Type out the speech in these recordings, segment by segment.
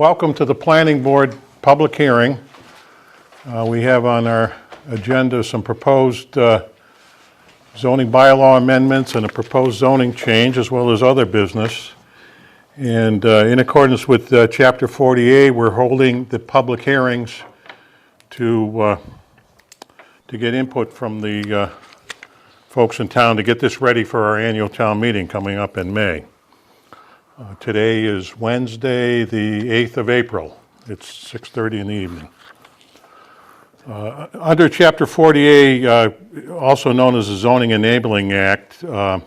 Welcome to the Planning Board public hearing. We have on our agenda some proposed zoning bylaw amendments and a proposed zoning change, as well as other business. And in accordance with Chapter 48, we're holding the public hearings to get input from the folks in town to get this ready for our annual town meeting coming up in May. Today is Wednesday, the 8th of April. It's 6:30 in the evening. Under Chapter 48, also known as the Zoning Enabling Act, it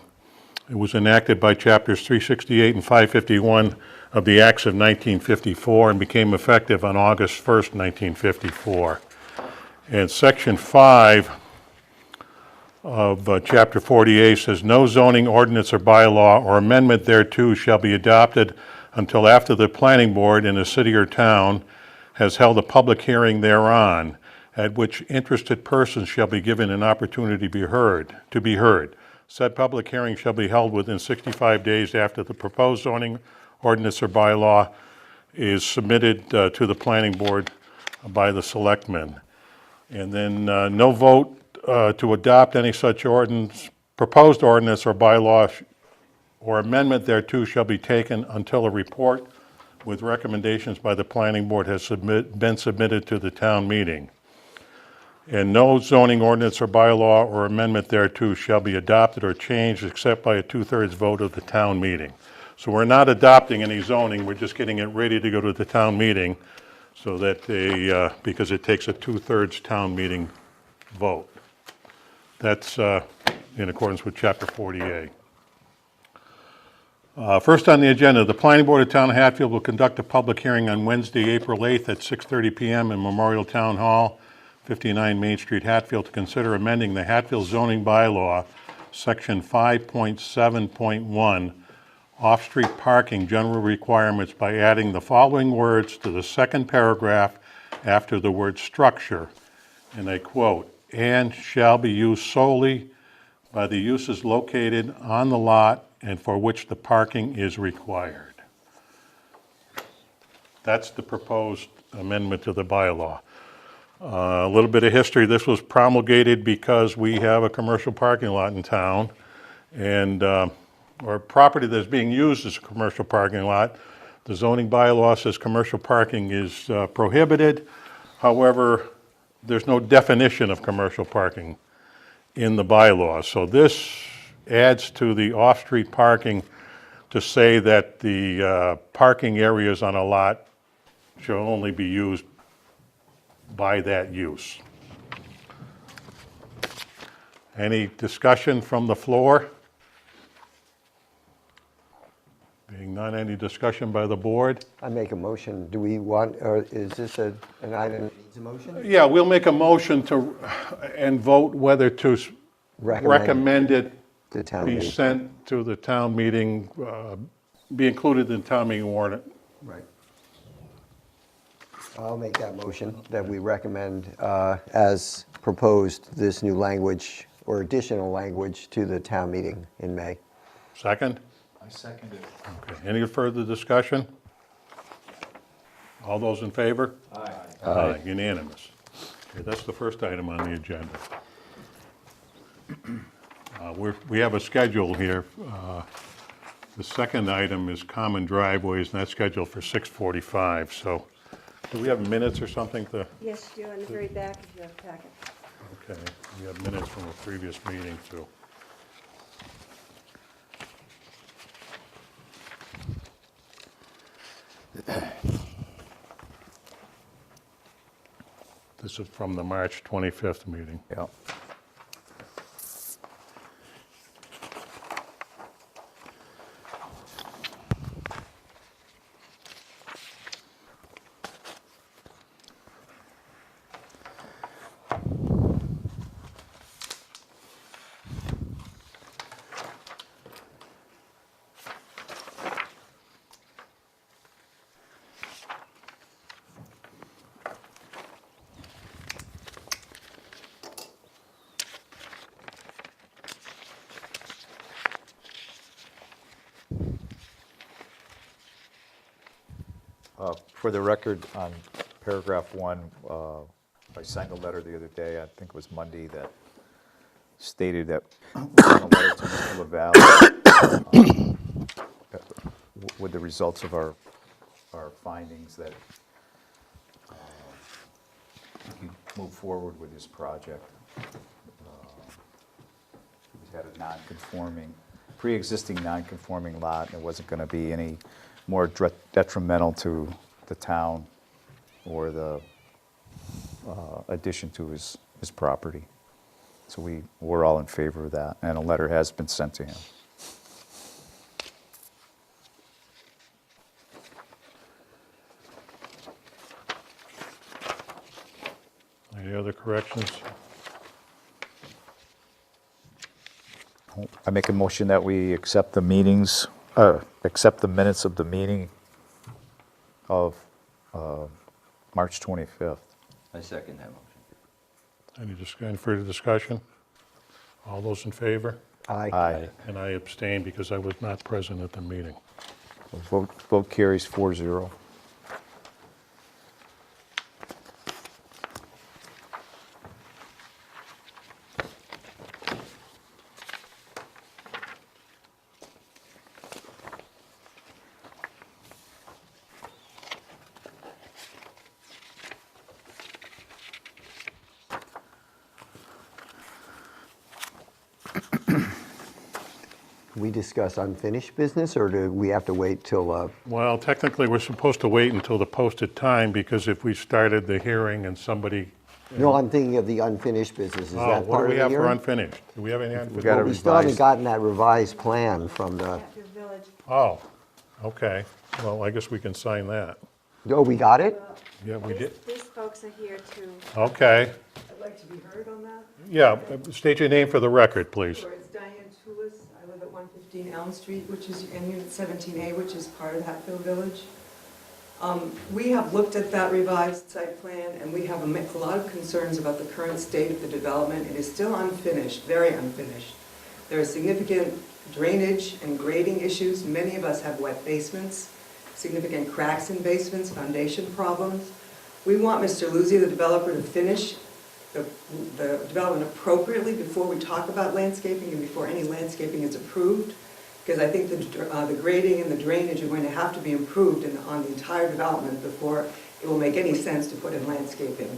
was enacted by Chapters 368 and 551 of the Acts of 1954 and became effective on August 1st, 1954. And Section 5 of Chapter 48 says, no zoning ordinance or bylaw or amendment thereto shall be adopted until after the planning board in a city or town has held a public hearing thereon, at which interested persons shall be given an opportunity to be heard. Said public hearing shall be held within 65 days after the proposed zoning ordinance or bylaw is submitted to the planning board by the selectmen. And then no vote to adopt any such proposed ordinance or bylaw or amendment thereto shall be taken until a report with recommendations by the planning board has been submitted to the town meeting. And no zoning ordinance or bylaw or amendment thereto shall be adopted or changed except by a 2/3 vote of the town meeting. So we're not adopting any zoning, we're just getting it ready to go to the town meeting so that because it takes a 2/3 town meeting vote. That's in accordance with Chapter 48. First on the agenda, the Planning Board of Town of Hatfield will conduct a public hearing on Wednesday, April 8th at 6:30 p.m. in Memorial Town Hall, 59 Main Street, Hatfield, to consider amending the Hatfield zoning bylaw, Section 5.7.1, off-street parking general requirements by adding the following words to the second paragraph after the word structure, and I quote, and shall be used solely by the uses located on the lot and for which the parking is required. That's the proposed amendment to the bylaw. A little bit of history. This was promulgated because we have a commercial parking lot in town, and or property that's being used as a commercial parking lot. The zoning bylaw says commercial parking is prohibited. However, there's no definition of commercial parking in the bylaws. So this adds to the off-street parking to say that the parking areas on a lot shall only be used by that use. Any discussion from the floor? Being none, any discussion by the board? I make a motion. Do we want, or is this an item that needs a motion? Yeah, we'll make a motion to, and vote whether to recommend it be sent to the town meeting, be included in the town meeting warrant. Right. I'll make that motion that we recommend as proposed this new language or additional language to the town meeting in May. Second? I second it. Okay. Any further discussion? All those in favor? Aye. Aye. Unanimous. Okay, that's the first item on the agenda. We have a schedule here. The second item is common driveways, and that's scheduled for 6:45. So do we have minutes or something to? Yes, you do, on the very back of your packet. Okay, we have minutes from a previous meeting too. This is from the March 25th meeting. Yeah. For the record, on paragraph 1, I signed a letter the other day, I think it was Monday, that stated that we sent a letter to Mr. LaValle with the results of our findings that he move forward with his project. He had a non-conforming, pre-existing non-conforming lot, and it wasn't going to be any more detrimental to the town or the addition to his property. So we're all in favor of that, and a letter has been sent to him. Any other corrections? I make a motion that we accept the minutes of the meeting of March 25th. I second that motion. Any further discussion? All those in favor? Aye. Aye. And I abstain because I was not present at the meeting. Vote carries 4-0. We discuss unfinished business, or do we have to wait till, Well, technically, we're supposed to wait until the posted time because if we started the hearing and somebody, no, I'm thinking of the unfinished business. Is oh, that what part do of we the have for hearing? unfinished? Do we have any unfinished? gotta Well, we still haven't revised. gotten that revised plan from the, Hatfield Village. Oh, okay. Well, I guess we can sign that. oh, we got it? Yeah, we did. These folks are here to, Okay. I'd like to be heard on that. Yeah, state your name for the record, please. Sure, it's Diane Tulis. I live at 115 Elm Street, which is in Unit 17A, which is part of Hatfield Village. We have looked at that revised site plan, and we have a lot of concerns about the current state of the development. It is still unfinished, very unfinished. There are significant drainage and grading issues. Many of us have wet basements, significant cracks in basements, foundation problems. We want Mr. Luzzi, the developer, to finish the development appropriately before we talk about landscaping and before any landscaping is approved, because I think the grading and the drainage are going to have to be improved on the entire development before it will make any sense to put in landscaping.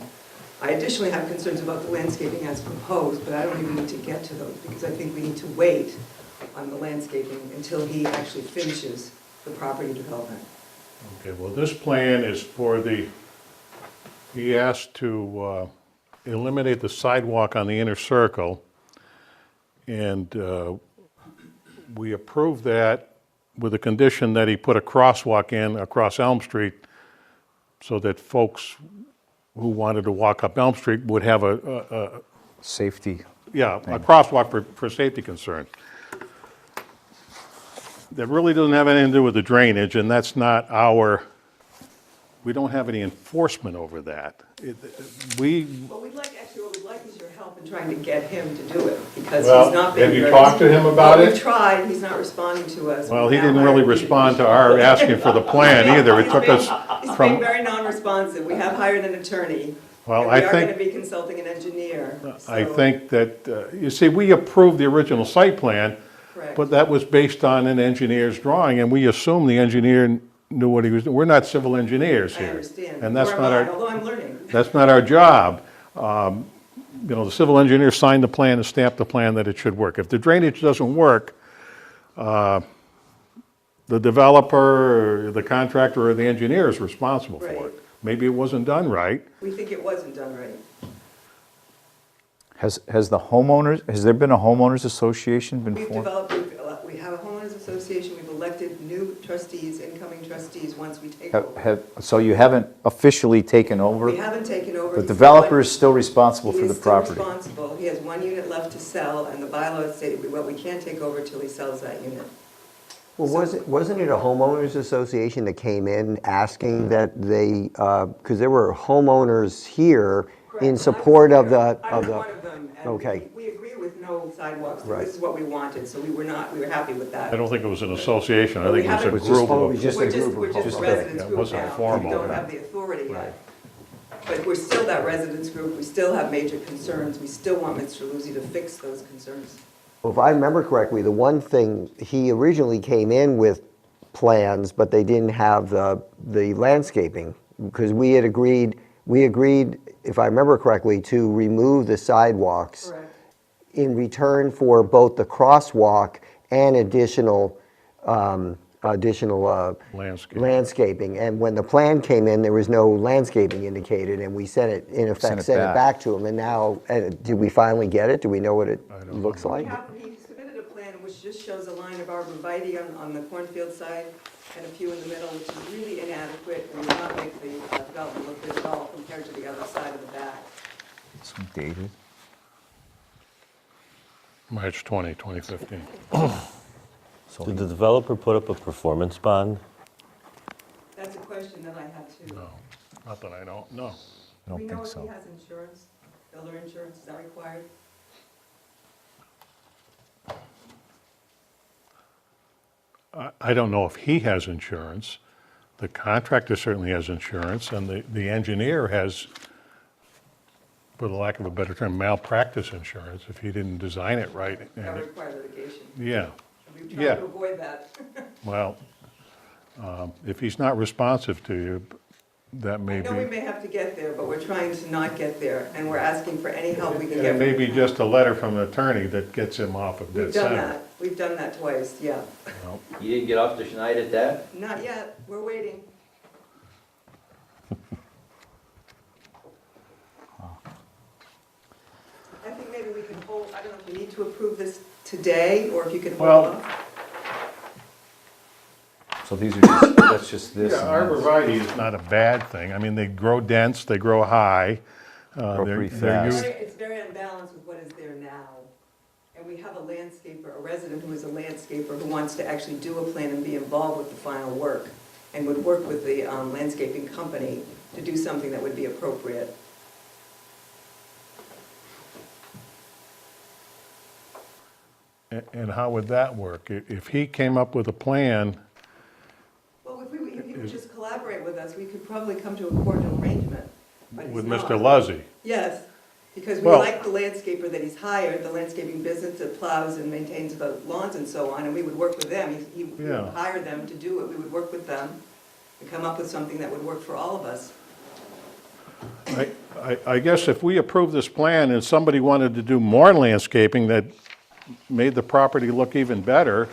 I additionally have concerns about the landscaping as proposed, but I don't even need to get to those because I think we need to wait on the landscaping until he actually finishes the property development. Okay, well, this plan is for he asked to eliminate the sidewalk on the inner circle, and we approved that with the condition that he put a crosswalk in across Elm Street so that folks who wanted to walk up Elm Street would have a Safety. crosswalk for safety concern. That really doesn't have anything to do with the drainage, and that's not we don't have any enforcement over that. What we'd like is your help in trying to get him to do it, because Well, he's not being have you very... talked to him about Well, it? we've tried, he's not responding to us. Well, he We've now didn't really hired- respond to our asking for the plan either. It took us He's being from, very non-responsive. We have hired an attorney. Well, and I we are think- going to be consulting an engineer. I so- think that, you see, we approved the original site plan, Correct. but that was based on an engineer's drawing, and we assumed the engineer knew what he was doing. We're not civil engineers I here. understand. And that's Nor am not I, our, although I'm learning. that's not our job. The civil engineer signed the plan and stamped the plan that it should work. If the drainage doesn't work, the developer, or the contractor, or the engineer is responsible for Right. it. Maybe it wasn't done right. We think it wasn't done right. Has there been a homeowners association been We've formed? developed, we have a homeowners association, we've elected new trustees, incoming trustees, once we take Have- over. have- So you haven't officially taken over? We haven't taken over. The He's developer is still still responsible for the property? He is still responsible. He has one unit left to sell, and the bylaws say, well, we can't take over till he sells that unit. Well, wasn't it a homeowners association that came in asking that they, because there were homeowners here in Correct. support of the, I was one of them, and okay. we agree with no sidewalks. Right. This is what we wanted, so we were happy with that. I don't think it was an association, I But we think it was a haven't- group Oh, of. we just- We're a group we're of just folks. residents Yeah, it group wasn't now. formal. We don't have the authority Right. yet. But we're still that residents group, we still have major concerns, we still want Mr. Luzzi to fix those concerns. Well, if I remember correctly, the one thing, he originally came in with plans, but they didn't have the landscaping, because we agreed, if I remember correctly, to remove the sidewalks Correct. in return for both the crosswalk and additional Landscape. landscaping. And when the plan came in, there was no landscaping indicated, and we sent it, in effect, sent it back to him. And now, did we finally get it? Do we know what it looks like? He submitted a plan which just shows a line of arborvitae on the cornfield side and a few in the middle, which is really inadequate and will not make the development look good at all compared to the other side of the back. This one dated. March 20, 2015. Did the developer put up a performance bond? That's a question that I had too. No, not that I don't know. I don't We know think if he so. has insurance, builder insurance, is that required? I don't know if he has insurance. The contractor certainly has insurance, and the engineer has, for the lack of a better term, malpractice insurance if he didn't design it right. That And would it- require litigation. Yeah, We've Yeah. tried to avoid that. well, if he's not responsive to you, that may I know we be, may have to get there, but we're trying to not get there, and we're asking for any help we can it get. may be just a letter from an attorney that gets him off of We've dead done center. that, we've done that twice, yeah. Well, You didn't get off the schneid at that? Not yet, we're waiting. I think maybe we can hold, I don't know if you need to approve this today, or if you can hold Well- off. So these are just, that's just this. Yeah, and this. arborvitae is not a bad thing. I mean, they grow dense, they grow high. Grow they're- pretty they're fast. used- It's very unbalanced with what is there now. And we have a landscaper, a resident who is a landscaper who wants to actually do a plan and be involved with the final work, and would work with the landscaping company to do something that would be appropriate. And how would that work? If he came up with a plan, Well, if he would just collaborate with us, we could probably come to a cordial arrangement, but he's with not. Mr. Luzzy, Yes, because we Well- like the landscaper that he's hired, the landscaping business that plows and maintains the lawns and so on, and we would work with them. He would Yeah. hire them to do it, we would work with them and come up with something that would work for all of us. I guess if we approve this plan and somebody wanted to do more landscaping that made the property look even better,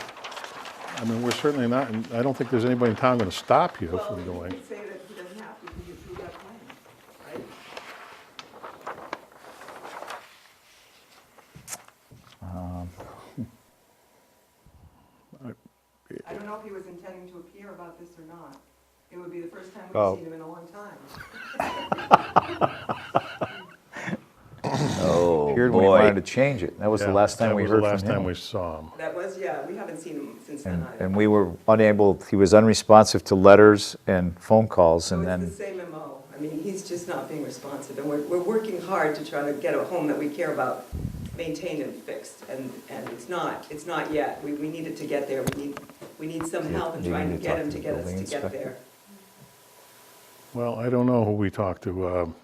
I mean, we're certainly not, I don't think there's anybody in town going to stop you Well, from you doing. could say that he doesn't have to because you approved that plan, right? I don't know if he was intending to appear about this or not. It would be the first time Oh. we've seen him in a long time. Oh, Appeared when he wanted to change it. That was the Yeah, last time we heard That was the last from time him. we saw him. That was, yeah, we haven't seen him since then And, either. and we were unable, he was unresponsive to letters and phone calls, So and it's the then, same MO. I mean, he's just not being responsive, and we're working hard to try to get a home that we care about maintained and fixed, and it's not yet. We need it to get there. We need some Yeah, help in you trying need to to get talk him to to the get us building to get inspector. there. Well, I don't know who we talked to.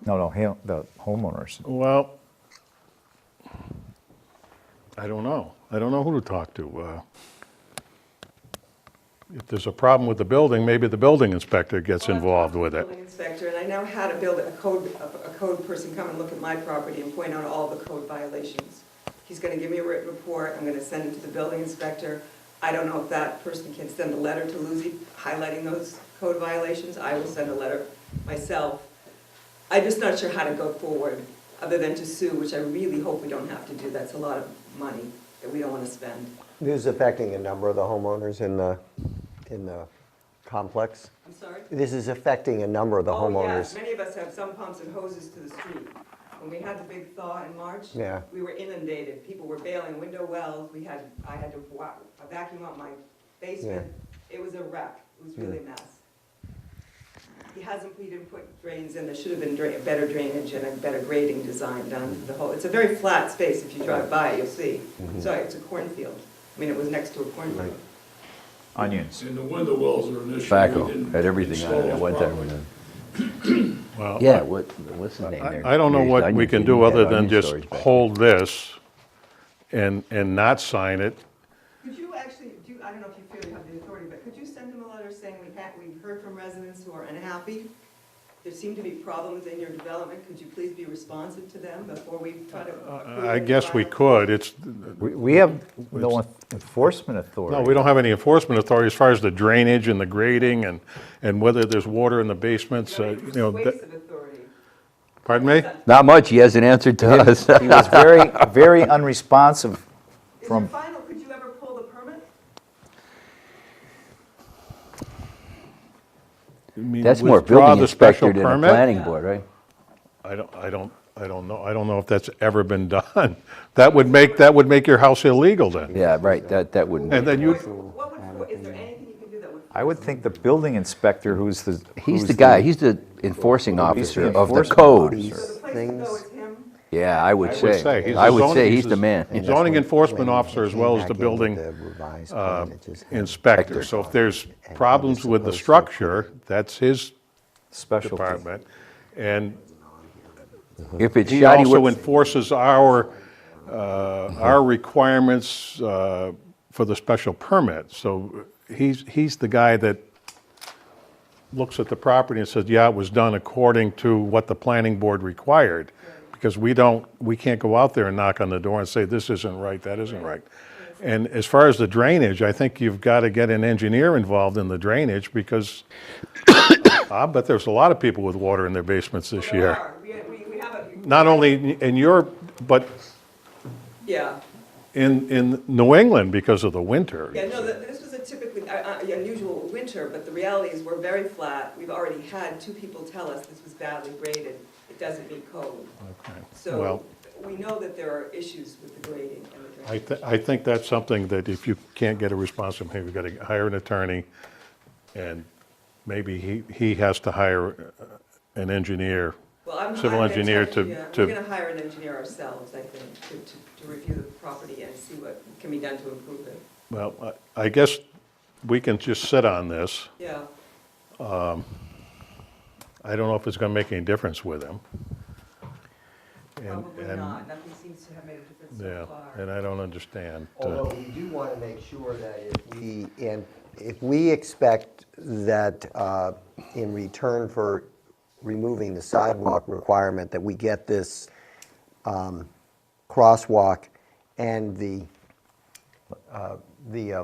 the homeowners. Well, I don't know. I don't know who to talk to. If there's a problem with the building, maybe the building inspector gets Well, I've involved talked to with the it. Building inspector, and I now had a code person come and look at my property and point out all the code violations. He's gonna give me a written report, I'm gonna send it to the building inspector. I don't know if that person can send a letter to Lucy highlighting those code violations. I will send a letter myself. I'm just not sure how to go forward, other than to sue, which I really hope we don't have to do. That's a lot of money that we don't wanna spend. This is affecting a number of the homeowners in the complex. I'm sorry? This is affecting a number of the Oh, yes, homeowners. many of us have some pumps and hoses to the street. When we had the big thaw in March, Yeah. we were inundated. People were bailing window wells. I had to vacuum out my basement. It was a wreck. It was really a mess. he didn't put drains in, there should have been better drainage and a better grading design done to the whole, it's a very flat space, if you drive by, you'll see. Sorry, it's a cornfield, I mean, it was next to a cornfield. Onions. And the window wells are an issue. We Tobacco, didn't had everything on it install at one properly. time. Well, Yeah, what's his name there? I don't know Raised what we onions, can he do had other than onion just storage back hold this and not sign it. Could you actually, I don't know if you feel you have the authority, but could you send them a letter saying we've heard from residents who are unhappy? There seem to be problems in your development, could you please be responsive to them before we try to approve I any guess we final- could. It's, We have no enforcement authority. no, we don't have any enforcement authority as far as the drainage and the grading and whether there's water in the basements, you know. Persuasive authority. Pardon me? Not much, he hasn't answered to us. He was very, very unresponsive Is your from, final, could you ever pull the permit? You mean That's more withdraw building the special inspector than a permit? planning board, right? I don't know. I don't know if that's ever been done. That would make your house illegal then. Yeah, right, that wouldn't. And then you, Is there anything you can do that would? I would think the building inspector who's the. He's who's the guy, he's the enforcing officer of the enforcement code. officer. So the place to Things- go is him? Yeah, I would I would say, say. he's I the would zoning- say he's the man. And that's zoning when- enforcement when officer as came well as back the in with building the revised plan, it just had inspector. So if there's And problems he was with the supposed to structure, that's his Specialty. department. And If it's he shoddy also work, enforces our requirements for the special permit. So he's the guy that looks at the property and says, yeah, it was done according to what the planning board required. Because we can't go out there and knock on the door and say, this isn't right, that isn't right. And as far as the drainage, I think you've got to get an engineer involved in the drainage because I bet there's a lot of people with water in their basements this There year. are. We have a. Not only in your, but Yeah. in New England because of the winter. Yeah, no, this was a typically unusual winter, but the reality is we're very flat. We've already had 2 people tell us this was badly graded. It doesn't meet code. Okay. So Well, we know that there are issues with the grading and the drainage. I think that's something that if you can't get a response from him, you've got to hire an attorney, and maybe he has to hire an engineer, Well, civil I'm engineer intentionally- to- We're going to hire an engineer ourselves, I think, to review the property and see what can be done to improve it. well, I guess we can just sit on this. Yeah. I don't know if it's going to make any difference with him. And- Probably and- not. Nothing seems to have made a difference Yeah, so far. and I don't understand. Although we do want to make sure that if we expect that in return for removing the sidewalk requirement, that we get this crosswalk and the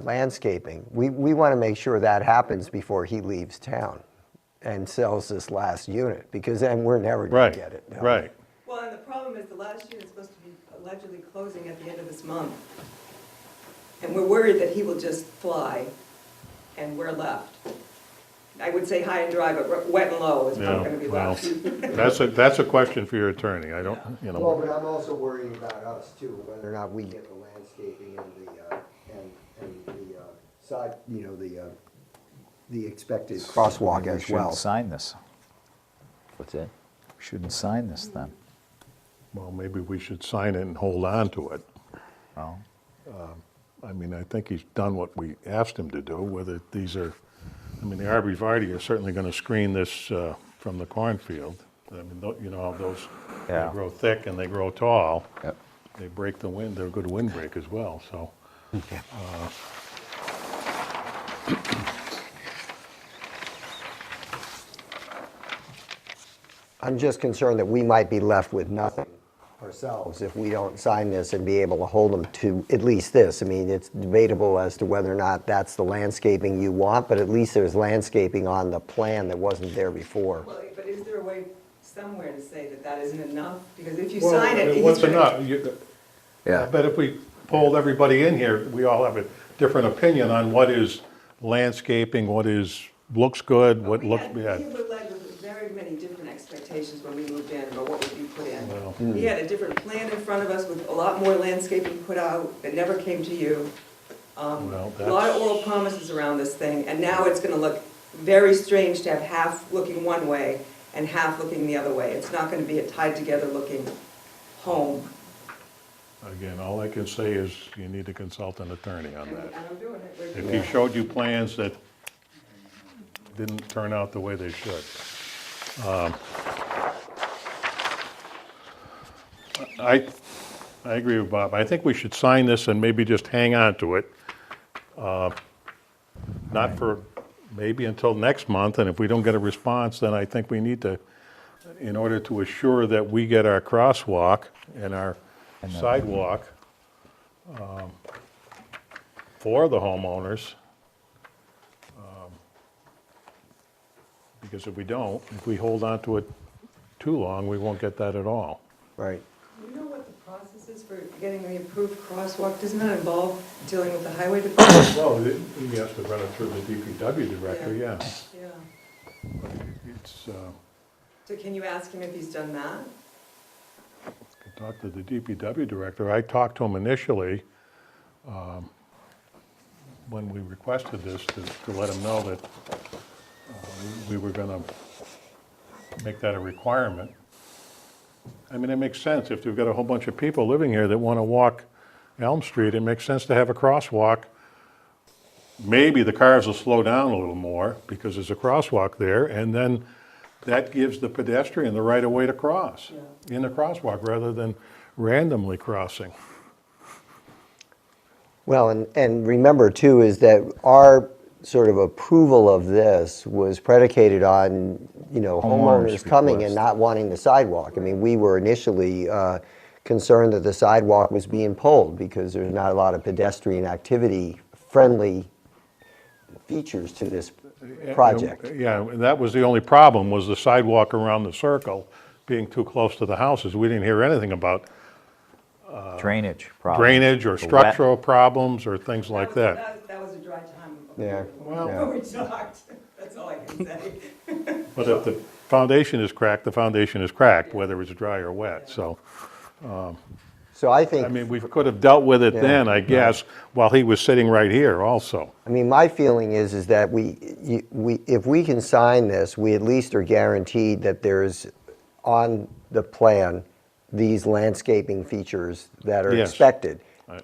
landscaping, we want to make sure that happens before he leaves town and sells this last unit, because then we're never going Right, to get it done. right. Well, and the problem is the last unit's supposed to be allegedly closing at the end of this month. And we're worried that he will just fly and we're left. I would say high and dry, but wet and low is probably Yeah, gonna be well, left. that's a question for your attorney. I don't, you Well, know, but I'm also worried about us too, whether or not we get the landscaping and the side, the expected crosswalk Maybe we as well. shouldn't sign this. What's that? We shouldn't sign this then. well, maybe we should sign it and hold on to it. Well, I mean, I think he's done what we asked him to do, whether these are, I mean, the arborvitae are certainly going to screen this from the cornfield. I mean, you know how those, they Yeah. grow thick and they grow tall. Yep. They break the wind, they're a good windbreak as well, so. I'm just concerned that we might be left with nothing ourselves if we don't sign this and be able to hold them to at least this. I mean, it's debatable as to whether or not that's the landscaping you want, but at least there's landscaping on the plan that wasn't there before. Well, but is there a way somewhere to say that that isn't enough? Because if you Well, sign it, he's what's gonna. enough? I Yeah. bet if we polled everybody in here, we all have a different opinion on what is landscaping, what looks good, what looks bad. We were led with very many different expectations when we moved in about what would be put in. We had a different plan in front of us with a lot more landscaping put out that never came to you. Well, A lot of that's- oral promises around this thing, and now it's gonna look very strange to have half looking one way and half looking the other way. It's not gonna be a tied together looking home. Again, all I can say is you need to consult an attorney on that. And I'm doing it. We're If doing he it. showed you plans that didn't turn out the way they should. I agree with Bob. I think we should sign this and maybe just hang on to it. Not for, maybe until next month, and if we don't get a response, then I think we need to, in order to assure that we get our crosswalk and our sidewalk for the homeowners, because if we don't, if we hold on to it too long, we won't get that at all. Right. Do you know what the process is for getting the approved crosswalk? Doesn't that involve dealing with the highway department? Well, he has to run it through the DPW director, yeah. Yeah. But it's, So can you ask him if he's done that? I talked to the DPW director. I talked to him initially, when we requested this, to let him know that we were gonna make that a requirement. I mean, it makes sense. If you've got a whole bunch of people living here that wanna walk Elm Street, it makes sense to have a crosswalk. Maybe the cars will slow down a little more because there's a crosswalk there, and then that gives the pedestrian the right of way to cross in the crosswalk rather than randomly crossing. Well, and remember too, is that our sort of approval of this was predicated on, homeowners coming and request. not wanting the sidewalk. I mean, we were initially concerned that the sidewalk was being pulled because there's not a lot of pedestrian activity, friendly features to this project. Yeah, and that was the only problem, was the sidewalk around the circle being too close to the houses. We didn't hear anything about Drainage problem. drainage or The wet- structural problems or things like that. That was a dry time. Yeah. Well- When we talked, that's all I can say. But if the foundation is cracked, the foundation is cracked, whether it's dry or wet. So, So I think. I mean, we could have dealt with it Yeah. then, I guess, while he was sitting right here also. I mean, my feeling is that if we can sign this, we at least are guaranteed that there's on the plan these landscaping features that are Yes. expected Right.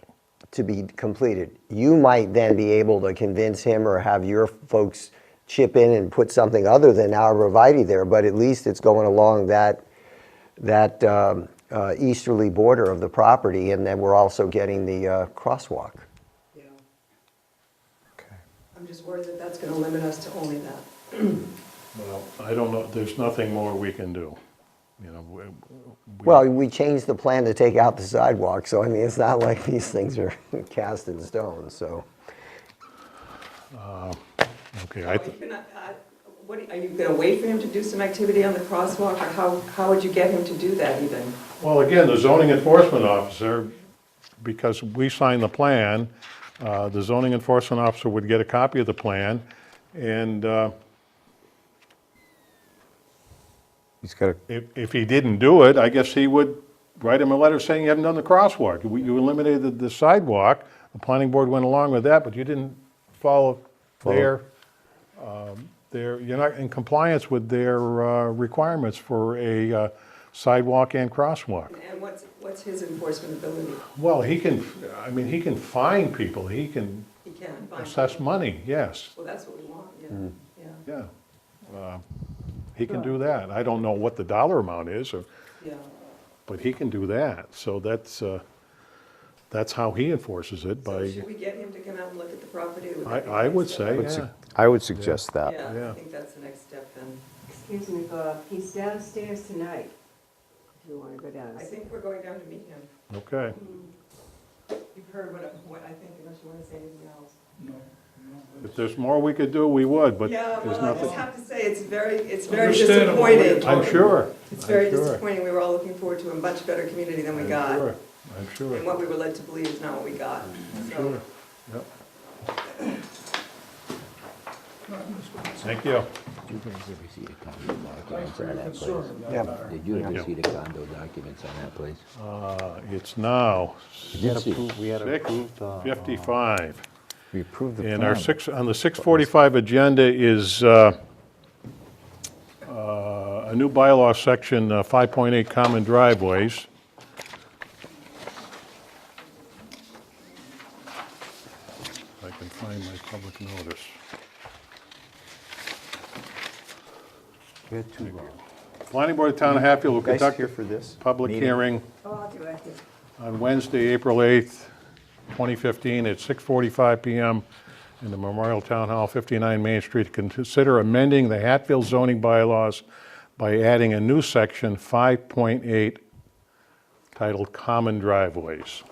to be completed. You might then be able to convince him or have your folks chip in and put something other than arborvitae there, but at least it's going along that easterly border of the property, and then we're also getting the crosswalk. Yeah. Okay. I'm just worried that that's gonna limit us to only that. Well, I don't know, there's nothing more we can do. Well, we changed the plan to take out the sidewalk, so I mean, it's not like these things are cast in stone, so. Okay, Are you gonna wait for him to do some activity on the crosswalk, or how would you get him to do that even? well, again, the zoning enforcement officer, because we signed the plan, the zoning enforcement officer would get a copy of the plan, and He's got if he didn't do it, I guess he would write him a letter saying you haven't done the crosswalk. You eliminated the sidewalk, the planning board went along with that, but you didn't follow their, you're not in compliance with their requirements for a sidewalk and crosswalk. And what's his enforcement ability? Well, he can fine people, he can He can find. assess money, yes, Well, that's what we want, yeah, yeah. He can do that. I don't know what the dollar amount is, yeah. but he can do that. So that's how he enforces it, So by, should we get him to come out and look at the property? I would say, yeah. I would suggest that. Yeah, Yeah. I think that's the next step then. Excuse me, Bob, he's downstairs tonight, if you want to go I downstairs. think we're going down to meet him. Okay. You've heard what I think, unless you want to say anything else. If there's more we could do, we would, but Yeah, there's well, I just nothing. have to say, it's very Understandable what you're disappointing. I'm sure. It's I'm very sure. disappointing. We were all looking forward to a much better community than we got. I'm sure. And what we were led to believe is not what we got. I'm So, sure. Yep. Thank you. Did you guys ever see the condo documents For on your that concern place? about Yeah. that. Did you ever Yeah. see the condo documents on that place? It's now You did see. We had Six approved, 55. We approved the And plan. on the 6:45 agenda is a new bylaw section, 5.8 common driveways. If I can find my public notice. We had two. Planning Board of Town of Hatfield will Guys conduct here a for this public meeting? hearing Oh, I'll do it. on Wednesday, April 8th, 2015, at 6:45 PM in the Memorial Town Hall, 59 Main Street, to consider amending the Hatfield zoning bylaws by adding a new section, 5.8, titled Common Driveways.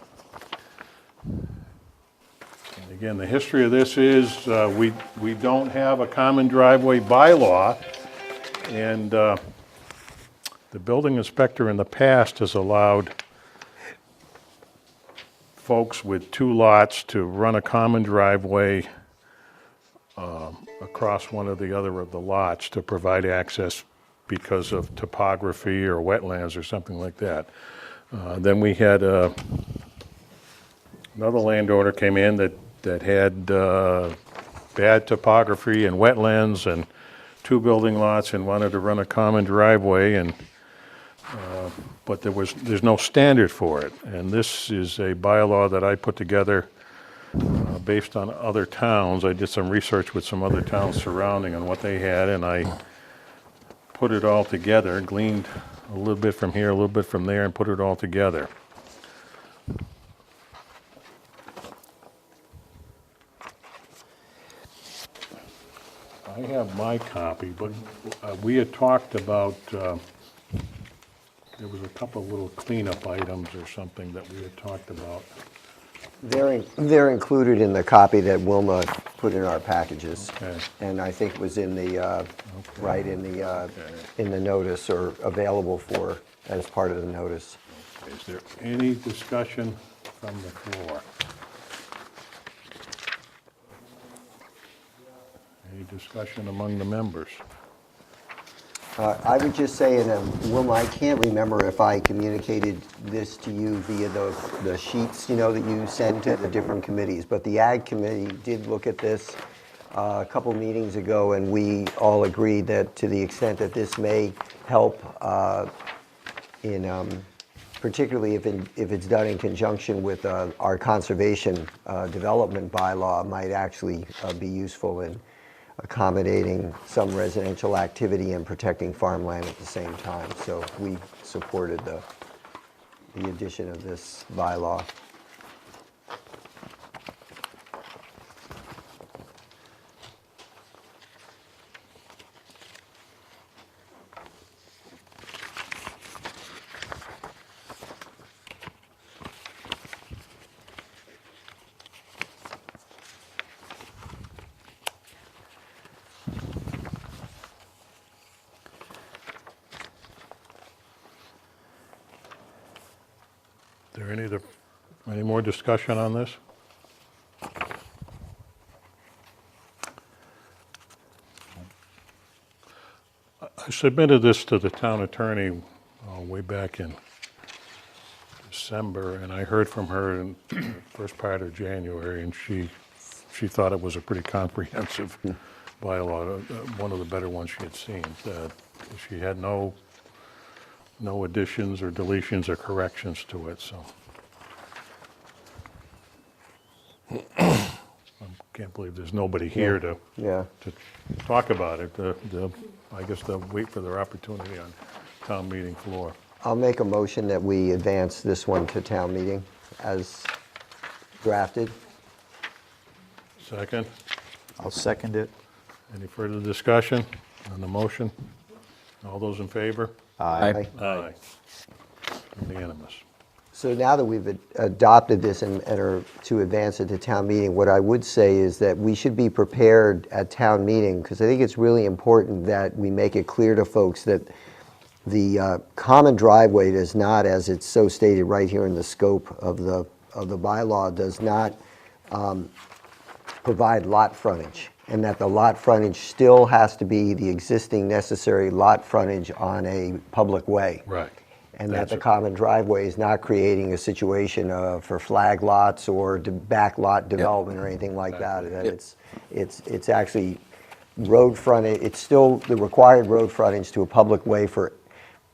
And again, the history of this is, we don't have a common driveway bylaw, and the building inspector in the past has allowed folks with two lots to run a common driveway across one or the other of the lots to provide access because of topography or wetlands or something like that. Then we had another landowner came in that had bad topography and wetlands and two building lots and wanted to run a common driveway, and but there's no standard for it. And this is a bylaw that I put together based on other towns. I did some research with some other towns surrounding on what they had, and I put it all together, gleaned a little bit from here, a little bit from there, and put it all together. I have my copy, but we had talked about, there was a couple of little cleanup items or something that we had talked about. They're included in the copy that Wilma put in our packages. Okay. And I think it was in the, right in the notice, or available for, as part of the notice. Is there any discussion from the floor? Any discussion among the members? I would just say, and Wilma, I can't remember if I communicated this to you via the sheets, that you send to the different committees, but the Ag Committee did look at this a couple meetings ago, and we all agreed that to the extent that this may help particularly if it's done in conjunction with our conservation development bylaw, might actually be useful in accommodating some residential activity and protecting farmland at the same time. So we supported the addition of this bylaw. Is there any more discussion on this? I submitted this to the town attorney way back in December, and I heard from her in the first part of January, and she thought it was a pretty comprehensive bylaw, one of the better ones she had seen. She had no additions or deletions or corrections to it, so. I can't believe there's nobody here to Yeah. talk about it. I guess they'll wait for their opportunity on town meeting floor. I'll make a motion that we advance this one to town meeting as drafted. Second, I'll second it. any further discussion on the motion? All those in favor? Aye. Aye. Unanimous. So now that we've adopted this and are to advance it to town meeting, what I would say is that we should be prepared at town meeting, because I think it's really important that we make it clear to folks that the common driveway does not, as it's so stated right here in the scope of the bylaw, does not provide lot frontage, and that the lot frontage still has to be the existing necessary lot frontage on a public way. Right. And that That's the it. common driveway is not creating a situation for flag lots or back lot development or anything like that. That it's actually road frontage, it's still the required road frontage to a public way for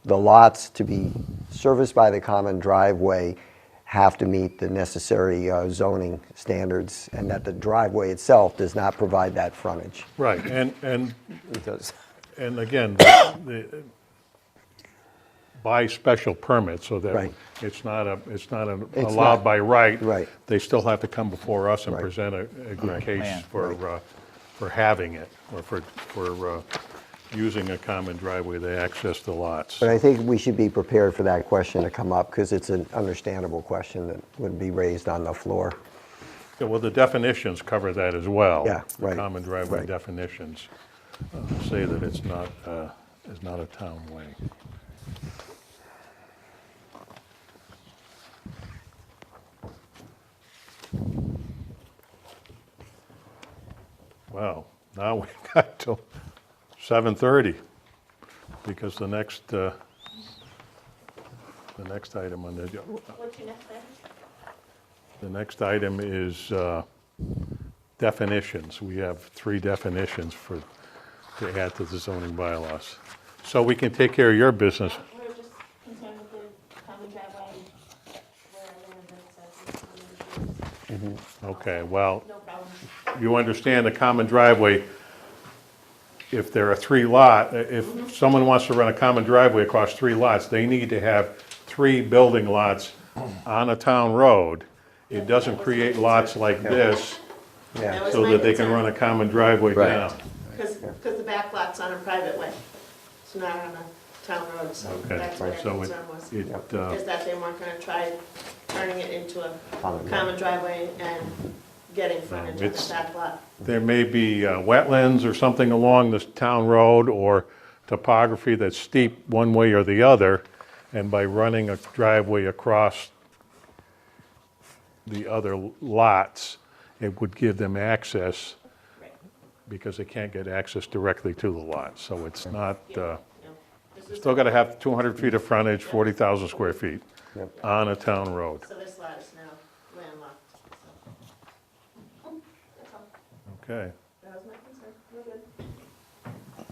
the lots to be serviced by the common driveway have to meet the necessary zoning standards, and that the driveway itself does not provide that frontage. Right, and It does. And again, by special permit, so that Right. it's not It's allowed not. by right. Right. They still have to come before us and Right. present a good case Plan. for having it, or for using a common driveway to access the lots. But I think we should be prepared for that question to come up, because it's an understandable question that would be raised on the floor. Yeah, well, the definitions cover that as well. Yeah, right, The common driveway right. definitions say that it's not a town way. Well, now we've got till 7:30, because the next item on the, What's your next item? the next item is definitions. We have 3 definitions to add to the zoning bylaws. So we can take care of your business. We're just concerned with the common driveway, where I live, that says it's Okay, well, no problem. you understand the common driveway, if there are if someone wants to run a common driveway across 3 lots, they need to have 3 building lots on a town road. It doesn't create lots like this, Yeah. so that they can run a common driveway Right. down. Because the back lot's on a private way, it's not on a town road, so Okay, that's what our so concern was. it, Is that they weren't gonna try turning it into a Common common driveway and getting frontage on the it's- back lot. there may be wetlands or something along this town road, or topography that's steep one way or the other, and by running a driveway across the other lots, it would give them access, Right. because they can't get access directly to the lot. So it's not, No, this is- still got to have 200 feet of frontage, 40,000 square feet Yep. on a town road. So this lot is now landlocked, so. That's all. Okay. That was my concern, we're good.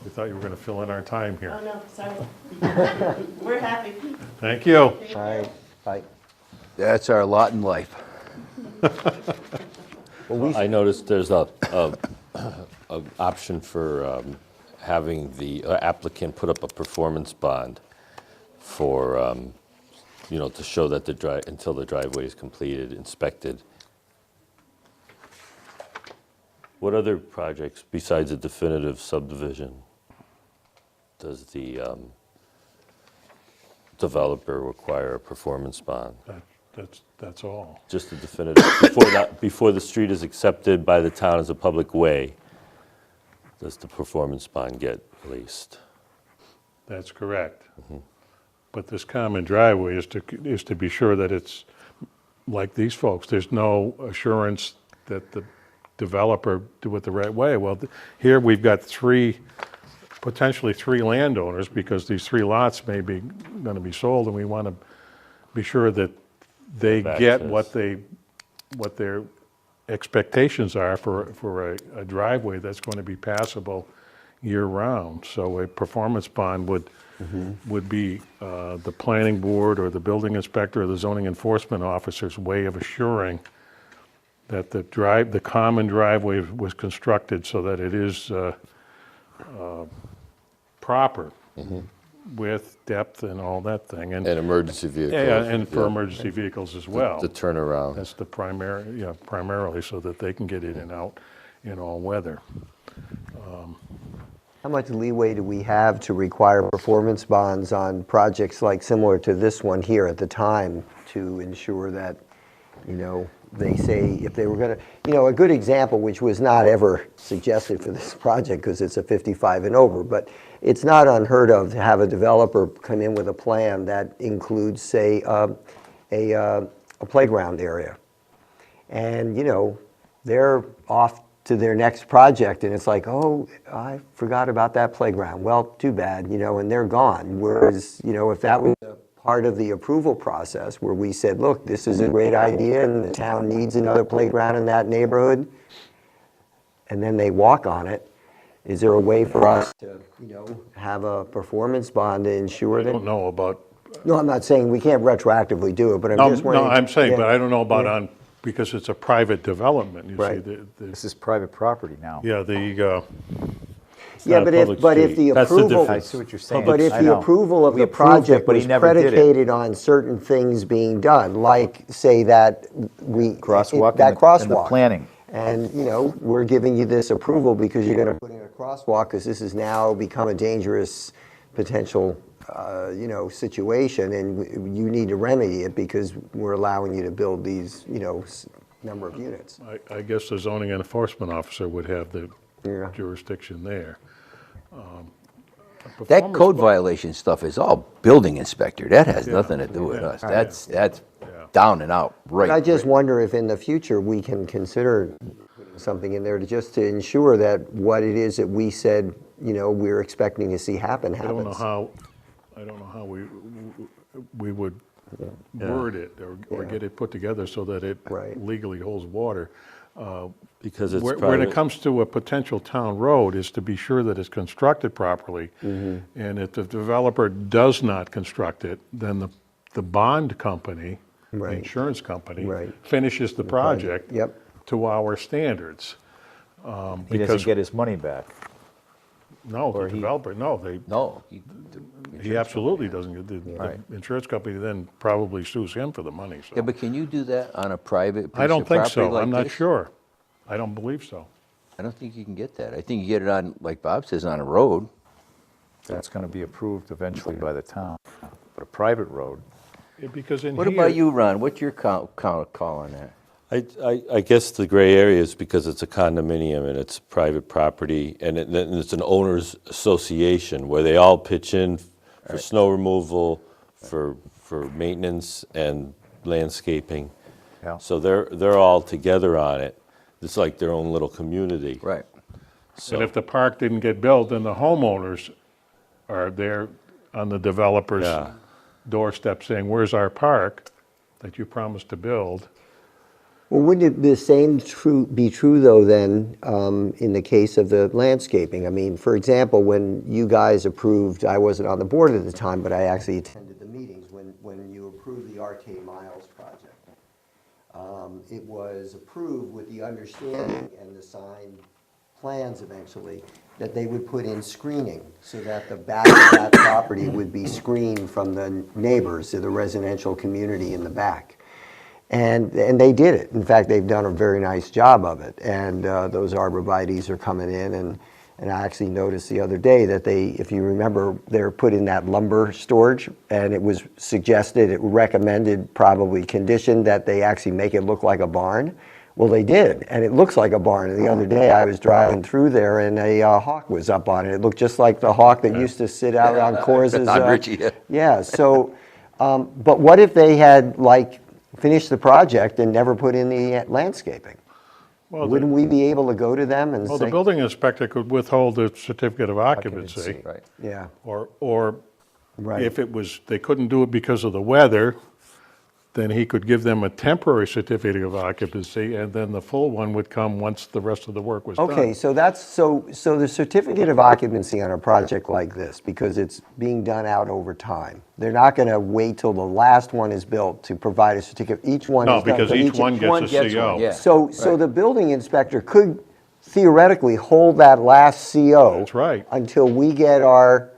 We thought you were going to fill in our time Oh, here. no, sorry. We're happy. Thank you. All right, bye. That's our lot in life. I noticed there's a option for having the applicant put up a performance bond for, to show that until the driveway is completed, inspected. What other projects besides a definitive subdivision does the developer require a performance bond? That's all. Just a definitive, before the street is accepted by the town as a public way, does the performance bond get released? That's correct. But this common driveway is to be sure that it's like these folks. There's no assurance that the developer do it the right way. Well, here we've got potentially three landowners, because these 3 lots may be going to be sold, and we want to be sure that they Have get access. what their expectations are for a driveway that's going to be passable year-round. So a performance bond would be the planning board or the building inspector or the zoning enforcement officer's way of assuring that the common driveway was constructed so that it is proper, with depth and all that thing. And emergency vehicles. Yeah, and for emergency vehicles as well. The turnaround. That's the primarily so that they can get in and out in all weather. How much leeway do we have to require performance bonds on projects like similar to this one here at the time, to ensure that, they say if they were going to, a good example, which was not ever suggested for this project because it's a 55 and over, but it's not unheard of to have a developer come in with a plan that includes, say, a playground area. And, they're off to their next project, and it's like, oh, I forgot about that playground. Well, too bad, and they're gone. Whereas, if that was a part of the approval process where we said, look, this is a great idea and the town needs another playground in that neighborhood, and then they walk on it, is there a way for us to, have a performance bond to ensure I don't that? know about, No, I'm not saying we can't retroactively do it, but I'm no, just wondering. I'm saying, but yeah, I don't know about yeah. on, because it's a private development, you see. Right. This is private property now. Yeah, it's Yeah, not a but if, public but if street. the That's the approval. difference. I see what you're saying. But if I the know. approval of We the approved it, project but he was never did it. predicated on certain things being done, like, say, that Crosswalk that and the crosswalk. planning. And, we're giving you this approval because you're gonna put in a crosswalk, because this has now become a dangerous potential, situation, and you need to remedy it because we're allowing you to build these, number of units. I guess the zoning enforcement officer would have the Yeah. jurisdiction there. That Performance code bond- violation stuff is all building inspector. That has nothing to do with Yeah. us. That's Yeah. down and out, right. But I just right. wonder if in the future we can consider putting something in there to ensure that what it is that we said, we're expecting to see happen I happens. don't know how we would word it or get it put together so that it Right. legally holds water. Because it's When it private. comes to a potential town road, is to be sure that it's constructed properly. Mm-hmm. And if the developer does not construct it, then the bond company, the Right. insurance company, Right. finishes the project Yep. to our standards. He doesn't get his money back. No, the or he- developer, no, No. he absolutely doesn't. The Right. insurance company then probably sues him for the money, so. Yeah, but can you do that on a private piece I don't of think property so. like I'm not this? sure. I don't believe so. I don't think you can get that. I think you get it on, like Bob says, on a road. That's going to be approved eventually by the town. But a private road, Because in What here. about you, Ron? What's your call on that? I guess the gray area is because it's a condominium and it's private property, and it's an owners association where they all pitch in for snow removal, for maintenance and landscaping. Yeah. So they're all together on it. It's like their own little community. Right. So And if the park didn't get built, then the homeowners are there on the developer's Yeah. doorstep saying, where's our park that you promised to build? Well, wouldn't it the same be true though then in the case of the landscaping? I mean, for example, when you guys approved, I wasn't on the board at the time, but I actually attended the meetings when you approved the Arcade Miles project. It was approved with the understanding and the signed plans eventually that they would put in screening so that the back of that property would be screened from the neighbors of the residential community in the back. And they did it. In fact, they've done a very nice job of it. And those arborvitaes are coming in. And I actually noticed the other day that they, if you remember, they're put in that lumber storage. And it was suggested, it recommended, probably conditioned that they actually make it look like a barn. Well, they did. And it looks like a barn. And the other day I was driving through there and a hawk was up on it. It looked just like the hawk that used to sit out on Coors'. On Richie, yeah. Yeah, so, but what if they had finished the project and never put in the landscaping? Well, Wouldn't we be able to go to them and the say? building inspector could withhold the certificate of occupancy. Right. Yeah, Or right. if it was, they couldn't do it because of the weather, then he could give them a temporary certificate of occupancy, and then the full one would come once the rest of the work was done. Okay, so so the certificate of occupancy on a project like this, because it's being done out over time, they're not gonna wait till the last one is built to provide a certificate. Each one No, is done. because so each one gets a gets CO. one, yeah. So the building inspector could theoretically hold that last CO. That's right. Until we get our.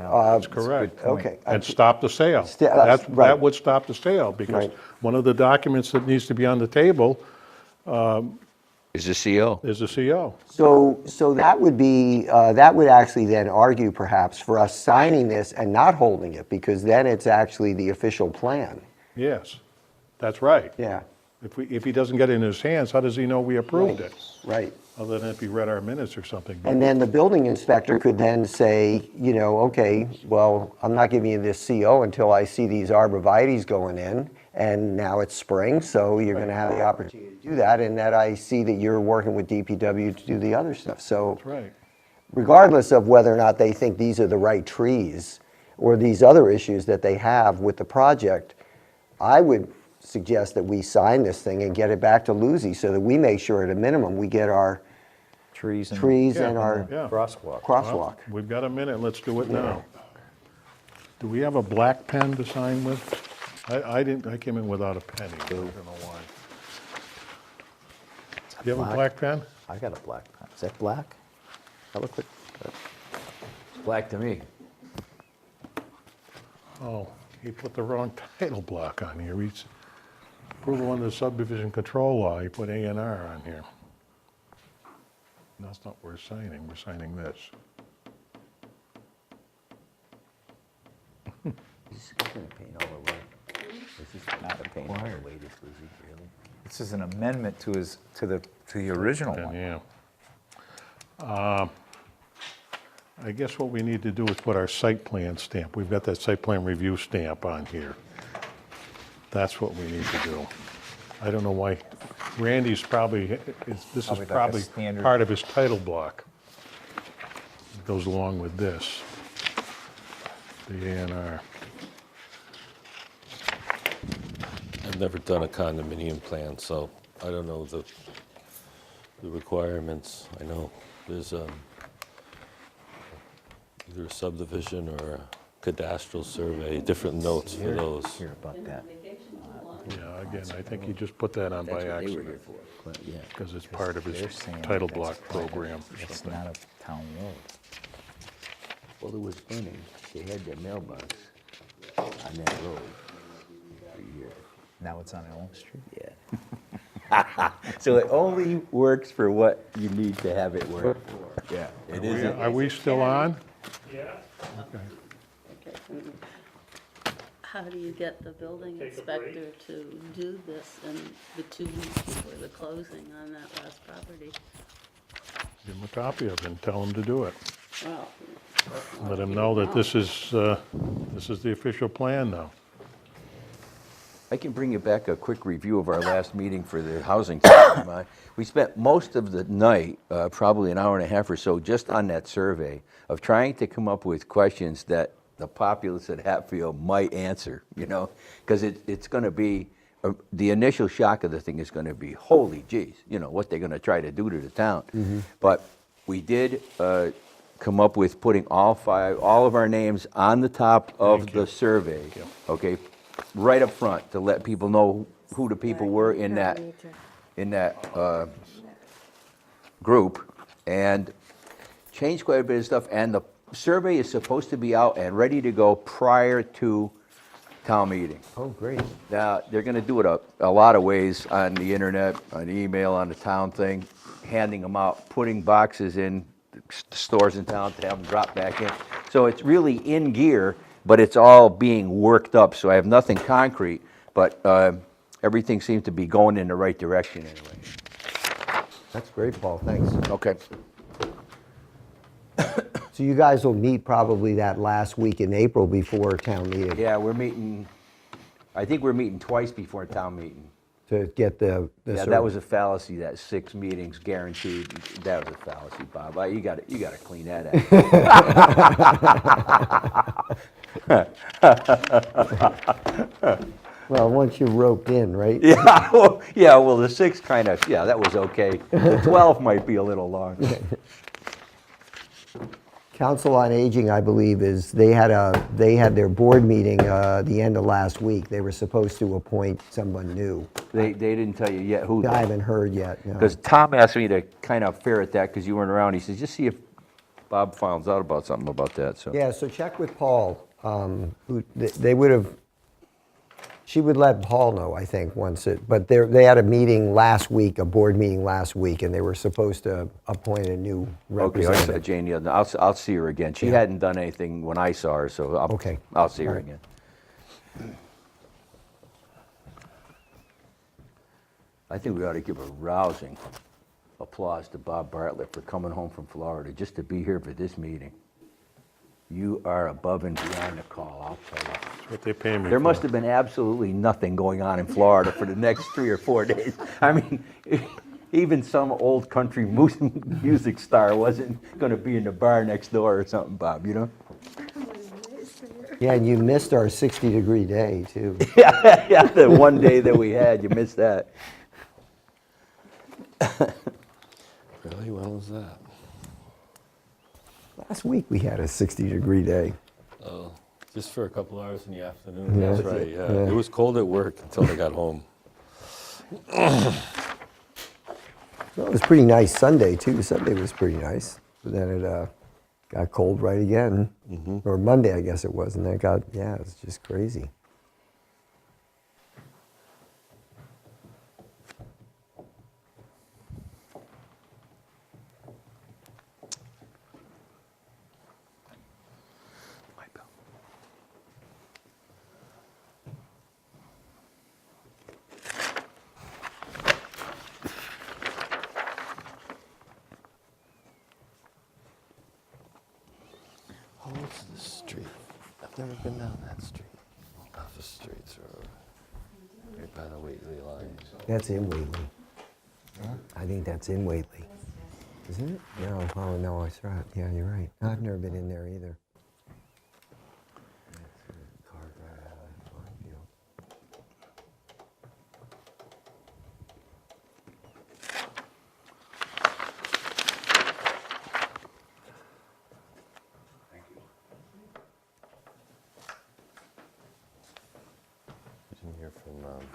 That's correct. Okay. And stop the sale. That's right. That would stop the sale, because Right. one of the documents that needs to be on the table Is the CO. is a CO. So that would be, that would actually then argue perhaps for us signing this and not holding it, because then it's actually the official plan. Yes, that's right. Yeah, If he doesn't get it in his hands, how does he know we approved it? right. Other than if he read our minutes or something. And then the building inspector could then say, okay, well, I'm not giving you this CO until I see these arborvitaes going in, and now it's spring, so you're gonna have the opportunity to do that, and that I see that you're working with DPW to do the other stuff. So That's right. regardless of whether or not they think these are the right trees, or these other issues that they have with the project, I would suggest that we sign this thing and get it back to Lucy so that we make sure at a minimum we get our Trees and. trees Yeah, and our yeah. Crosswalk. crosswalk. We've got a minute, let's do it now. Do we have a black pen to sign with? I didn't, I came in without a pen, I don't know why. Do you have a black pen? I got a black pen. Is that black? That looks like, It's black to me. Oh, he put the wrong title block on here. He's approval under subdivision control law, he put A and R on here. That's not what we're signing this. This is gonna paint all the way. This is not a paint all the way, this Lizzie, really. this is an amendment to the original And, one. yeah. I guess what we need to do is put our site plan stamp. We've got that site plan review stamp on here. That's what we need to do. I don't know why, Randy's probably, this Probably is like a probably standard- part of his title block. It goes along with this, the A and R. I've never done a condominium plan, so I don't know the requirements. I know there's either a subdivision or a cadastral survey, different notes for those. Hear about that. Yeah, again, I think he just put that on That's by what they were accident, here for. Yeah. because it's part of They're his saying title that's block private. program or It's something. not a town road. Well, it was funny. They had their mailbox on that road for years. Now it's on Elm Street. Yeah. So it only works for what you need to have it work for. Yeah. It isn't. Are we still on? How do you get the building inspector to do this in the 2 weeks before the closing on that last property? Give him a copy of it and tell him to do it. Well, Let him know that this is the official plan now. I can bring you back a quick review of our last meeting for the housing. Committee. We spent most of the night, probably an hour and a half or so, just on that survey of trying to come up with questions that the populace at Hatfield might answer, you know, because it's going to be, the initial shock of the thing is going to be, holy geez, you know, what they're going to try to do to the town. But we did come up with putting all of our names on the top of the survey, okay, right up front to let people know who the people were in that group, and changed quite a bit of stuff. And the survey is supposed to be out and ready to go prior to town meeting. Oh, great. Now, they're gonna do it a lot of ways, on the internet, on email, on the town thing, handing them out, putting boxes in stores in town to have them drop back in. So it's really in gear, but it's all being worked up, so I have nothing concrete, but everything seems to be going in the right direction anyway. That's great, Paul, thanks. Okay. So you guys will meet probably that last week in April before town meeting Yeah, we're meeting, I think we're meeting twice before town meeting. to get the Yeah, survey. that was a fallacy, that 6 meetings guaranteed. That was a fallacy, Bob. You gotta clean that up. Well, once you're roped in, right? Yeah, well, the 6 kind of, yeah, that was okay. The 12 might be a little long. Council on Aging, I believe, they had their board meeting the end of last week. They were supposed to appoint someone new. They didn't tell you yet who. I haven't heard yet, no. Because Tom asked me to kind of ferret that because you weren't around. He says, just see if Bob finds out about something about that, so. Yeah, so check with Paul. They would have, she would let Paul know, I think, but they had a meeting last week, a board meeting last week, and they were supposed to appoint a new Okay, I saw representative. Jane the other, I'll see her again. She hadn't done anything when I saw her, so Okay. I'll see her All right. again. I think we ought to give a rousing applause to Bob Bartlett for coming home from Florida just to be here for this meeting. You are above and beyond the call, I'll tell you. That's what they pay me for. There must have been absolutely nothing going on in Florida for the next 3 or 4 days. I mean, even some old country music star wasn't going to be in the bar next door or something, Bob, you know? Yeah, and you missed our 60-degree day, too. Yeah, the one day that we had, you missed that. Really? When was that? Last week, we had a 60-degree day. Oh, just for a couple hours in the afternoon. Yeah. That's right, yeah. Yeah. It was cold at work until I got home. Well, it was pretty nice Sunday, too. Sunday was pretty nice. But then it got cold right again. Or Monday, I guess it was. And then it got, yeah, it's just crazy. Oh, what's the street? I've never been down that street. Office Streets or right by the Whately line. That's in Whately. I think that's in Whately. Isn't it? No, oh no, I saw it. Yeah, you're right. I've never been in there either. Didn't hear from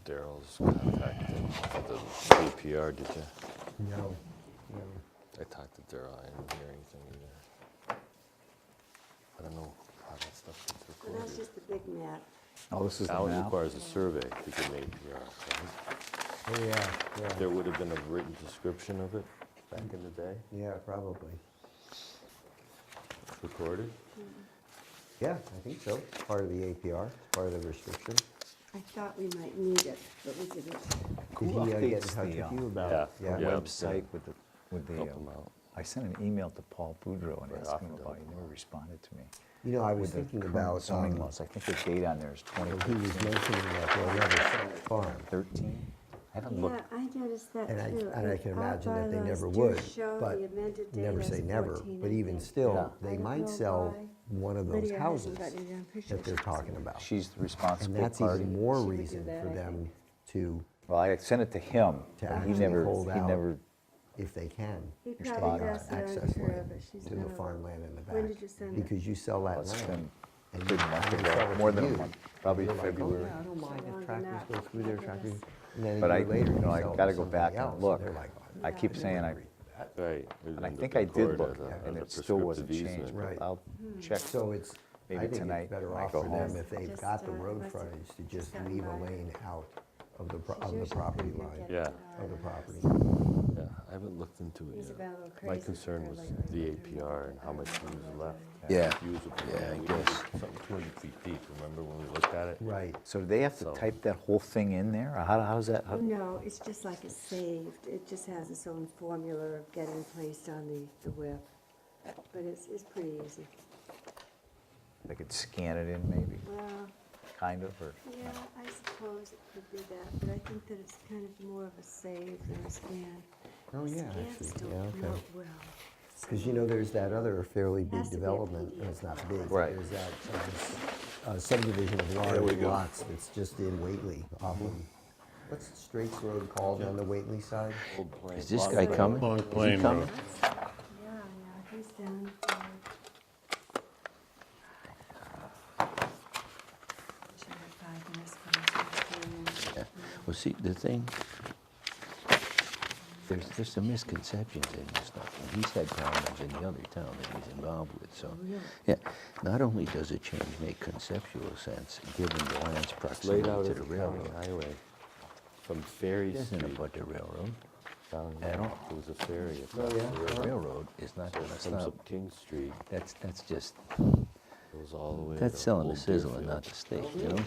Daryl's contact at the APR, did you? No. I talked to Daryl, I didn't hear anything either. I don't know how that stuff gets So that's recorded. just the big map. Oh, this is the Now it map? requires a survey to get an APR, right? Oh, yeah, There would have been a written description of it back in the day, yeah, probably. recorded? Yeah, I think so. Part of the APR, part of the restriction. I thought we might need it, but we didn't. Did he get in touch with you about? Yeah. Yeah. Website with the, Help 'em out. I sent an email to Paul Boudreau and Right asked off him the about, dome. he never responded to me. You know, I was With the thinking current about, zoning laws, I think the date on there is he was 2013. mentioning that they'll never sell a farm. I haven't Yeah, looked, I noticed that And too. I can Our imagine that they bylaws never do would, show but the amended date never as say never. 14, But I even think. still, Yeah. they I don't might know sell why one of those Lydia hasn't houses got it on picture. that they're talking about. she's the And responsible that's party. even more She would do reason that, for I them to, Well, I sent it to him, To but he actually never, hold he out. never, if they can, He Respond. probably does it access under her, land but she's to the gonna- farmland in the back. When did you send it? Because you sell that it's land. been and a good you- month and they sell ago, it more to than a you. month, probably You're like, oh, February. yeah, I don't mind So if long tractors enough. go through their Look at tractors. this. And then a But I, year later, you know, I sell it gotta to go somebody back and else, look. they're like, I keep "I saying didn't I, agree to that." Right. and I think I did look, and it still wasn't changed, Right. but I'll check. So it's, I Maybe think tonight it's better when I off go for them home. if they've Just, got the road what's it- frontage to just just leave a gotten by. lane out of the, She's of the usually property pretty good line, getting Yeah. to of the our property. house. Yeah, I haven't looked into it He's yet. been a little My crazy concern for was her lately. the APR and how much was left. Yeah. Usable. Yeah, I We did guess. Something 200 feet deep, remember when we looked at it? Right. So do they have to So- type that whole thing in there, or how's that? Oh, no, it's just like it's saved. It just has its own formula of getting placed on the whip. But it's pretty easy. They could scan it in maybe, Well, kind of, or? yeah, I suppose it could be that, but I think that it's kind of more of a save than a scan. Oh, yeah, Scans actually, don't yeah, come okay. out well. Because you know, there's that other fairly Has big to be a development, and PDF. it's not big. Right. There's that subdivision of large lots that's just in Whately off of, what's Straits Road called on the Whately side? Old Plain. Is this Long guy Plain. coming? Long Is he Plain coming? Road. Yeah, he's down. Should have 5 minutes for this. Yeah. Well, see, the thing, there's some misconceptions in this stuff. And he's had problems in the other town that he's involved with, so. Yeah, not only does it change make conceptual sense, given the land's Laid proximity out to as the a county railroad. highway from Ferry It doesn't Street abut the railroad down at all. There was a ferry across the The river. railroad is not So gonna it comes stop. up King Street, That's just, goes all the way to that's selling the Old sizzle and Deerfield. not the steak, you know?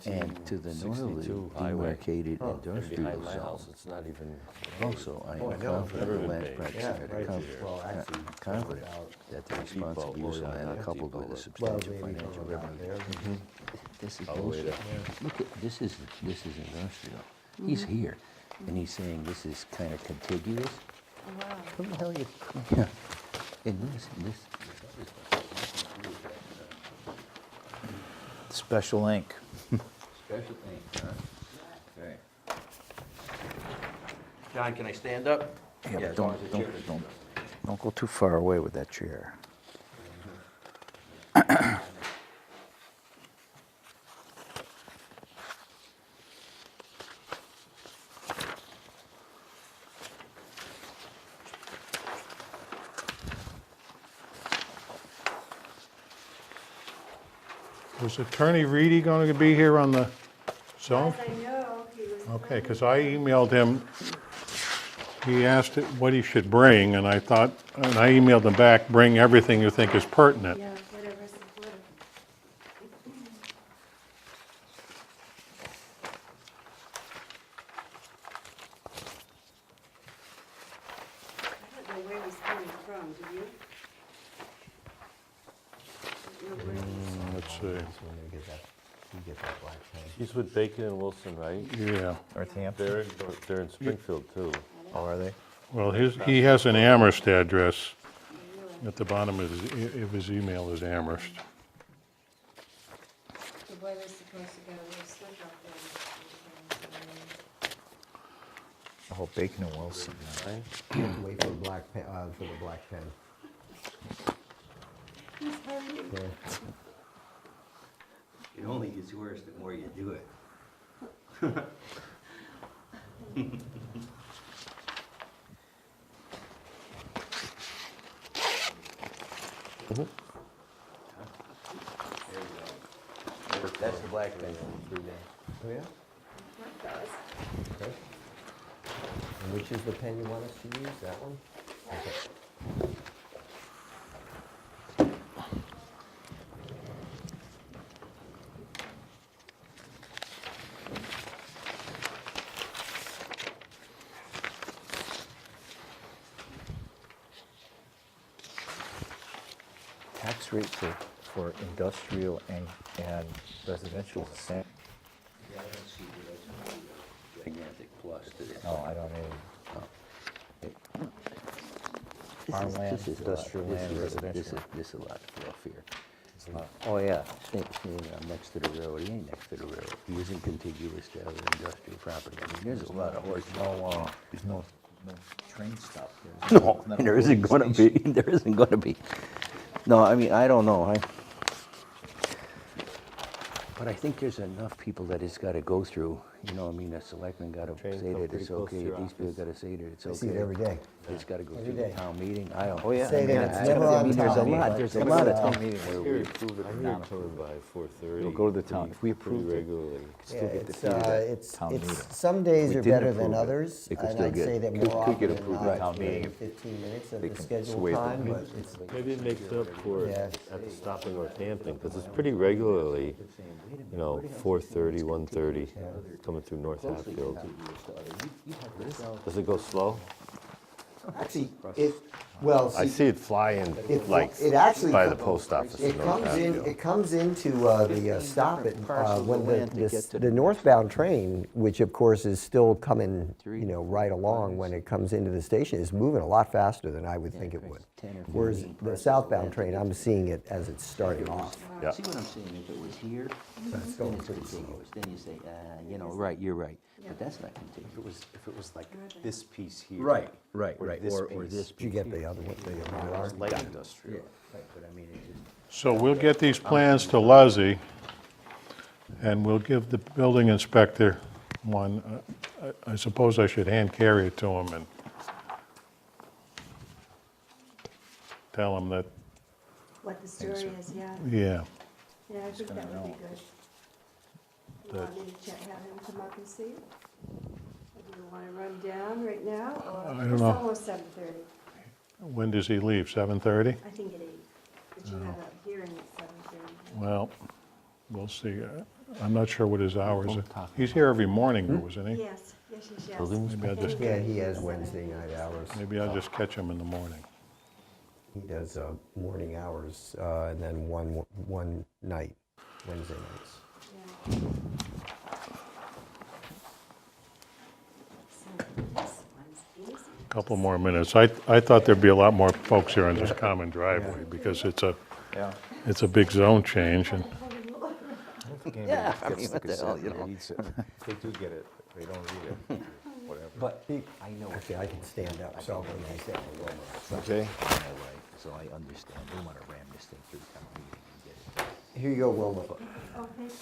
And to the northerly 1762 highway. demarcated And industrial behind my zone. house, it's not even, Also, I Oh, I am know. confident Never the been land's paid. proximity right. comes, Well, actually, confident that the responsible use of land coupled with a substantial maybe financial from around revenue. there. This is All the way bullshit. Look at, this is industrial. He's here, and he's saying this is kind of contiguous. Oh, wow. What the hell you, yeah. And this, Special ink. Special thing, huh? Okay. John, can I stand up? Yeah, Yeah, but as long as the chair is- don't go too far away with that chair. Was Attorney Reedy going to be here on the zone? As I know, he was. Okay, because I emailed him, he asked what he should bring, and I emailed him back, bring everything you think is pertinent. Yeah, whatever's supportive. I don't know where he's coming from, do you? I don't know where he's- Let's see, You get that black pen. He's with Bacon and Wilson, right? yeah. Northampton. They're in Springfield, too. Oh, are they? Well, he has an Amherst address. At the bottom of his email is Amherst. The boy was supposed to get a little slick up there. Oh, Bacon and Wilson. Wait for the black pen, He's hurrying. Yeah. It only gets worse the more you do it. That's the black pen. Oh, yeah? Okay. And which is the pen you want us to use, that one? Okay. Tax rate for industrial and residential is the same. Yeah, I don't see the gigantic plus to this. No, I don't either. Farmland, industrial land, residential. This is a lot fluffier. Oh, yeah, next to the railroad, he ain't next to the railroad. He isn't contiguous to other industrial property. I mean, there's a lot of horse. There's no train stop there. No, and there isn't gonna be, there isn't gonna be. No, I mean, I don't know, but I think there's enough people that it's gotta go through, you know, I mean, the selectmen gotta Train say come that pretty it's close to okay, your these people office. gotta say that it's I okay. see it every day. It's gotta go Every through the day. town meeting, I don't. Oh, yeah. Say that it's never I on mean, there's a town lot, meeting. there's a It's lot gotta of go to town. town meeting where we approve it. I hear it coming by 4:30. We'll go to the town. If we Pretty approve it, regularly. still Yeah, get it's, defeated at town it's, meeting. some days We are didn't better than approve it. others, It could and still I'd get- say that could- more could often get than approved not, at town maybe meeting. 15 minutes of They the can scheduled sway the time, meeting. but it's, Maybe it makes up for Yeah. it at the stop in Northampton, because it's pretty regularly, 4:30, 1:30, coming through North Hatfield. Does it go slow? actually, well, I see, see it flying like it actually by co- the post office in it North comes in, Hatfield. it comes into the stop at, when the northbound train, which of course is still coming, right along when it comes into the station, is moving a lot faster than I would think it would. 10 or Whereas 15 the parcels southbound of train, land I'm seeing it as it's starting off. Yeah. See what I'm saying, if it was here, That's then going it's pretty slow. contiguous, then you say, right, you're right, but that's not contiguous. If it was like this piece here. Right, Or this or piece. this Did you get the other one, the Mylar? Light industrial. Right, but I mean, it just. So we'll get these plans to Luzzy, and we'll give the building inspector one. I suppose I should hand carry it to him and tell him that, What the story is, yeah. yeah. Yeah, I think that would be good. You want me to have him come up and see it? Or do you want to run down right now? Or I don't it's know. almost 7:30, When does he leave, 7:30? I think at 8, but you have a hearing at 7:30. Well, we'll see. I'm not sure what his hours are. He's here every morning, though, isn't he? Yes, yes, yes. Building Maybe I'll just, Yeah, he has Wednesday night hours. maybe I'll just catch him in the morning. He does morning hours, and then one night, Wednesday nights. Yeah. So this one's easy. Couple more minutes. I thought there'd be a lot more folks here on this common driveway, because it's Yeah. a big zone change, and Anybody Yeah, I gets mean, the what the hell, Gazette you and know? reads it. They do get it, they don't read it, whatever. But I know. Okay, I can stand up, so when I say Okay. So I understand, they want to ram this thing through town meeting and get it. Here you go, Wilma. Oh, thank you.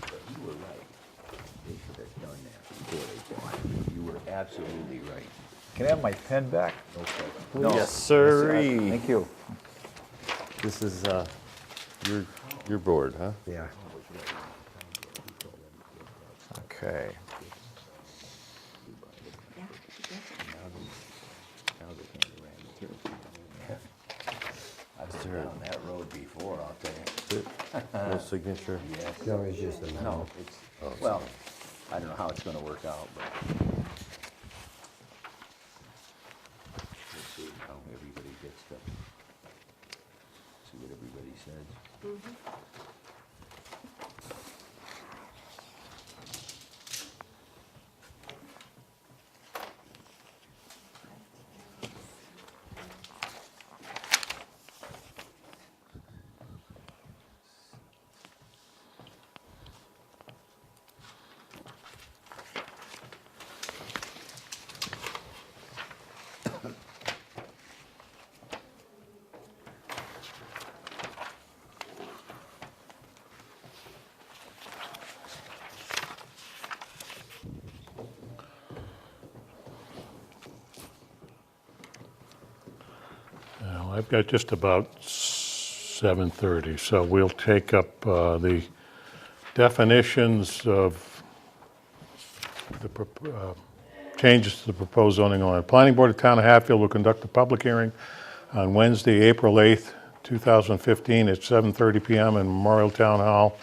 But you were right. They should have done that before they bought it. You were absolutely right. Can I have my pen back? No. Yes, sirree. Thank you. This is your board, huh? Yeah. Okay. Yeah, you bet. Now they can't ram it through. I've been down that road before, I'll tell you. No signature? Yes. No, it's just a memo. No, it's, well, I don't know how it's gonna work out, but. Let's see how everybody gets to, see what everybody says. Now, I've got just about 7:30, so we'll take up the definitions of the changes to the proposed zoning law. The Planning Board of Town of Hatfield will conduct a public hearing on Wednesday, April 8th, 2015 at 7:30 PM in Memorial Town Hall,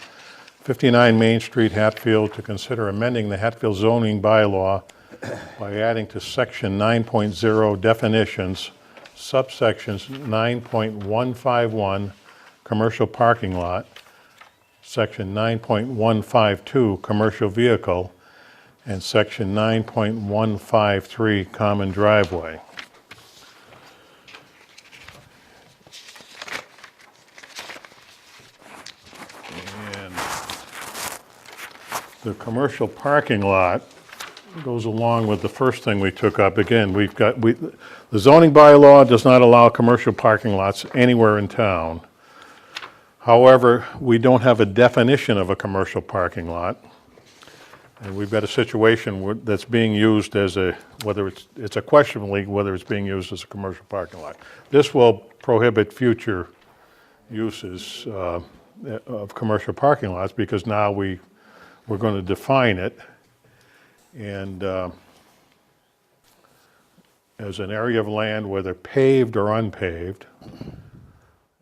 59 Main Street, Hatfield, to consider amending the Hatfield zoning bylaw by adding to Section 9.0 definitions, subsections 9.151, commercial parking lot, Section 9.152, commercial vehicle, and Section 9.153, common driveway. And the commercial parking lot goes along with the first thing we took up. Again, the zoning bylaw does not allow commercial parking lots anywhere in town. However, we don't have a definition of a commercial parking lot. And we've got a situation that's being used as whether it's a question whether it's being used as a commercial parking lot. This will prohibit future uses of commercial parking lots because now we're going to define it and as an area of land, whether paved or unpaved,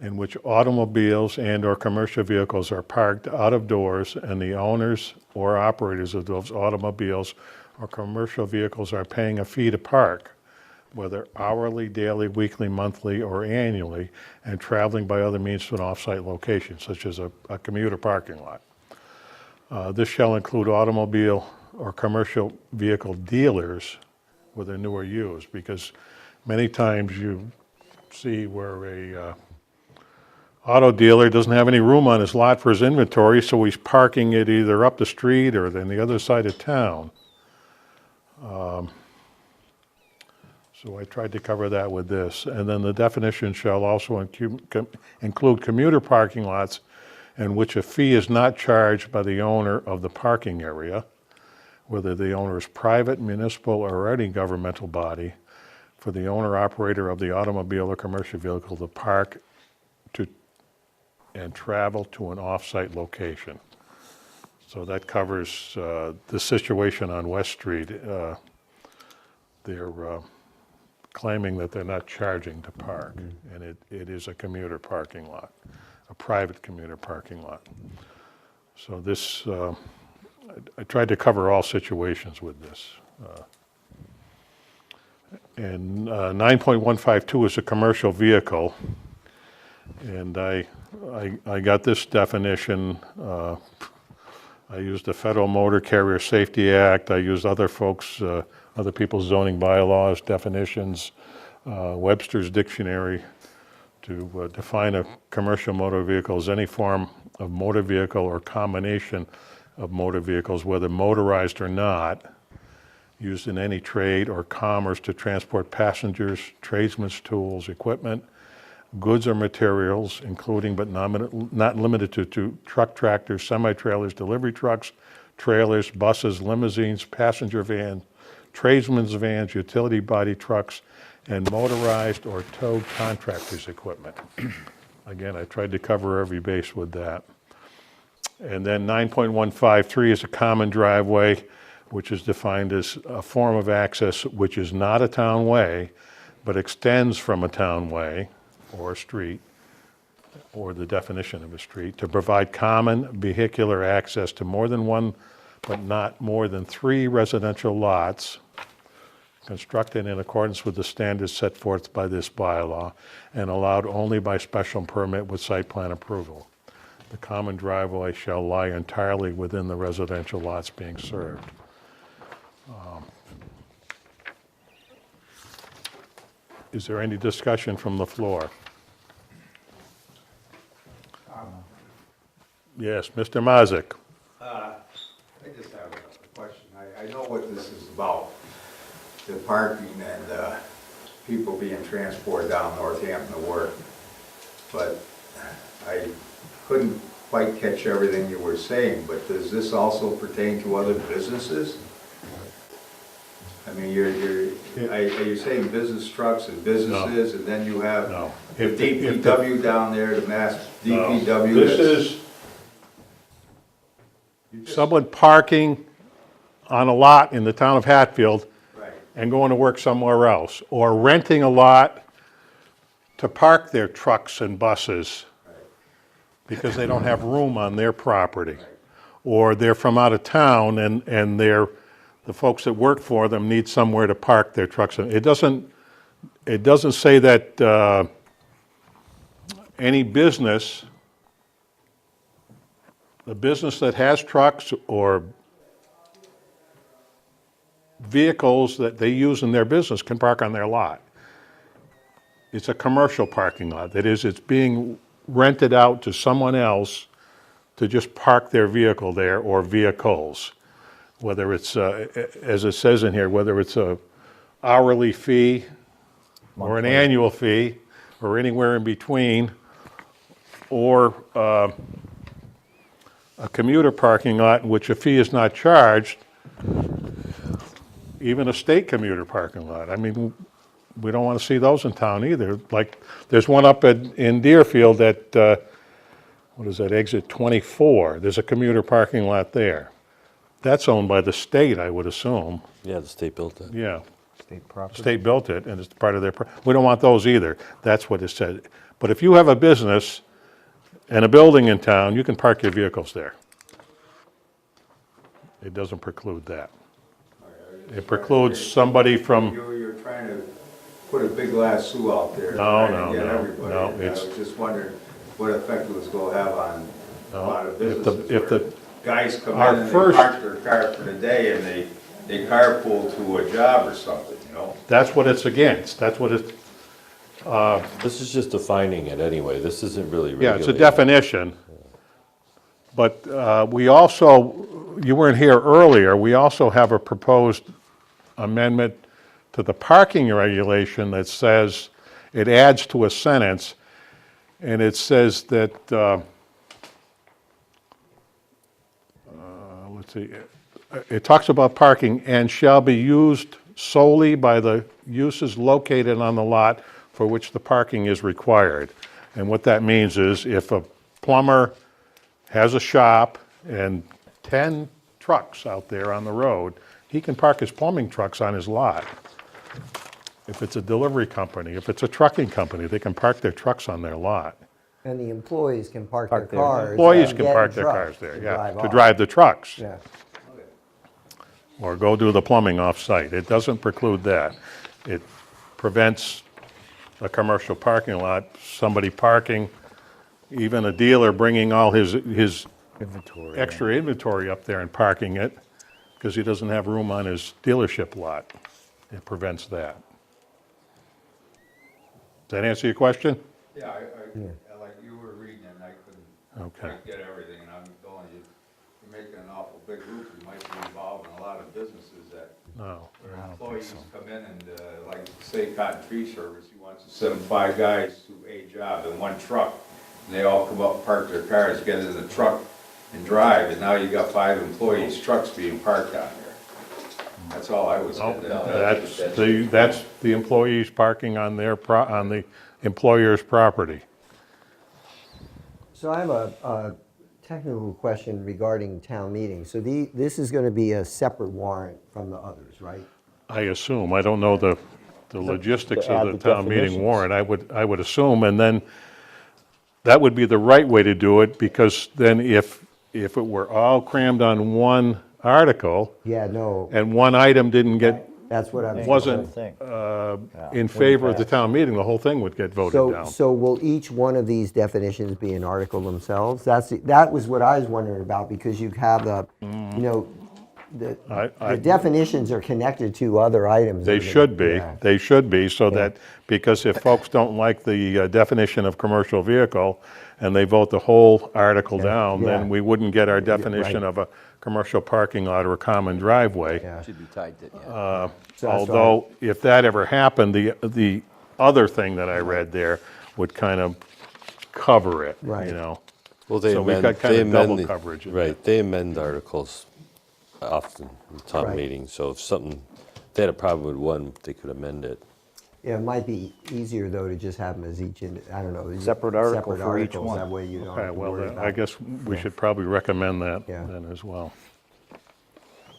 in which automobiles and/or commercial vehicles are parked out of doors and the owners or operators of those automobiles or commercial vehicles are paying a fee to park, whether hourly, daily, weekly, monthly, or annually, and traveling by other means to an off-site location, such as a commuter parking lot. This shall include automobile or commercial vehicle dealers, whether new or used, because many times you see where a auto dealer doesn't have any room on his lot for his inventory, so he's parking it either up the street or on the other side of town. So I tried to cover that with this. And then the definition shall also include commuter parking lots in which a fee is not charged by the owner of the parking area, whether the owner is private, municipal, or any governmental body, for the owner-operator of the automobile or commercial vehicle to park and travel to an off-site location. So that covers the situation on West Street. They're claiming that they're not charging to park, and it is a commuter parking lot, a private commuter parking lot. So this, I tried to cover all situations with this. And 9.152 is a commercial vehicle, and I got this definition. I used the Federal Motor Carrier Safety Act. I used other people's zoning bylaws, definitions, Webster's Dictionary to define a commercial motor vehicle as any form of motor vehicle or combination of motor vehicles, whether motorized or not, used in any trade or commerce to transport passengers, tradesmen's tools, equipment, goods or materials, including but not limited to truck, tractors, semi-trailers, delivery trucks, trailers, buses, limousines, passenger vans, tradesmen's vans, utility body trucks, and motorized or towed contractors' equipment. Again, I tried to cover every base with that. And then 9.153 is a common driveway, which is defined as a form of access which is not a town way, but extends from a town way or a street, or the definition of a street, to provide common vehicular access to more than one, but not more than 3 residential lots constructed in accordance with the standards set forth by this bylaw and allowed only by special permit with site plan approval. The common driveway shall lie entirely within the residential lots being served. Is there any discussion from the floor? Yes, Mr. Mazick. I just have a question. I know what this is about, the parking and people being transported down Northampton to work. But I couldn't quite catch everything you were saying, but does this also pertain to other businesses? I mean, are you saying business trucks and businesses, and then you have No. the DPW down there, the mass DPW? This is someone parking on a lot in the town of Hatfield Right. and going to work somewhere else, or renting a lot to park their trucks and buses because they don't have room on their property. Or they're from out of town and the folks that work for them need somewhere to park their trucks. It doesn't say that any business, a business that has trucks or vehicles that they use in their business can park on their lot. It's a commercial parking lot. That is, it's being rented out to someone else to just park their vehicle there or vehicles. Whether it's, as it says in here, whether it's a hourly fee or an annual fee or anywhere in between, or a commuter parking lot in which a fee is not charged, even a state commuter parking lot. I mean, we don't want to see those in town either. Like, there's one up in Deerfield at, what is that, exit 24. There's a commuter parking lot there. That's owned by the state, I would assume. Yeah, the state built it. Yeah. State property? State built it, and it's part of their, we don't want those either. That's what it said. But if you have a business and a building in town, you can park your vehicles there. It doesn't preclude that. It precludes somebody from, You're trying to put a big lasso out there. No, trying to no, get no, everybody. no, And it's- I was just wondering what effect it was going to have on a lot of if the- businesses. if the- where guys come our in and they first- park their car for the day and they carpool to a job or something, you know? that's what it's against. That's what it's, This is just defining it anyway. This isn't really yeah, it's a regulating. definition. But we also, you weren't here earlier, we also have a proposed amendment to the parking regulation that says, it adds to a sentence, and it says that, let's see, it talks about parking and shall be used solely by the uses located on the lot for which the parking is required. And what that means is if a plumber has a shop and 10 trucks out there on the road, he can park his plumbing trucks on his lot. If it's a delivery company, if it's a trucking company, they can park their trucks on their lot. And the employees can park their Park there. cars. Employees and can get park in their trucks cars there, to yeah, drive to off. drive the trucks. Yeah. Or go do the plumbing off-site. It doesn't preclude that. It prevents a commercial parking lot, somebody parking, even a dealer bringing all his Inventory. extra inventory up there and parking it because he doesn't have room on his dealership lot. It prevents that. Does that answer your question? Yeah, like you were reading and I couldn't Okay. might get everything, and I'm telling you, you're making an awful big group, you might be involved in a lot of businesses that No. their employees come in and, like, say Cotton Tree Service, he wants to send 5 guys to a job in one truck. And they all come up, park their cars, get in the truck and drive, and now you got 5 employees' trucks being parked out there. That's all I was getting at. That's the employees parking on on the employer's property. So I have a technical question regarding town meeting. So this is going to be a separate warrant from the others, right? I assume, I don't know the logistics To add of the the town meeting definitions. warrant, I would assume, and then that would be the right way to do it, because then if it were all crammed on one article, Yeah, no, and one item didn't get, that's what I'm. wasn't thing. in favor of the town meeting, the whole thing would get voted So, down. so will each one of these definitions be an article themselves? That was what I was wondering about, because you have the, you know, the definitions are connected to other items. They should be, Yeah. they should be, so Yeah. that, because if folks don't like the definition of commercial vehicle, and they vote the whole article down, Yeah. then we wouldn't get our definition right. of a commercial parking lot or a common driveway. Yeah. Should be tied to, yeah. So that's why- Although, if that ever happened, the other thing that I read there would kind of cover it, Right. you know? Well, they So we've amend, got kind they of double amend, coverage in right, they amend articles often in town Right. meetings, so if something, they had a problem with one, they could amend it. Yeah, it might be easier, though, to just have them as each, I don't know. Separate article for each articles. one. That way you don't Okay, have to well, worry then I about. guess we should probably recommend that Yeah. then as well.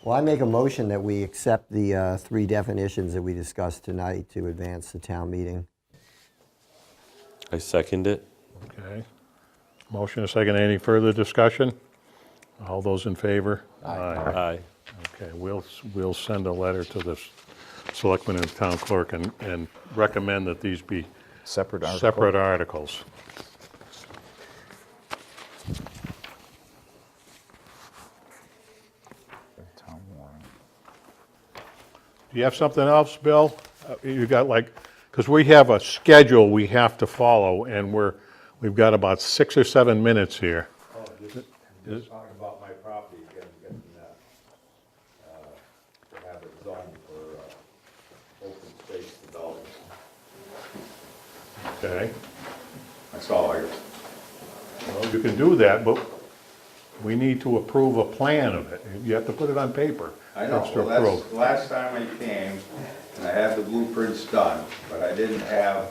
Well, I make a motion that we accept the 3 definitions that we discussed tonight to advance the town meeting. I second it. Okay. Motion, a second, any further discussion? All those in favor? Aye. Okay, we'll send a letter to the selectman and town clerk and recommend that these be Separate article. separate articles. Town warrant. Do you have something else, Bill? You got like, because we have a schedule we have to follow, and we've got about 6 or 7 minutes here. Oh, just talking about my property, getting, to have it zoned for, open space development. Okay? That's all I, Well, you can do that, but we need to approve a plan of it. You have to put it on paper. I know, for us to well, that's, approve. the last time I came, and I had the blueprints done, but I didn't have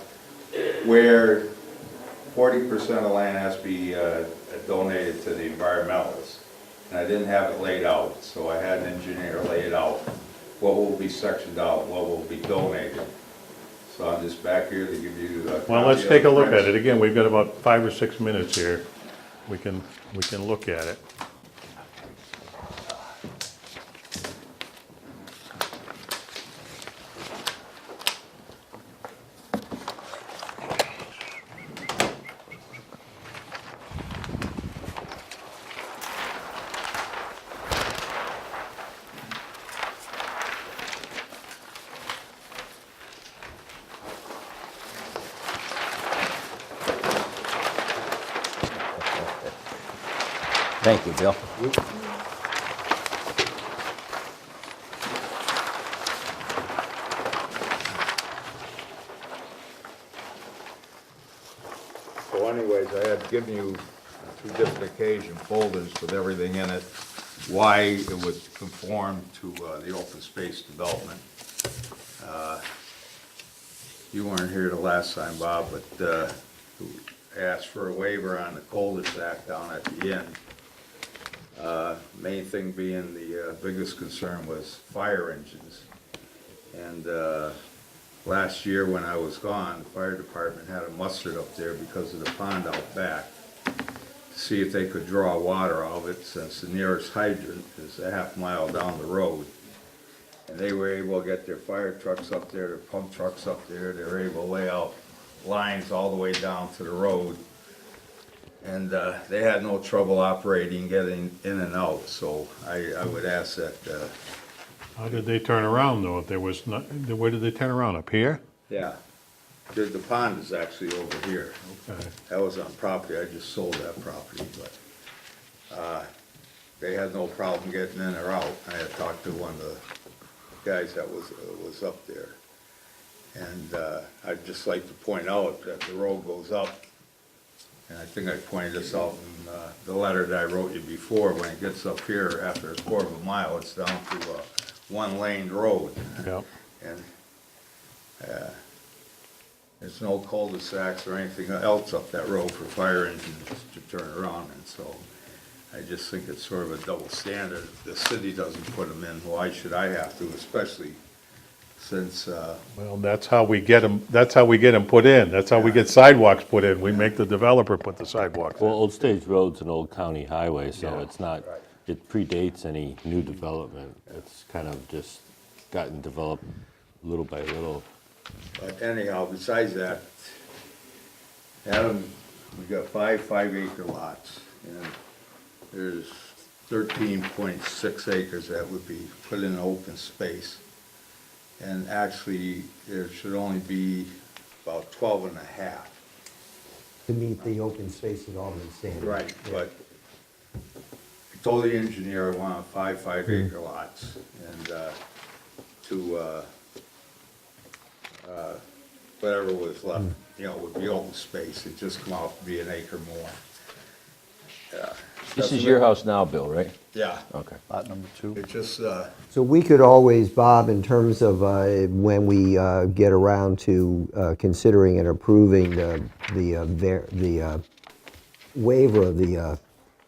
where 40% of the land has to be donated to the environmentalists. And I didn't have it laid out, so I had an engineer lay it out, what will be sectioned out, what will be donated. So I'm just back here to give you a Well, let's copy of take a the look at prints. it. Again, we've got about 5 or 6 minutes here. We can look at it. Thank you, Bill. So anyways, I had given you two different occasion folders with everything in it, why it would conform to the open space development. You weren't here the last time, Bob, but asked for a waiver on the cul-de-sac down at the end. Main thing being, the biggest concern was fire engines. And last year when I was gone, the fire department had a mustard up there because of the pond out back, to see if they could draw water out of it, since the nearest hydrant is a half-mile down the road. And they were able to get their fire trucks up there, their pump trucks up there, they were able to lay out lines all the way down to the road. And they had no trouble operating, getting in and out, so I would ask that, How did they turn around, though, if there was not, where did they turn around, up here? yeah, The pond is actually over here. Okay. That was on property, I just sold that property, but they had no problem getting in or out. I had talked to one of the guys that was up there. And I'd just like to point out that the road goes up, and I think I pointed this out in the letter that I wrote you before, when it gets up here, after a quarter of a mile, it's down to a one-lane road. Yep. And there's no cul-de-sacs or anything else up that road for fire engines to turn around, and so I just think it's sort of a double standard. If the city doesn't put them in, why should I have to, especially since, Well, that's how we get them put in. That's how we get sidewalks put in. We make the developer put the sidewalks Well, in. Old Stage Road's an old county highway, so Yeah. it's not, it predates any new development. It's kind of just gotten developed little by little. but anyhow, besides that, Adam, we got 5 5-acre lots, and there's 13.6 acres that would be put in open space. And actually, there should only be about 12 and a half. To meet the open space and Albany standard. Right, but I told the engineer I wanted 5 5-acre lots, and whatever was left, would be open space, it just come out to be an acre more. Yeah. This is your house now, Bill, right? Yeah, Okay. Lot number 2? it just, So we could always, Bob, in terms of when we get around to considering and approving the waiver of the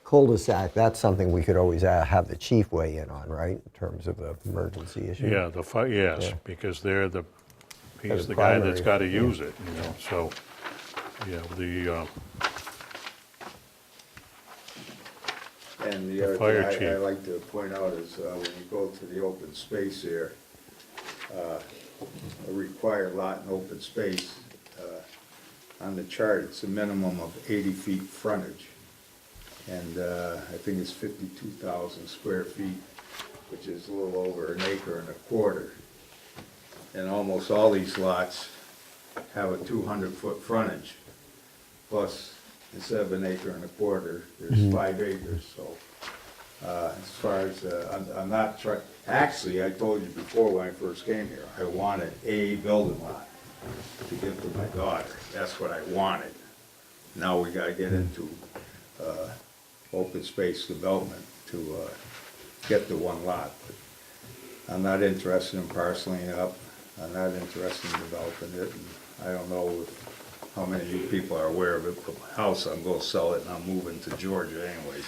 cul-de-sac, that's something we could always have the chief weigh in on, right? In terms of the emergency issue? Yeah, yes, Yeah. because he's As the guy primary, that's got to use it, so, yeah, and the The other fire thing I chief. like to point out is when you go to the open space here, a required lot in open space, on the chart, it's a minimum of 80 feet frontage. And I think it's 52,000 square feet, which is a little over an acre and a quarter. And almost all these lots have a 200-foot frontage, plus instead of an acre and a quarter, there's 5 acres, so. As far as, I'm not trying, actually, I told you before when I first came here, I wanted a building lot to give to my daughter. That's what I wanted. Now we gotta get into, open space development to, get the one lot. But I'm not interested in parceling it up. I'm not interested in developing it. And I don't know how many of you people are aware of it, but my house, I'm gonna sell it and I'm moving to Georgia anyways.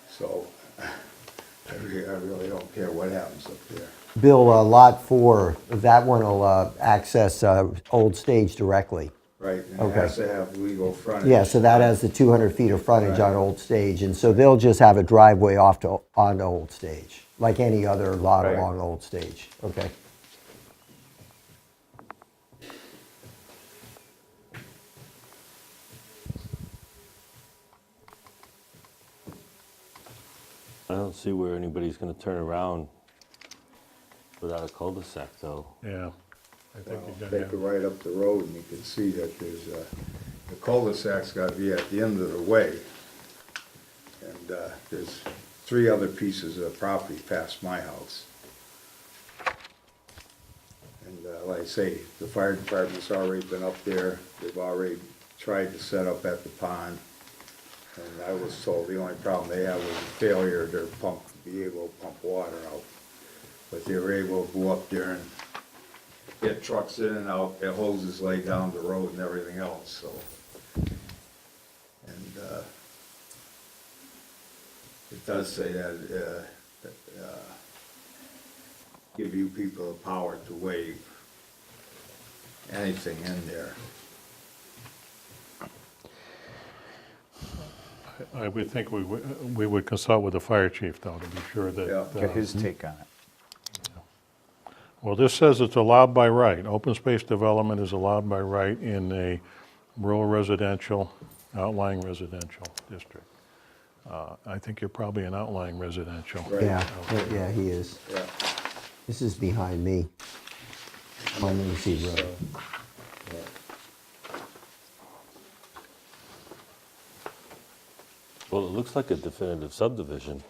So, I really don't care what happens up there. Bill, Lot 4, that one will access Old Stage directly. Right, and it Okay. has to have legal frontage. Yeah, so that has the 200 feet of frontage on Old Stage, and so they'll just have a driveway onto Old Stage, like any other lot Right. along Old Stage, okay? I don't see where anybody's gonna turn around without a cul-de-sac, though. yeah. I think you're Take gonna it right up the road and you can see that there's, the cul-de-sac's gotta be at the end of the way. And, there's 3 other pieces of property past my house. And, like I say, the fire department's already been up there, they've already tried to set up at the pond. And I was told the only problem they had was a failure of their pump, to be able to pump water out. But they were able to go up there and get trucks in and out, get hoses laid down the road and everything else, so. And, it does say that, give you people the power to waive anything in there. I would think we would consult with the fire chief, though, to be sure that. Yeah. Get his take on it. Well, this says it's allowed by right. Open space development is allowed by right in a rural residential, outlying residential district. I think you're probably an outlying residential. Right. Yeah, he is. Yeah. This is behind me on Lindsay Road. Well, it looks like a definitive subdivision.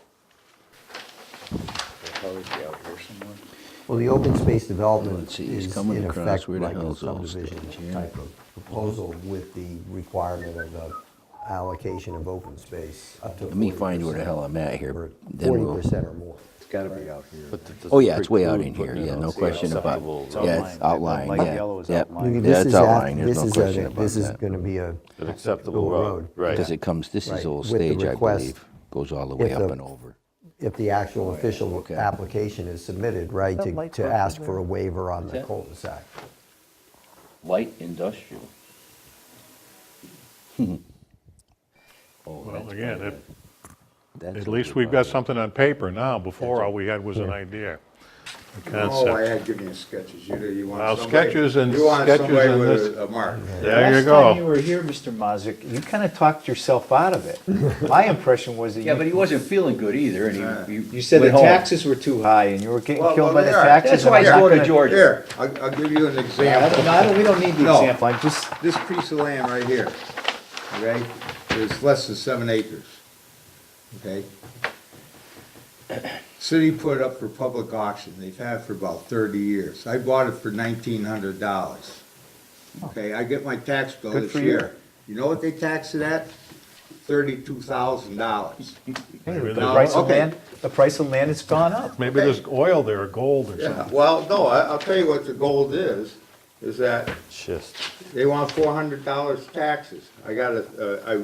Well, the open space development Let's see, he's is coming in across. effect Where the like hell a is those subdivision things here? type of proposal with the requirement of the allocation of open space up to 40%. Let me find where the hell I'm at here. Or Then we'll- 40% or more. It's gotta be out here. But that Oh, doesn't yeah, it's way out in preclude here, putting it yeah, on no the question about, acceptable It's road. yeah, it's outlined, Light yeah. yellow is Yep. outlined. Yeah, This it's is outlined, this there's no is question about this is that. going to be An acceptable road, right. Because it comes, this Right, is Old with the Stage, I request, believe, goes all the way if up the- and over. if the actual official okay. application is submitted, right, That light to purple ask there? for a waiver on the that? cul-de-sac. Light industrial. Oh, Well, that's again, private. That's At over least we've by got the- something on paper now. Before, all we had was an idea, a Oh, I concept. had given you sketches, you Well, want somebody. sketches and You want sketches somebody and with this- a mark. There you Last time you go. were here, Mr. Mazick, you kind of talked yourself out of it. My impression was that Yeah, but he you, wasn't feeling good either, and you said the went home. taxes were too high and you were getting Well, killed by they the are. taxes. That's and why I'm he's not going to gonna- Georgia. Here, I'll give you an example. We don't need the No. example, I'm just, This piece of land right here, okay, is less than 7 acres, okay? City put it up for public auction, they've had it for about 30 years. I bought it for $1,900. Okay, I get my tax bill Good this for you. year. You know what they tax it at? $32,000. hey, Maybe the there's- price of okay. land, the price of land has gone up. Maybe there's oil there, or gold or Yeah, something. well, no, I'll tell you what the gold is that Schist. they want $400 taxes. I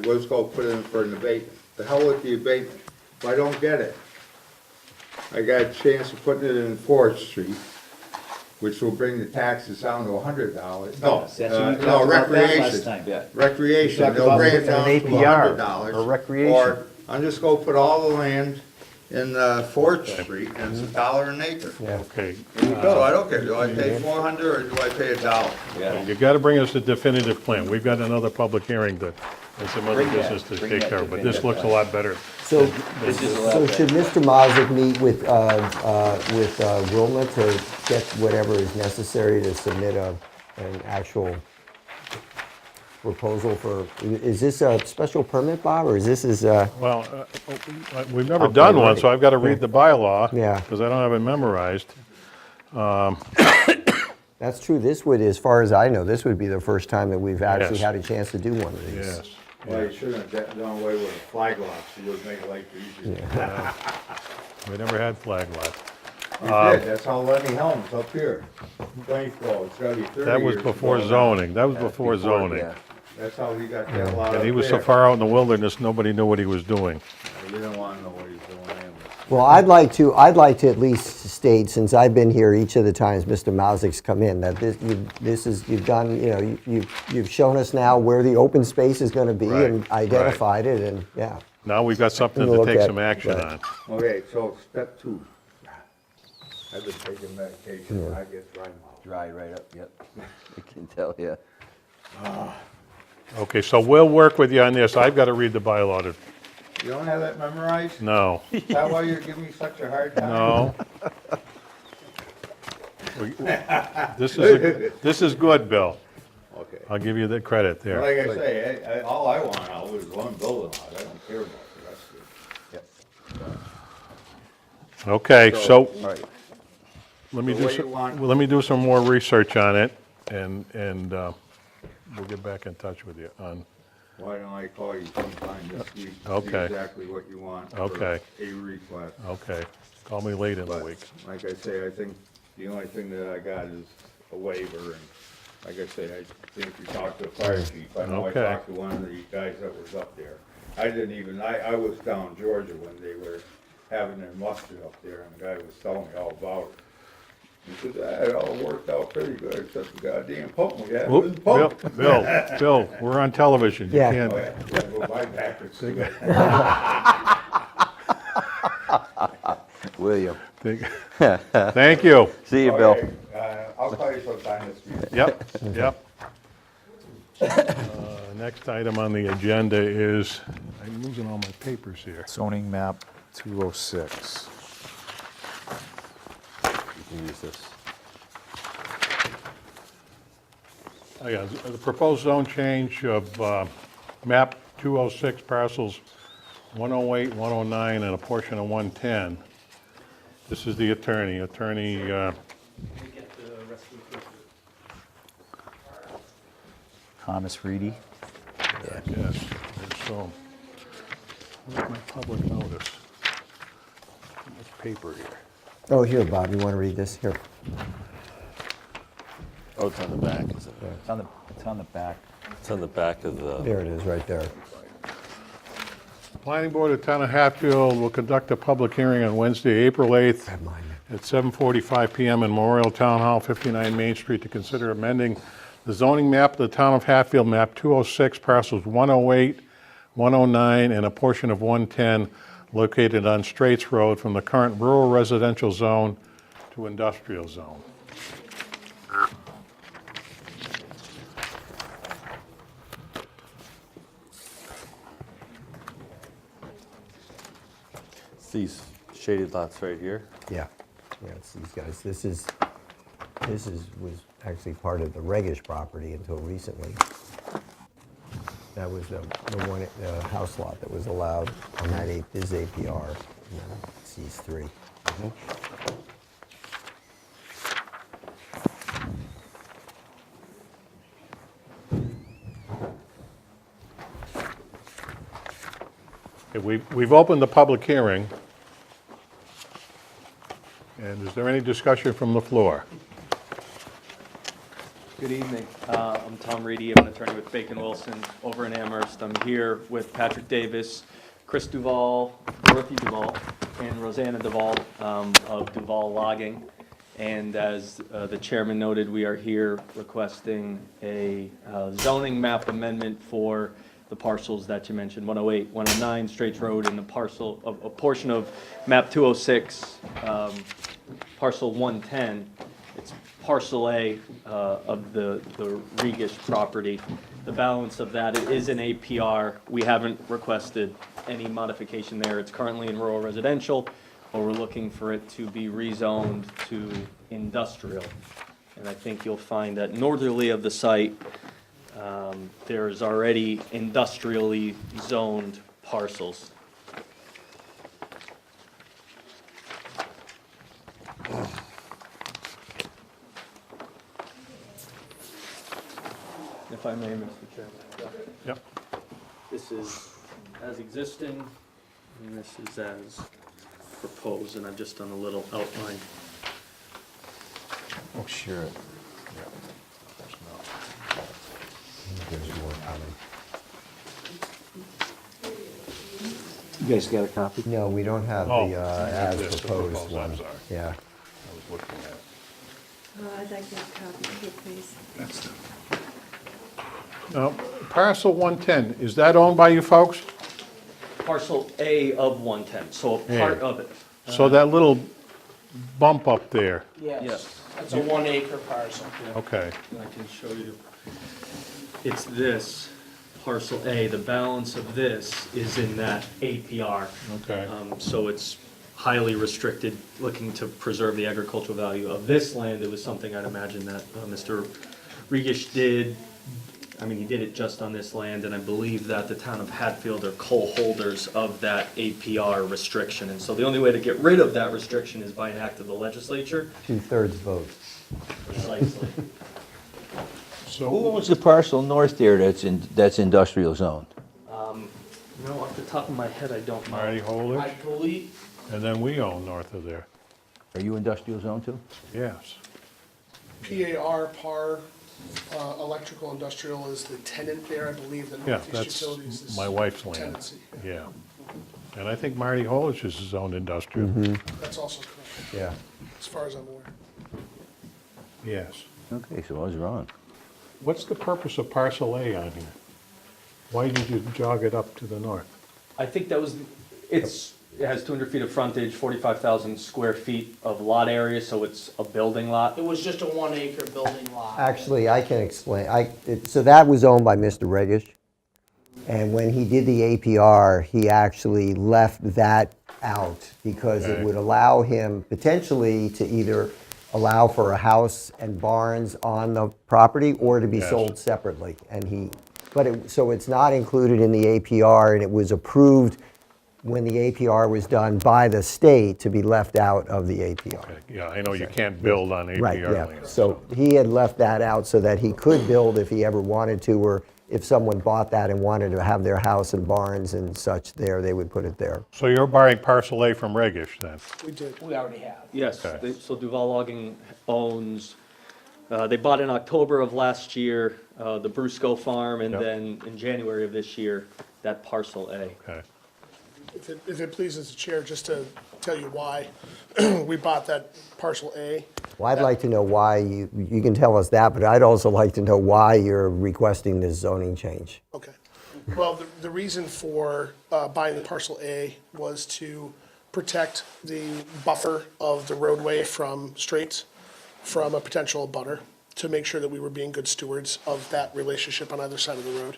was gonna put in for an abatement. The hell with the abatement. If I don't get it, I got a chance of putting it in Forest Street, which will bring the taxes down to $100. No, That's what we no, talked about that last recreation. time. Recreation, talked they'll about bring it putting an down to APR $100. or recreation. Or I'm just gonna put all the land in Forest Street, and it's $1 an acre. Okay. So I don't care, do I pay 400 or do I pay $1? You gotta bring us a definitive plan. We've got another public hearing and some other business to take care of, but this looks a lot better. So, so should Mr. Mazick meet with Wilma to get whatever is necessary to submit an actual proposal for, is this a special permit, Bob, or is this Well, we've never done one, so I've gotta read the bylaw. Yeah. Because I don't have it memorized. that's true, this would, as far as I know, this would be the first time that we've actually Yes. had a chance to do one of these. Yes. Well, you shouldn't have done away with a flag lot, so it would make life easier. We never had flag lot. You did, that's how Lenny Helms up here, Plainfield, it's gotta be 30 That was years before ago now. zoning. That was before zoning. Yeah. That's how he got that lot And up he was so there. far out in the wilderness, nobody knew what he was doing. You didn't wanna know what he's doing anyway. Well, I'd like to at least state, since I've been here each of the times Mr. Mazick's come in, that you've done, you've shown us now where the open space is gonna be Right, and identified it, and, yeah. Now we've got something We'll to look take at- some action right. on. Okay, so step 2. I've been taking medication, I get dry mouth. Dry right up, yep. I can tell, yeah. Okay, so we'll work with you on this. I've gotta read the bylaw to, You don't have that memorized? no, Is that why you're giving me such a hard time? no. This is good, Bill. Okay. I'll give you the credit there. Like I say, all I want now is one building lot, I don't care about the rest of it. Okay, so All right. let me So do what do you some, want? well, let me do some more research on it and we'll get back in touch with you on, Why don't I call you sometime this week? to see Okay. Exactly what you want. for Okay. A request. okay. Call me late in the But, week. like I say, I think the only thing that I got is a waiver, and like I say, I think we talked to the fire chief. I know I Okay. talked to one of the guys that was up there. I didn't even, I was down in Georgia when they were having their muster up there, and the guy was telling me all about it. He said, it all worked out pretty good, except the goddamn pump we had was Oop, pumped. Bill, we're on television. You Yeah. Oh, can't, yeah, yeah, go buy backwards. William. thank you. See you, Bill. Okay, I'll call you sometime this week. Yep, yep. Next item on the agenda is, I'm losing all my papers here. Zoning map 206. You can use this. Oh, yeah, the proposed zone change of map 206 parcels 108, 109, and a portion of 110. This is the attorney. Thomas Reedy. Yes, and so, where's my public notice? This paper here. Oh, here, Bob, you want to read this? Here. Oh, it's on the back, isn't it? It's on the back. It's on the back of the, There it is, right there. Planning Board of Town of Hatfield will conduct a public hearing on Wednesday, April 8th Have mine. at 7:45 PM in Memorial Town Hall, 59 Main Street, to consider amending the zoning map of the Town of Hatfield, map 206, parcels 108, 109, and a portion of 110 located on Straits Road from the current rural residential zone to industrial zone. it's these shaded lots right here. Yeah, yeah, it's these guys. This was actually part of the Regish property until recently. That was the one, the house lot that was allowed on that this APR, and then it's these three. Okay, we've opened the public hearing. And is there any discussion from the floor? Good evening. I'm Tom Reedy. I'm an attorney with Bacon Wilson over in Amherst. I'm here with Patrick Davis, Chris Duvall, Dorothy Duvall, and Rosanna Duvall of Duvall Logging. And as the chairman noted, we are here requesting a zoning map amendment for the parcels that you mentioned, 108, 109 Straits Road, and a portion of map 206, parcel 110. It's parcel A of the Regish property. The balance of that is an APR. We haven't requested any modification there. It's currently in rural residential, but we're looking for it to be rezoned to industrial. And I think you'll find that northerly of the site, there's already industrially zoned parcels. If I may, Mr. Chairman. Yep. This is as existing, and this is as proposed, and I've just done a little outline. Oh, sure. There's more coming. You guys got a copy? No, we don't have Oh, the this, the as proposed, proposed I'm one. sorry. Yeah. I was looking at it. I'd like that copy here, please. Now, parcel 110, is that owned by you folks? Parcel A of 110, so a part Yeah. of it. So that little bump up there, Yes. Yes, that's a 1 acre parcel. okay. I can show you. It's this, parcel A. The balance of this is in that APR. Okay. So it's highly restricted, looking to preserve the agricultural value of this land. It was something I'd imagine that Mr. Regish did. I mean, he did it just on this land, and I believe that the town of Hatfield are co-holders of that APR restriction. And so the only way to get rid of that restriction is by an act of the legislature. 2/3 vote. Precisely. Who So, owns the parcel north there that's industrial zoned? No, off the top of my head, I don't know. Marty Holders, I believe, and then we own north of there, Are you industrial zone too? yes. PAR, Electrical Industrial is the tenant there. I believe that Yeah, Northeast Utilities that's is my wife's land, tenancy. yeah. And I think Marty Holders is his own industrial, That's also correct, Yeah. as far as I'm aware. yes. Okay, so I was wrong. What's the purpose of parcel A on here? Why did you jog it up to the north? I think that was, it has 200 feet of frontage, 45,000 square feet of lot area, so it's a building lot. It was just a 1 acre building lot. Actually, I can explain. So that was owned by Mr. Regish. And when he did the APR, he actually left that out because it Okay. would allow him potentially to either allow for a house and barns on the property or to be Yes. sold separately. So it's not included in the APR, and it was approved when the APR was done by the state to be left out of the APR. Okay, yeah, I know you can't build on Right, APR yeah. land. So he had left that out so that he could build if he ever wanted to, or if someone bought that and wanted to have their house and barns and such there, they would put it there. So you're buying parcel A from Regish then? We did. We already have. Yes, Okay. so Duval Logging owns, they bought in October of last year, the Brusco Farm, and Yep. then in January of this year, that parcel A. Okay. If it pleases the chair, just to tell you why we bought that parcel A. Well, I'd like to know why, you can tell us that, but I'd also like to know why you're requesting this zoning change. Okay. Well, the reason for buying the parcel A was to protect the buffer of the roadway from Straits, from a potential abutter, to make sure that we were being good stewards of that relationship on either side of the road.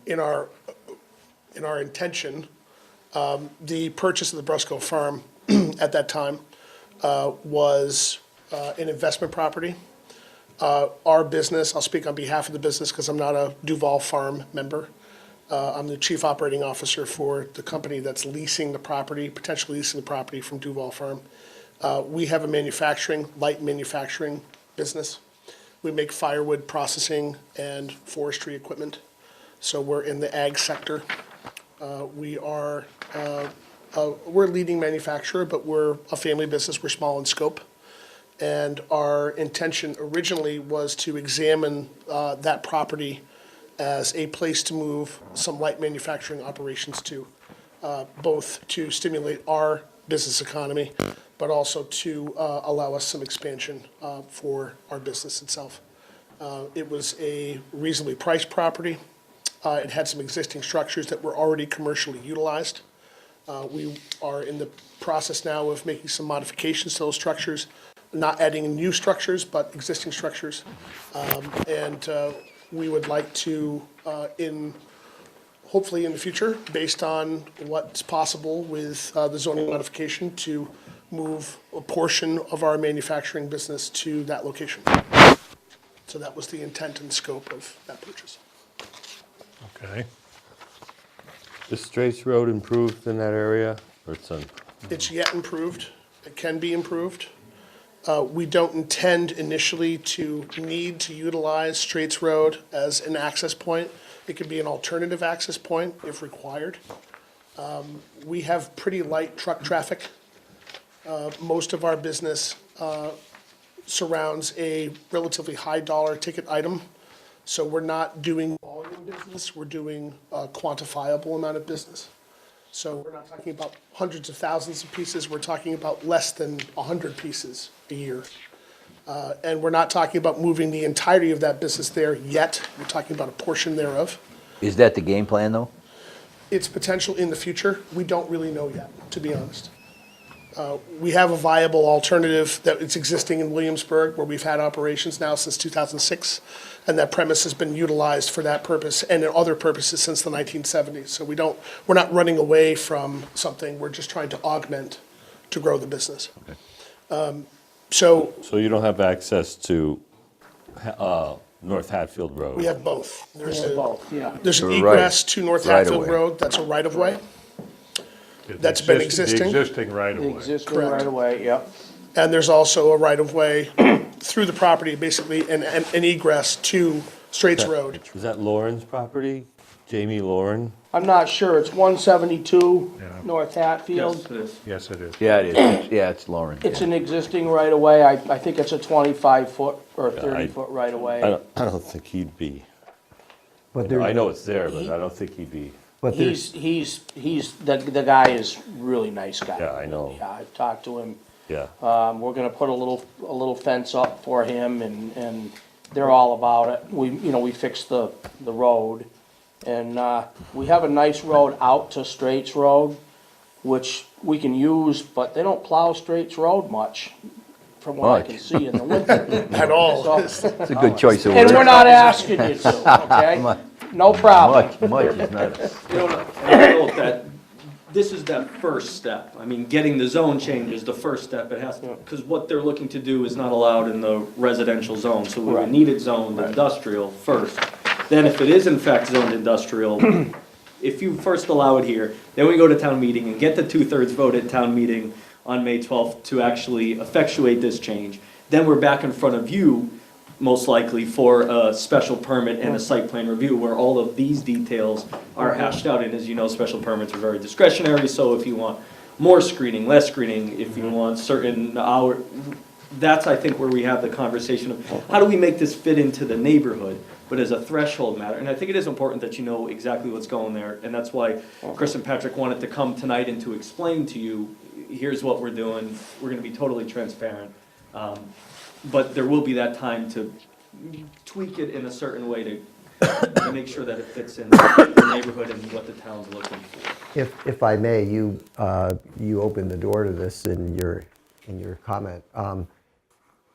In our intention, the purchase of the Brusco Farm at that time was an investment property. Our business, I'll speak on behalf of the business because I'm not a Duval Farm member. I'm the chief operating officer for the company that's leasing the property, potentially leasing the property from Duval Farm. We have a light manufacturing business. We make firewood processing and forestry equipment. So we're in the ag sector. We're a leading manufacturer, but we're a family business. We're small in scope. And our intention originally was to examine that property as a place to move some light manufacturing operations to, both to stimulate our business economy, but also to allow us some expansion for our business itself. It was a reasonably priced property. It had some existing structures that were already commercially utilized. We are in the process now of making some modifications to those structures, not adding new structures, but existing structures. And we would like to, hopefully in the future, based on what's possible with the zoning modification, to move a portion of our manufacturing business to that location. So that was the intent and scope of that purchase. Okay. Is Straits Road improved in that area, or it's on? It's yet improved. It can be improved. We don't intend initially to need to utilize Straits Road as an access point. It could be an alternative access point if required. We have pretty light truck traffic. Most of our business surrounds a relatively high dollar ticket item. So we're not doing volume business, we're doing a quantifiable amount of business. So we're not talking about hundreds of thousands of pieces, we're talking about less than 100 pieces a year. And we're not talking about moving the entirety of that business there yet, we're talking about a portion thereof. Is that the game plan, though? Its potential in the future, we don't really know yet, to be honest. We have a viable alternative that it's existing in Williamsburg, where we've had operations now since 2006, and that premise has been utilized for that purpose and in other purposes since the 1970s. So we're not running away from something, we're just trying to augment to grow the business. So So you don't have access to North Hatfield Road? we have both. There's an So egress to North right Hatfield away. Road, that's a right-of-way. The That's been The existing. existing right-of-way. Existing Correct. right away, yep. And there's also a right-of-way through the property, basically, and an egress to Straits Road. Is that Lauren's property? Jamie Lauren? I'm not sure, it's 172 Yeah. North Hatfield. Yes, it is. Yes, it is. Yeah, it is. Yeah, it's Lauren. It's an existing right of way. I think it's a 25-foot or I- 30-foot right of I way. don't think he'd be, But there, I know it's there, but I don't think he'd be, but there's, The guy is really nice guy. Yeah, I know. Yeah, I've talked to him. yeah. We're gonna put a little fence up for him and they're all about it. We fixed the road. And, we have a nice road out to Straits Road, which we can use, but they don't plow Straits Road much, from what I can Much. see in the winter. At all. So- It's a good choice of And we're words. not asking you to, okay? Much, No problem. much is not. You know, and I note that this is that first step. I mean, getting the zone change is the first step. It has to, because what they're looking to do is not allowed in the residential zone. So we would Right. need it zoned industrial first. Then if it is in fact zoned industrial, if you first allow it here, then we go to town meeting and get the 2/3 vote at town meeting on May 12th to actually effectuate this change, then we're back in front of you, most likely, for a special permit and a site plan review, where all of these details are hashed out, and as you know, special permits are very discretionary, so if you want more screening, less screening, if you want certain hour, that's, I think, where we have the conversation of, how do we make this fit into the neighborhood, but as a threshold matter, and I think it is important that you know exactly what's going there, and that's why Chris and Patrick wanted to come tonight and to explain to you, here's what we're doing, we're gonna be totally transparent. But there will be that time to tweak it in a certain way to make sure that it fits in the neighborhood and what the town's looking for. If I may, you opened the door to this in your comment.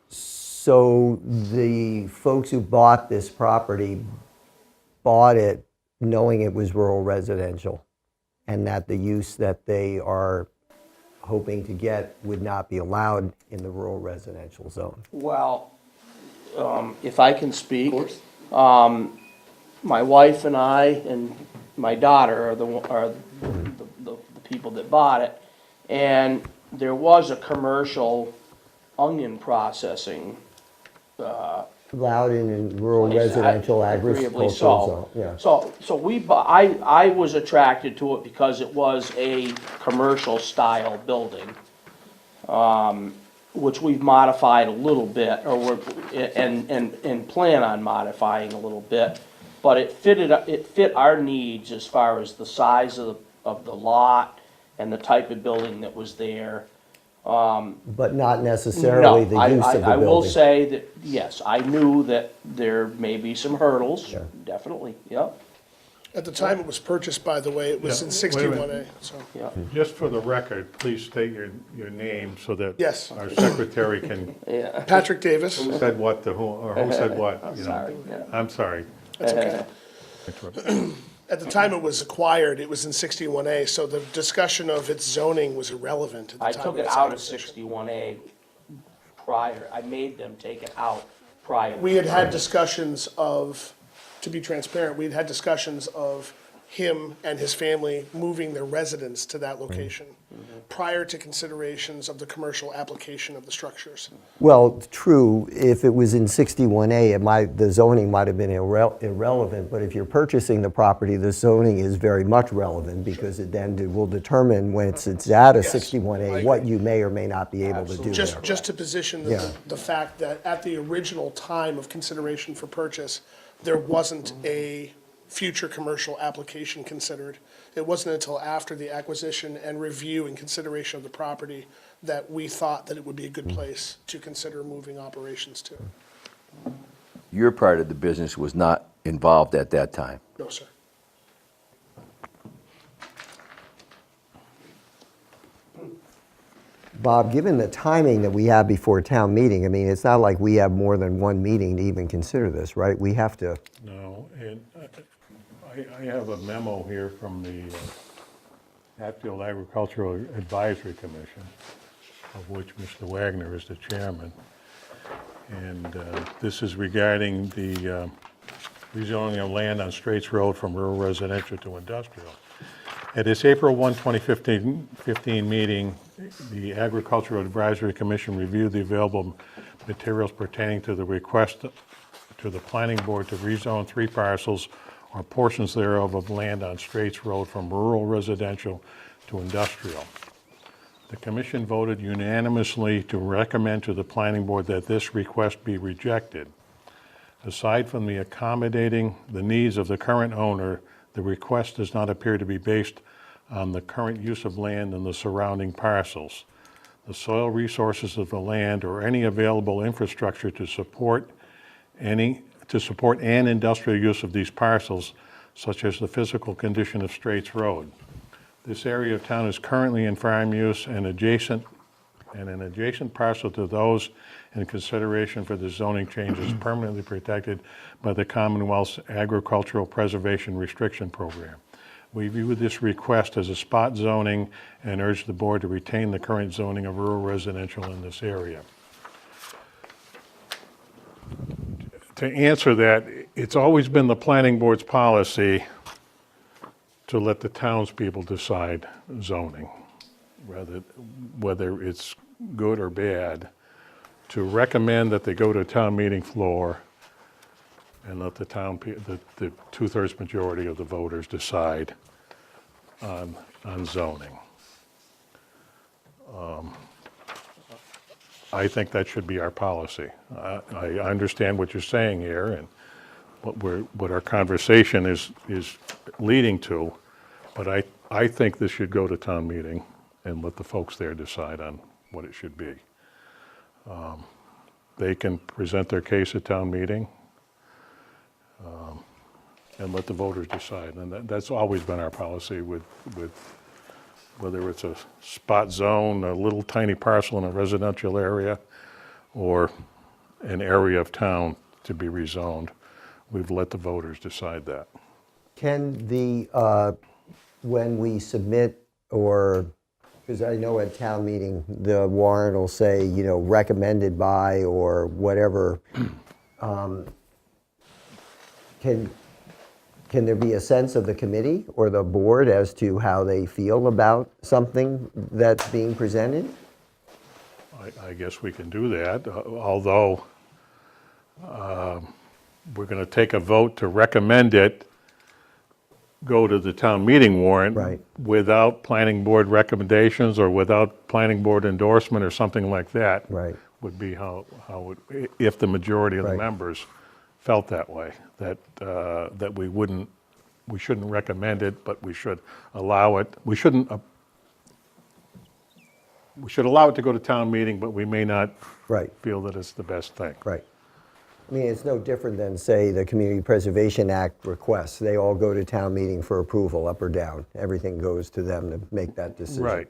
So the folks who bought this property bought it knowing it was rural residential, and that the use that they are hoping to get would not be allowed in the rural residential zone. Well, if I can speak. My wife and I and my daughter are the people that bought it. And there was a commercial onion processing Allowed in rural place, residential agreeably agricultural so. zone, yeah. So I was attracted to it because it was a commercial style building, which we've modified a little bit, and plan on modifying a little bit. But it fit our needs as far as the size of the lot and the type of building that was there. But not necessarily the use of the building. I will say that, yes, I knew that there may be some hurdles, definitely, yep. At the time it was purchased, by the way, it was Yeah, in wait a minute. 61A, so. Yeah. Just for the record, please state your name so that Yes. our secretary can, Yeah. Patrick Davis. who said what to who, or who said what, you know. Sorry, yeah. I'm sorry. That's okay. At the time it was acquired, it was in 61A, so the discussion of its zoning was irrelevant at the I time took of it its out of acquisition. 61A prior, I made them take it out prior. We had had discussions of, to be transparent, we'd had discussions of him and his family moving their residence to that location prior to considerations of the commercial application of the structures. Well, true, if it was in 61A, the zoning might have been irrelevant, but if you're purchasing the property, the zoning is very much relevant because it then will determine when it's at a Yes, I 61A, what you may or may not be able to do there. Just to position Yeah. the fact that at the original time of consideration for purchase, there wasn't a future commercial application considered. It wasn't until after the acquisition and review and consideration of the property that we thought that it would be a good place to consider moving operations to. Your part of the business was not involved at that time. No, sir. Bob, given the timing that we have before town meeting, I mean, it's not like we have more than one meeting to even consider this, right? We have to, No, and I have a memo here from the Hatfield Agricultural Advisory Commission, of which Mr. Wagner is the chairman. And this is regarding the rezoning of land on Straits Road from rural residential to industrial. At its April 1, 2015 meeting, the Agricultural Advisory Commission reviewed the available materials pertaining to the request to the planning board to rezone 3 parcels or portions thereof of land on Straits Road from rural residential to industrial. The commission voted unanimously to recommend to the planning board that this request be rejected. Aside from the accommodating the needs of the current owner, the request does not appear to be based on the current use of land and the surrounding parcels, the soil resources of the land, or any available infrastructure to support an industrial use of these parcels, such as the physical condition of Straits Road. This area of town is currently in farm use and an adjacent parcel to those in consideration for the zoning change is permanently protected by the Commonwealth's Agricultural Preservation Restriction Program. We view this request as a spot zoning and urge the board to retain the current zoning of rural residential in this area. To answer that, it's always been the planning board's policy to let the townspeople decide zoning, whether it's good or bad, to recommend that they go to a town meeting floor and let the the two-thirds majority of the voters decide on zoning. I think that should be our policy. I understand what you're saying here and what our conversation is leading to, but I think this should go to town meeting and let the folks there decide on what it should be. They can present their case at town meeting and let the voters decide. And that's always been our policy with whether it's a spot zone, a little tiny parcel in a residential area, or an area of town to be rezoned. We've let the voters decide that. Can when we submit, or, because I know at town meeting, the warrant will say, recommended by or whatever, can there be a sense of the committee or the board as to how they feel about something that's being presented? I guess we can do that, although we're going to take a vote to recommend it go to the town meeting warrant. Right. Without planning board recommendations or without planning board endorsement or something like that. Right. Would be how if the majority of the Right. members felt that way, that we shouldn't recommend it, but we should allow it. We should allow it to go to town meeting, but we may not Right. feel that it's the best thing. Right. I mean, it's no different than, say, the Community Preservation Act requests. They all go to town meeting for approval, up or down. Everything goes to them to make that decision. Right.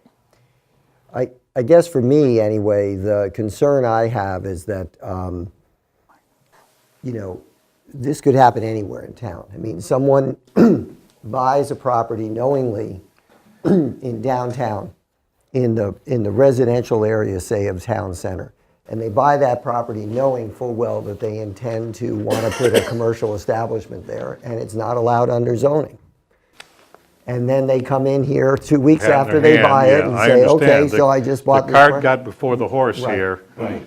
I guess for me, anyway, the concern I have is that, this could happen anywhere in town. I mean, someone buys a property knowingly in downtown, in the residential area, say, of town center, and they buy that property knowing full well that they intend to want to put a commercial establishment there, and it's not allowed under zoning. And then they come in here 2 weeks Have after their they hand, buy it yeah, and I say, okay, understand. so I just bought this. The cart got before the horse Right, here. right.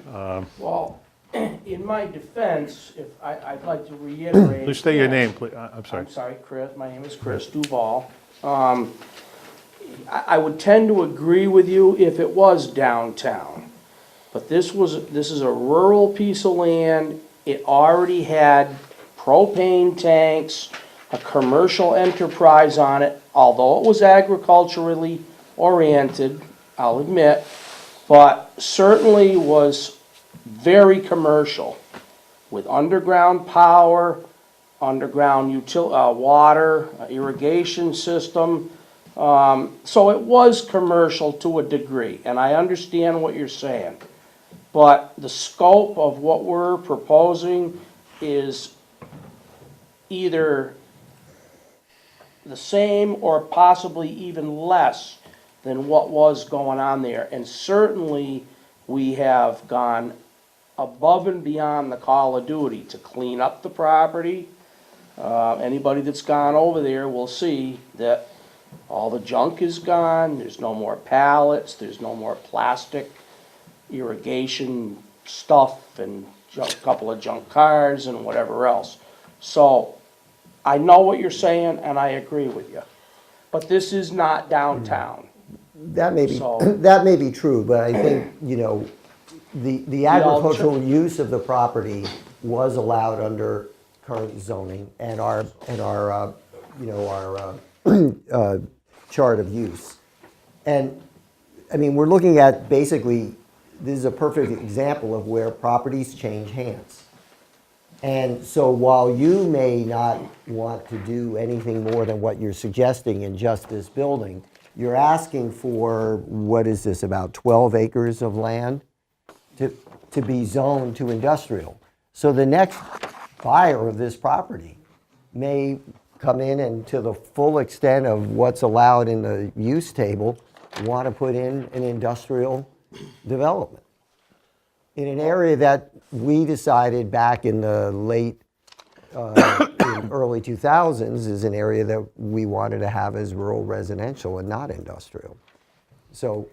Well, in my defense, I'd like to reiterate. Please state your name, please. I'm sorry. I'm sorry, Chris, my name is Chris Duval. I would tend to agree with you if it was downtown. But this is a rural piece of land. It already had propane tanks, a commercial enterprise on it, although it was agriculturally oriented, I'll admit, but certainly was very commercial, with underground power, underground water, irrigation system. So it was commercial to a degree, and I understand what you're saying. But the scope of what we're proposing is either the same or possibly even less than what was going on there. And certainly, we have gone above and beyond the call of duty to clean up the property. Anybody that's gone over there will see that all the junk is gone, there's no more pallets, there's no more plastic, irrigation stuff, and a couple of junk cars and whatever else. So, I know what you're saying, and I agree with you. But this is not downtown. That may be, So- that may be true, but I think, the agricultural use of the property was allowed under current zoning and our chart of use. And, I mean, we're looking at basically, this is a perfect example of where properties change hands. And so while you may not want to do anything more than what you're suggesting in just this building, you're asking for, what is this, about 12 acres of land to be zoned to industrial. So the next buyer of this property may come in and, to the full extent of what's allowed in the use table, want to put in an industrial development in an area that we decided back in the late, in early 2000s is an area that we wanted to have as rural residential and not industrial. So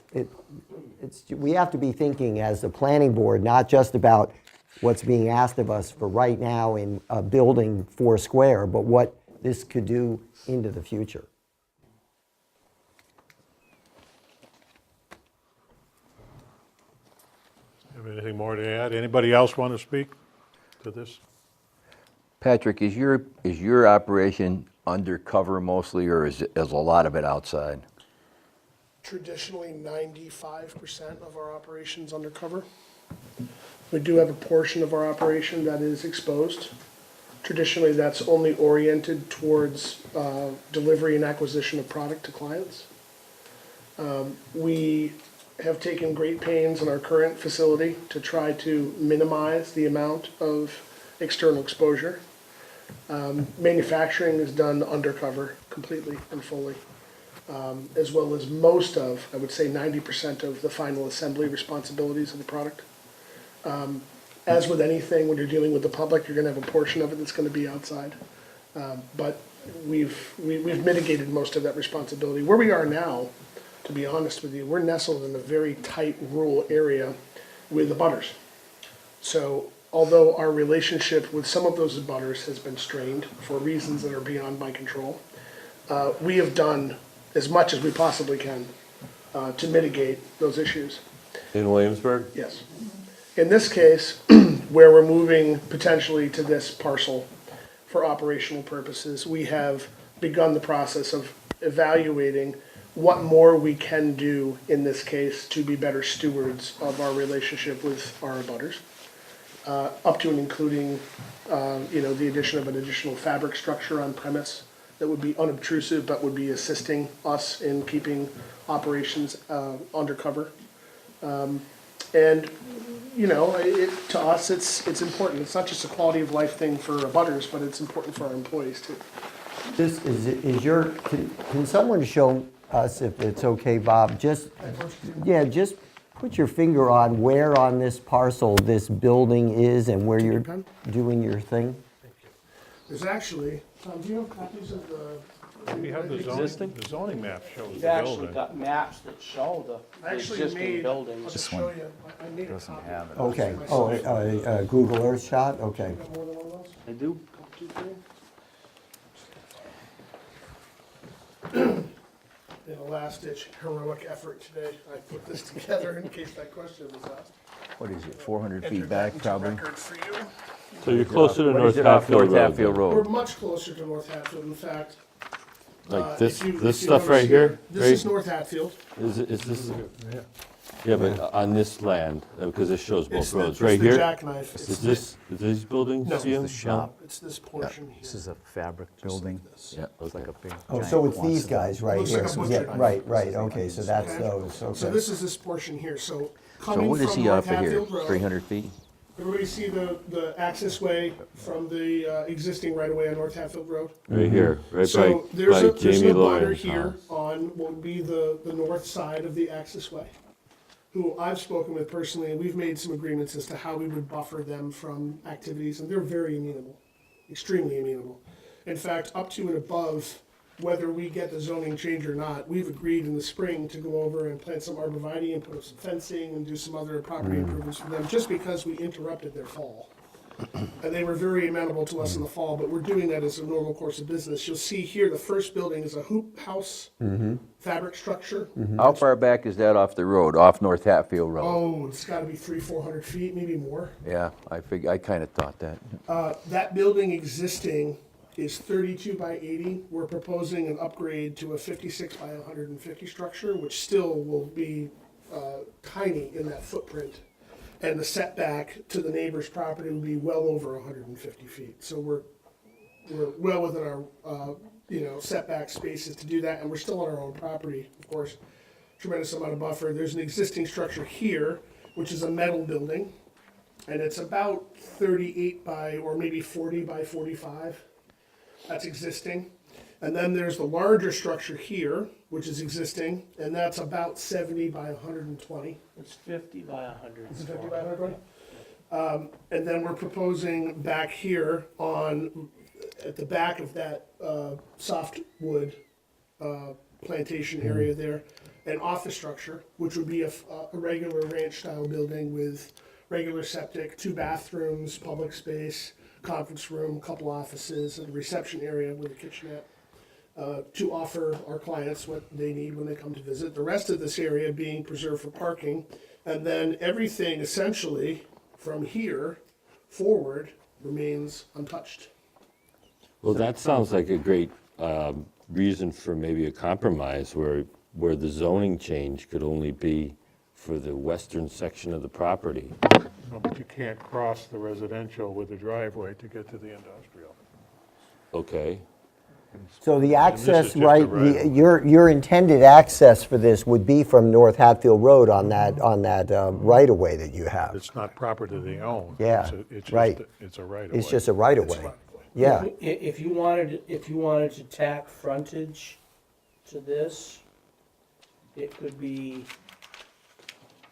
we have to be thinking as the planning board, not just about what's being asked of us for right now in building 4 square, but what this could do into the future. Have anything more to add? Anybody else want to speak to this? Patrick, is your operation undercover mostly, or is a lot of it outside? Traditionally, 95% of our operations undercover. We do have a portion of our operation that is exposed. Traditionally, that's only oriented towards delivery and acquisition of product to clients. We have taken great pains in our current facility to try to minimize the amount of external exposure. Manufacturing is done undercover completely and fully, as well as most of, I would say 90% of the final assembly responsibilities of the product. As with anything, when you're dealing with the public, you're gonna have a portion of it that's gonna be outside. But we've mitigated most of that responsibility. Where we are now, to be honest with you, we're nestled in a very tight rural area with the abutters. So although our relationship with some of those abutters has been strained for reasons that are beyond my control, we have done as much as we possibly can to mitigate those issues. In Williamsburg? Yes. In this case, where we're moving potentially to this parcel for operational purposes, we have begun the process of evaluating what more we can do in this case to be better stewards of our relationship with our abutters, up to and including, the addition of an additional fabric structure on premise that would be unobtrusive but would be assisting us in keeping operations undercover. To us, it's important. It's not just a quality of life thing for abutters, but it's important for our employees too. Can someone show us, if it's okay, Bob, just put your finger on where on this parcel this building is and where you're doing your thing? There's actually, Tom, do you have copies of the? We have the zoning map shows We've the actually building. got maps that show the existing buildings. I'll just This show one you. I made a Doesn't copy. have it. Okay, Google Earth shot, okay. Got more than one of those? I do. In a last-ditch heroic effort today, I put this together in case that question was asked. What is it, 400 feet Entered that back into probably? record for you. So you're closer to What North is it off Hatfield North Road Hatfield then? We're Road? much closer to North Hatfield, in fact. Like this, if you this stuff right notice here? This right? is North Hatfield. Is this? Yeah, but on this land, because it shows both It's the- roads, it's right the here? jackknife. Is this, these buildings? No, see 'em? it's the shop. It's this portion here. This is a fabric building. Yeah. It's like a big Oh, giant so it's these quonset. guys right Looks here. like a butcher Yeah, knife. right, okay, so that's Okay. those, So okay. this is this portion here, so So coming what is from he North off of here, Hatfield Road. 300 feet? Everybody see the access way from the existing right-of-way on North Hatfield Road? Right here, right So there's by a Jamie butter Lawrence here house. on what would be the north side of the access way, who I've spoken with personally, and we've made some agreements as to how we would buffer them from activities, and they're very amenable, extremely amenable. In fact, up to and above whether we get the zoning change or not, we've agreed in the spring to go over and plant some arborvitae and put up some fencing and do some other property improvements for them, just because we interrupted their fall. And they were very amenable to us in the fall, but we're doing that as a normal course of business. You'll see here, the first building is a hoop house fabric structure. How far back is that off the road, off North Hatfield Road? Oh, it's gotta be 300-400 feet, maybe more. Yeah, I kind of thought that. That building existing is 32 by 80. We're proposing an upgrade to a 56 by 150 structure, which still will be tiny in that footprint. And the setback to the neighbor's property will be well over 150 feet. So we're well within our setback spaces to do that, and we're still on our own property, of course. Tremendous amount of buffer. There's an existing structure here, which is a metal building, and it's about 38 by, or maybe 40 by 45. That's existing. And then there's the larger structure here, which is existing, and that's about 70 by 120. It's 50 by 100. Is it 50 by 120? And then we're proposing back here on at the back of that softwood plantation area there, an office structure, which would be a regular ranch-style building with regular septic, 2 bathrooms, public space, conference room, a couple offices, and a reception area with a kitchenette, to offer our clients what they need when they come to visit. The rest of this area being preserved for parking, and then everything essentially from here forward remains untouched. Well, that sounds like a great reason for maybe a compromise where the zoning change could only be for the western section of the property. No, but you can't cross the residential with the driveway to get to the industrial. Okay, So the this is access, just a right, right-of-way. your intended access for this would be from North Hatfield Road on that right-of-way that you have. It's not property they own. Yeah, It's just right. It's a right-of-way. It's just a right-of-way. Yeah, If you wanted to tack frontage to this, it could be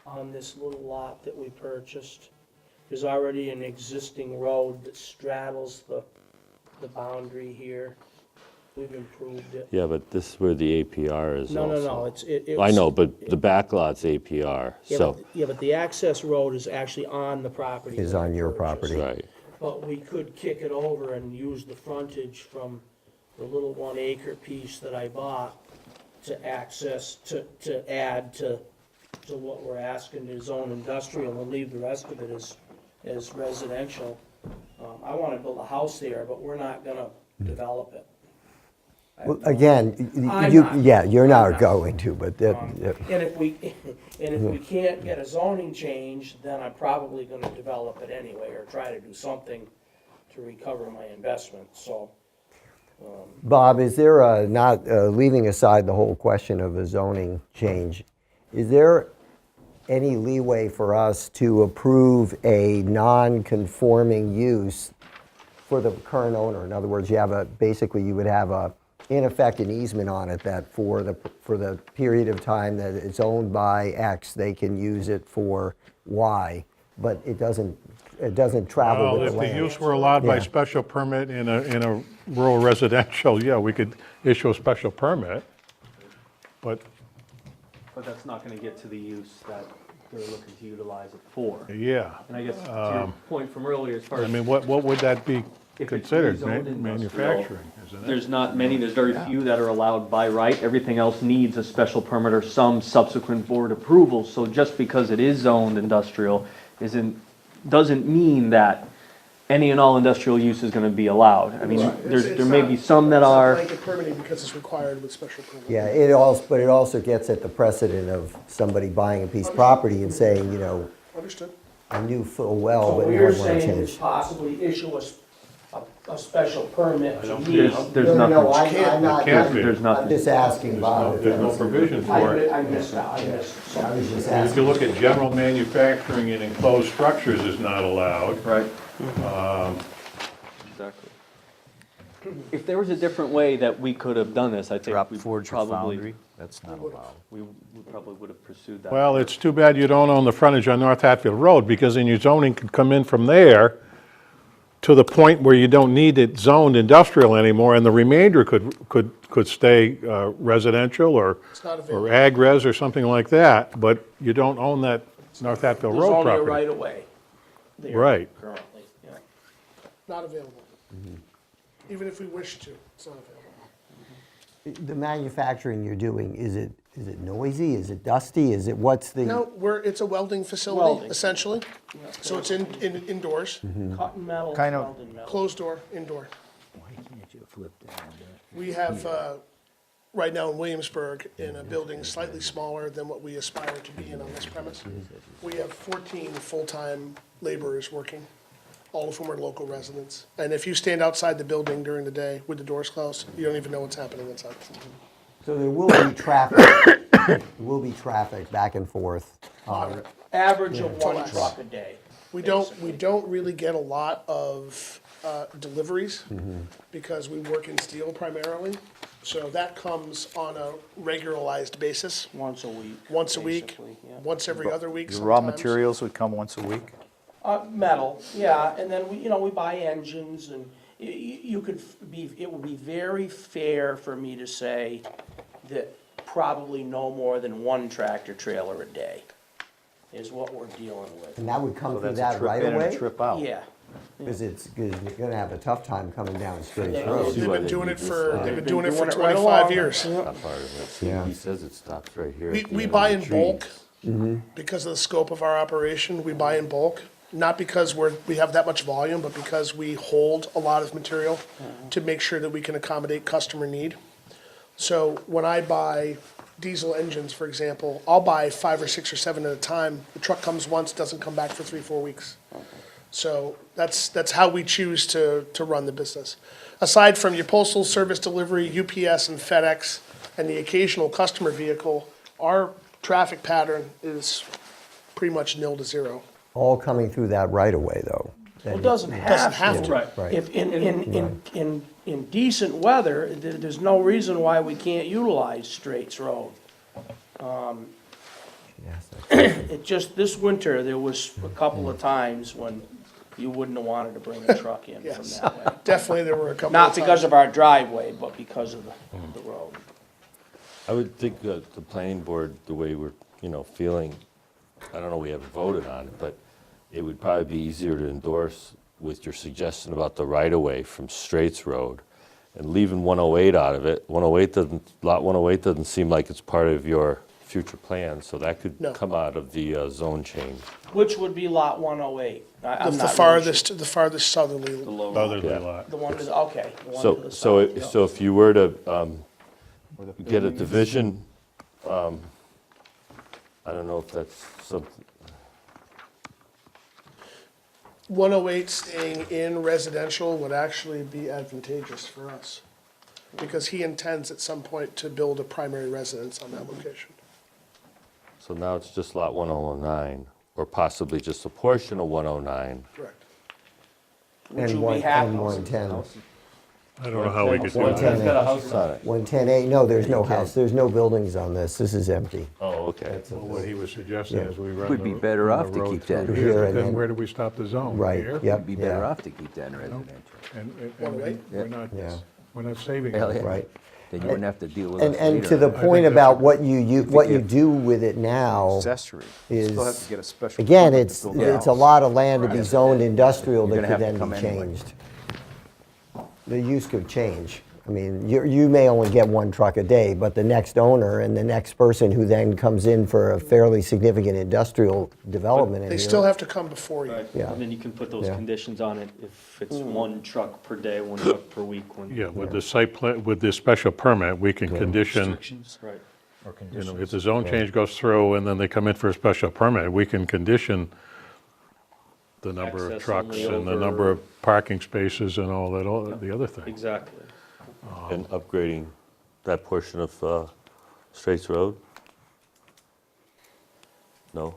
on this little lot that we purchased. There's already an existing road that straddles the boundary here. We've improved it. yeah, but this is where the APR is No, also. it's. I know, but the back lot's APR, so, Yeah, but the access road is actually on the property. is that I on your purchased. property. right. But we could kick it over and use the frontage from the little 1 acre piece that I bought to access, to add to what we're asking to zone industrial and leave the rest of it as residential. I wanna build a house there, but we're not gonna develop it. Well, again, I'm you, not. yeah, you're I'm not not. going to, but that, And if we can't get a zoning change, then I'm probably gonna develop it anyway, or try to do something to recover my investment, so. Bob, is there a, not, leaving aside the whole question of a zoning change, is there any leeway for us to approve a non-conforming use for the current owner? In other words, you have basically you would have in effect, an easement on it that for the period of time that it's owned by X, they can use it for Y, but it doesn't travel Well, with if the the land. use were allowed by Yeah. special permit in a rural residential, yeah, we could issue a special permit, but, But that's not gonna get to the use that they're looking to utilize it for. yeah. And I guess to your point from earlier, as far I as. mean, what would that be If it's considered? rezoned industrial, Manufacturing, isn't it? There's not many, there's very few that are allowed by right. Everything else needs a special permit or some subsequent board approval. So just because it is zoned industrial doesn't mean that any and all industrial use is gonna be allowed. I mean, there may be some that are. It's not blanket permitting because it's required with special permit. Yeah, but it also gets at the precedent of somebody buying a piece of property and saying, Understood. I knew full well, So but what now you're I want to saying is change. possibly issue a special permit to me. There's No, nothing. I'm not, can't be. There's I'm nothing. just asking Bob. There's no provision for it. I missed that, I was just If asking. you look at general manufacturing in enclosed structures is not allowed. Right. Exactly. If there was a different way that we could have done this, I think Drop we forge or probably, foundry, that's not allowed. we probably would have pursued that. Well, it's too bad you don't own the frontage on North Hatfield Road, because then your zoning could come in from there to the point where you don't need it zoned industrial anymore, and the remainder could stay residential or not available. ag-res or something like that, but you don't own that North Hatfield There's Road only a property. right of way there Right. currently, yeah. Not available. Even if we wish to, it's not available. The manufacturing you're doing, is it noisy? Is it dusty? What's the? No, it's a welding facility, Welding. essentially. So it's indoors, Cotton metal, Kind of- welded metal. closed door, indoor. Why can't you flip that? We have, right now in Williamsburg, in a building slightly smaller than what we aspire to be in on this premise, we have 14 full-time laborers working, all of whom are local residents. And if you stand outside the building during the day with the doors closed, you don't even know what's happening inside. So there will be traffic. There will be traffic back and forth. Average of one Twice. truck a day. We don't really get a lot of deliveries because we work in steel primarily. So that comes on a regularized basis, Once a week. once a week, basically, yeah. once every other week Your raw sometimes. materials would come once a week? Metal, yeah, and then we buy engines You could be, it would be very fair for me to say that probably no more than one tractor trailer a day is what we're dealing with. And that would come So through that's a that trip right in and a away? trip out. Yeah. Because you're gonna have a tough time coming down Straits Yeah. Road. They've why been they doing need it this for, line. they've been doing it for right 25 along. years. Yeah. Top part of it. Yeah. He says it stops right here. We, at the we end buy of in the bulk trees. because of the scope of our operation. We buy in bulk, not because we have that much volume, but because we hold a lot of material to make sure that we can accommodate customer need. So when I buy diesel engines, for example, I'll buy 5 or 6 or 7 at a time. The truck comes once, doesn't come back for 3, 4 weeks. So that's how we choose to run the business. Aside from your postal service delivery, UPS and FedEx, and the occasional customer vehicle, our traffic pattern is pretty much nil to zero. All coming through that right away, though. Well, it doesn't Doesn't have have to. to. Right. Right. If in decent weather, there's no reason why we can't utilize Straits Road. Yes, It just, this winter, there was a couple of times when you wouldn't have wanted to bring a truck in from Yes. that way. Definitely, there were a couple Not of because times. of our driveway, but because of the road. I would think the planning board, the way we're, feeling, I don't know, we haven't voted on it, but it would probably be easier to endorse with your suggestion about the right-of-way from Straits Road and leaving 108 out of it. Lot 108 doesn't seem like it's part of your future plans, so that could No. come out of the zone change. Which would be lot 108. I'm The not really the farthest southerly. Southerly Yeah. lot. The one to the, okay. The one to So, the so, south, yeah. so if you were to get a division, I don't know if that's something, 108 staying in residential would actually be advantageous for us, because he intends at some point to build a primary residence on that location. so now it's just lot 109, or possibly just a portion of 109. Correct. Which And would be half. 110. I don't know how we could do One that. ten. It's got a house on it. 110A, no, there's no house, there's no buildings on this, this is empty. Oh, okay. Well, what he was suggesting is we run Would be the- better run off the to road keep that through here here, and but then then- where do we stop the zone? Right, Here? yep, It'd be better yeah, off to keep that in residential. And 108? Yeah. we're not saving Hell, it. yeah. right. Then you wouldn't have to deal with us And later. to the I point think about that's what you do with it now, Accessory. You Still have is, to get a special. again, permit to it's, build a it's a house. lot of land to be zoned industrial You're that gonna could have to then come be anyway. changed. The use could change. I mean, you may only get one truck a day, but the next owner and the next person who then comes in for a fairly significant industrial development in They here. still have to come before you. Right, Yeah. and then you can put those Yeah. conditions on it if it's one truck per day, one truck per week, one. Yeah, with the site plan, with the special permit, we can condition, Right. Or if conditions. the zone change goes through and then they come in for a special permit, we can condition the number of Access trucks only and the over- number of parking spaces and all that, all the other things. Exactly. And upgrading that portion of Straits Road? No?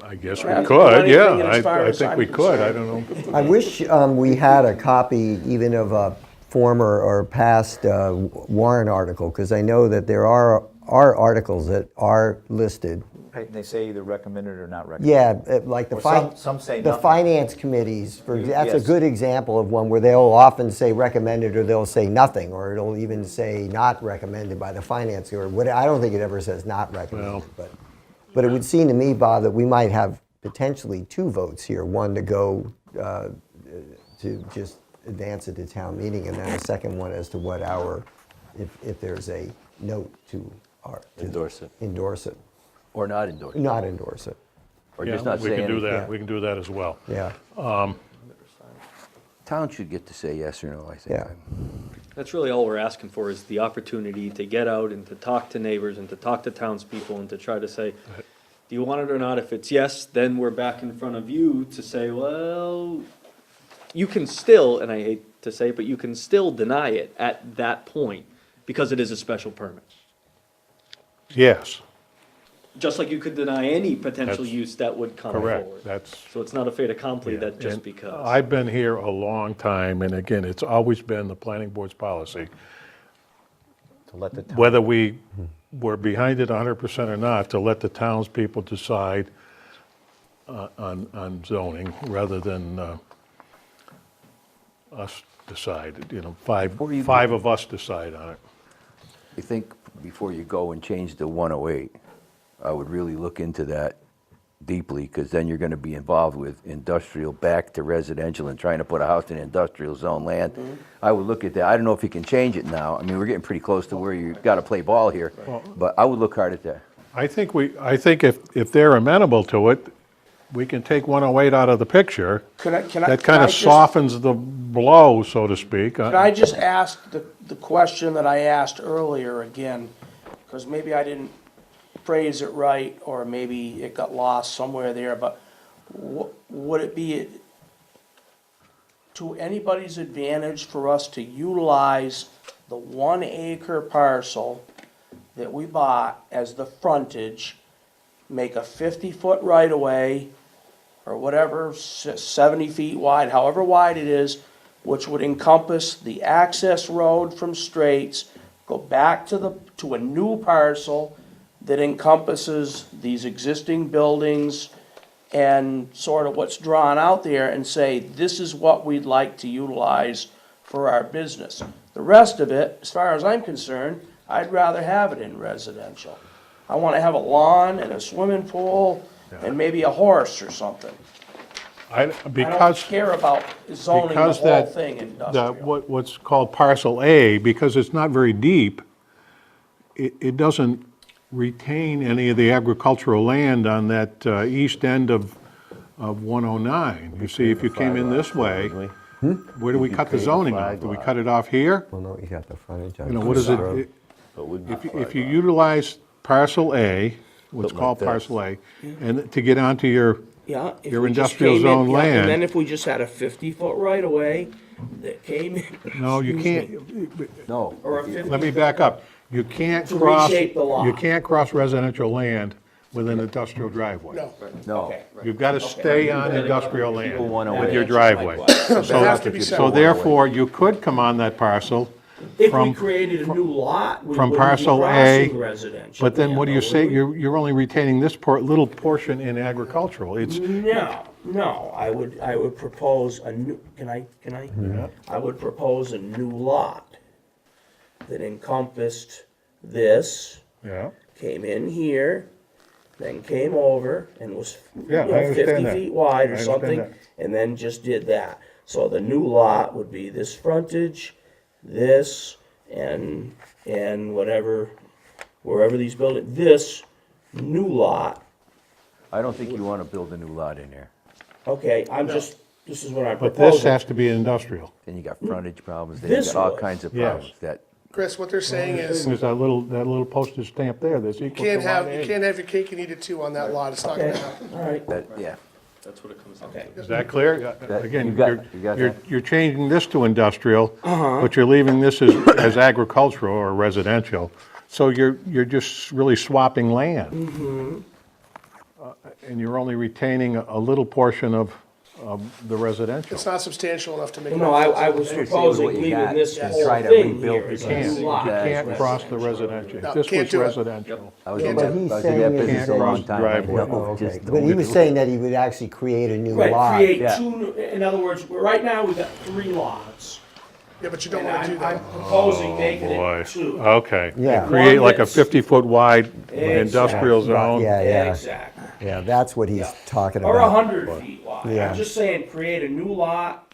I guess Yeah, we could, anything yeah, as far I as think I'm we could, I concerned. don't know. I wish we had a copy even of a former or past Warren article, because I know that there are articles that are listed. Right, and they say either recommended or not recommended. Yeah, like the Or some say the nothing. finance committees, that's a Yes. good example of one where they'll often say recommended, or they'll say nothing, or it'll even say not recommended by the finance, or what, I don't think it ever says not recommended, but it would seem to me, Bob, that we might have potentially two votes here, one to go to just advance it to town meeting, and then a second one as to what if there's a note to Endorse it. endorse it, Or not endorse, not endorse it, or Yeah, just not we say can do anything. that, we can do that as well. yeah. Town should get to say yes or no, I think. Yeah. That's really all we're asking for is the opportunity to get out and to talk to neighbors and to talk to townspeople and to try to say, do you want it or not? If it's yes, then we're back in front of you to say, well, you can still, and I hate to say it, but you can still deny it at that point because it is a special permit. Yes, Just like you could deny any potential That's use that would come forward. correct, that's. So it's not a fait accompli that just And because. I've been here a long time, and again, it's always been the planning board's policy, To let the town. whether we were behind it 100% or not, to let the townspeople decide on zoning, rather than us decide, Before you- five of us decide on it. I think before you go and change the 108, I would really look into that deeply, because then you're going to be involved with industrial back to residential and trying to put a house in industrial zone land. I would look at that. I don't know if you can change it now. I mean, we're getting pretty close to where you've got to play ball here, but I would look hard at that. I think if they're amenable to it, we can take 108 out of the picture. Can I That kind of just- softens the blow, so to speak. Can I just ask the question that I asked earlier again? Because maybe I didn't phrase it right, or maybe it got lost somewhere there, but would it be to anybody's advantage for us to utilize the 1 acre parcel that we bought as the frontage, make a 50-foot right-of-way, or whatever, 70 feet wide, however wide it is, which would encompass the access road from Straits, go back to a new parcel that encompasses these existing buildings and sort of what's drawn out there, and say, this is what we'd like to utilize for our business. The rest of it, as far as I'm concerned, I'd rather have it in residential. I want to have a lawn and a swimming pool and maybe a horse or something. I don't care about zoning the Because whole that, thing industrial. what's called parcel A, because it's not very deep, it doesn't retain any of the agricultural land on that east end of 109. You see, if you came in this way, where do we cut the zoning off? Do we cut it off here? Well, no, you got the frontage. What is it? If you utilize parcel A, what's Something called like this. parcel A, and to get onto your Yeah, if your we just industrial came in- zone yeah, And then land, if we just had a 50-foot right-of-way that came in. no, you excuse me, can't, No. Or a 50. let me back up. You can't To cross, reshape the lot. you can't cross residential land with an industrial driveway. No. No. Okay. You've got to stay on industrial land wanna with wait. your driveway. They have to be So separate. therefore, you could come on that parcel, If we from- created a new lot, we from wouldn't be parcel A, crossing residential. but then what do you land, say, though, would you're only retaining this little portion in agricultural. It's, we? No, I would propose a new, can I? I would propose a new lot that encompassed this, yeah, came in here, then came over and was, Yeah, I understand 50 that. feet wide I or understand something, that. and then just did that. So the new lot would be this frontage, this, and whatever, wherever these buildings, this new lot. I don't think you want to build a new lot in there. Okay, this is what I'm but proposing. this has to be industrial. Then you got frontage problems, then you This got all would. kinds of Yes. problems that, Chris, what they're saying is, There's that little postage stamp there, that's you equal to can't have, lot you A. can't have your cake and eat it too on that lot, it's not Okay, gonna happen. all right, yeah. That's what it comes down okay. Is that clear? That- Again, you got that? you're changing this to industrial, Uh-huh. but you're leaving this as agricultural or residential. So you're just really swapping land. Mm-hmm. And you're only retaining a little portion of the residential. It's not substantial enough to make. No, I was Better stay with proposing what you leaving got this and whole try to thing rebuild here the as a can't- new lot. You Yeah, can't that's cross the residential. No, If this can't was do it. residential. I was Yeah, in but that, he's I was in that saying business a you long can't time. driveway. I know, Oh, okay. just But don't he get was it. saying that he would actually create a new Right, lot. create Yeah. two, in other words, right now we've got 3 lots. Yeah, but you don't And wanna do I'm that. proposing making Boy, it 2. okay. Yeah. Create One like a that's- 50-foot wide Exactly. industrial zone. Yeah, Exactly. yeah, that's what he's Yeah. talking Or about. 100 feet wide. Yeah. I'm just saying, create a new lot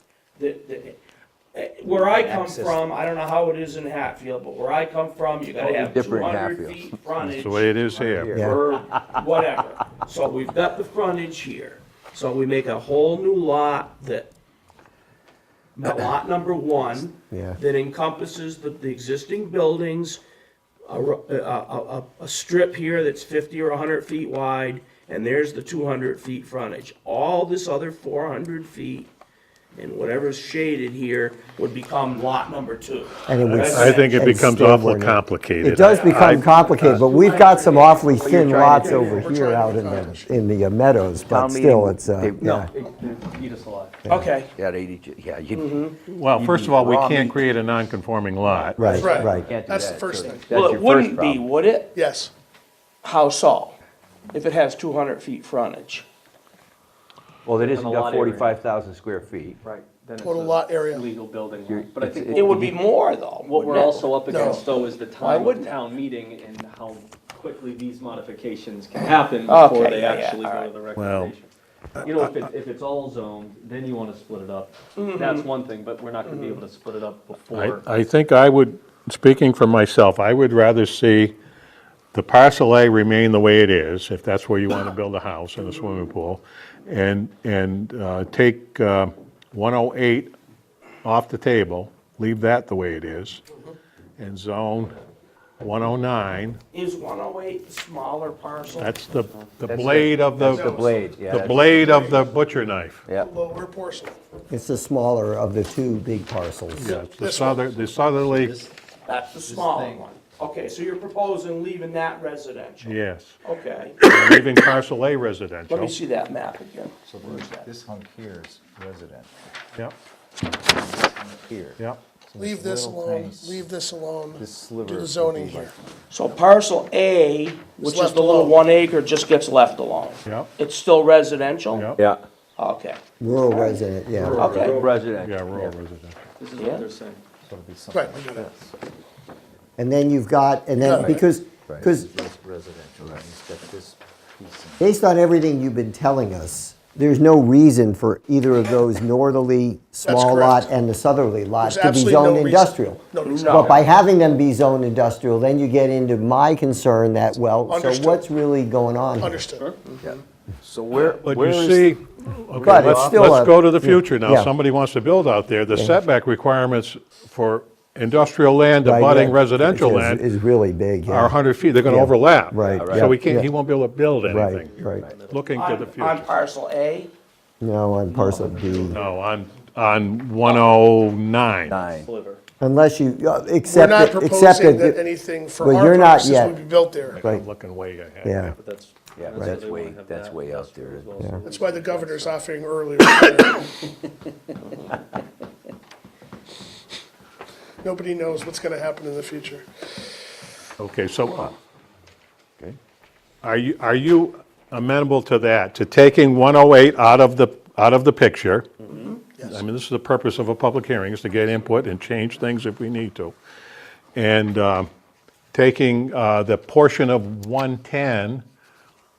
where I come from, I don't know how it is in Hatfield, but where I come from, you gotta have Different in 200 Hatfield. feet frontage. That's the way it is here. Yeah. Or whatever. So we've got the frontage here. So we make a whole new lot lot number 1, Yeah. that encompasses the existing buildings, a strip here that's 50 or 100 feet wide, and there's the 200 feet frontage. All this other 400 feet and whatever's shaded here would become lot number 2. And it would I think it and becomes stay awful where it- complicated. It does become complicated, but we've got some awfully thin trying lots to do? over here out in the meadows, but Town still, meeting, it's, they- yeah. Eat us alive. Okay. Yeah, they eat you- yeah, you Mm-hmm. Well, first of all, we Raw can't meat. create a non-conforming lot. Right, Right. right. can't do That's that. the first So thing. that's Well, your it first wouldn't be, problem. would it? Yes, How so? If it has 200 feet frontage. Well, it isn't a got lot area. 45,000 square feet. Right. then it's Total a lot area. legal building You're- lot. But I it's- think It would be more, though. what we're wouldn't it? also up against, though, is the Why time of wouldn't it? town meeting and how quickly these modifications can happen Okay, before they yeah, yeah, actually all go right. to the recommendation. You know, if it's all zoned, then you want to split it up. That's one thing, but we're not going to be able to split it up before. I think I would, speaking for myself, I would rather see the parcel A remain the way it is, if that's where you want to build a house and a swimming pool, and take 108 off the table, leave that the way it is, and zone 109, Is 108 the smaller parcel? that's the blade of That's the the, blade, yeah. the that's- blade of the butcher knife. Yeah. Lower portion. It's the smaller of the two big parcels. Yeah, it's the This one. the southerly, That's the smaller one. Okay, so you're proposing leaving that residential? yes. Okay. Leaving parcel A Let residential. me see that map again. So this hunk here is residential, Yep, here. yep. So Leave this little alone, tiny leave this alone. This sliver Do the would zoning be here. like- So parcel A, which is left the little alone. 1 acre, just gets left alone? Yep. It's still residential? Yep. Yeah. Okay. Rural resident, yeah. Okay. Residential. Yeah, rural residential. This is Yeah. what they're saying. So it'd be something Right, we like got it. this. And then you've got, and then, Right. because, Right, because this is residential, and he's got this piece in. based on everything you've been telling us, there's no reason for either of those northerly small lot correct. and the southerly lot There's to be absolutely no zoned reason. industrial. No reason. No. But by having them be zoned industrial, then you get into my concern that, well, so Understood. what's really going on here? Understood. So where But where you is- see, okay, But it's still let's a- go to the future now. yeah. Somebody wants to build out there. The setback requirements for industrial land Right, abutting yeah, residential is- land Is really big, are yeah. 100 feet. They're going to Yeah. overlap. Right, So yeah, he can't, yeah. he won't be able to build Right, anything. right. Looking to the On future. parcel A? No, on parcel B. No, on 109. 9? Sliver. Unless you We're accept not it, accept proposing that it. anything for Well, our you're not purposes yet. would be built there. Right. I'm looking way ahead. Yeah. But that's. Yeah, that's that's why they way- wanna have that's that way out industrial there. as well, Yeah. so That's why the governor's offering earlier. Nobody knows what's gonna happen in the future. Okay, so Okay. are you amenable to that, to taking 108 out of the picture? I mean, this is the purpose of a public hearing, is to get input and change things if we need to. And taking the portion of 110,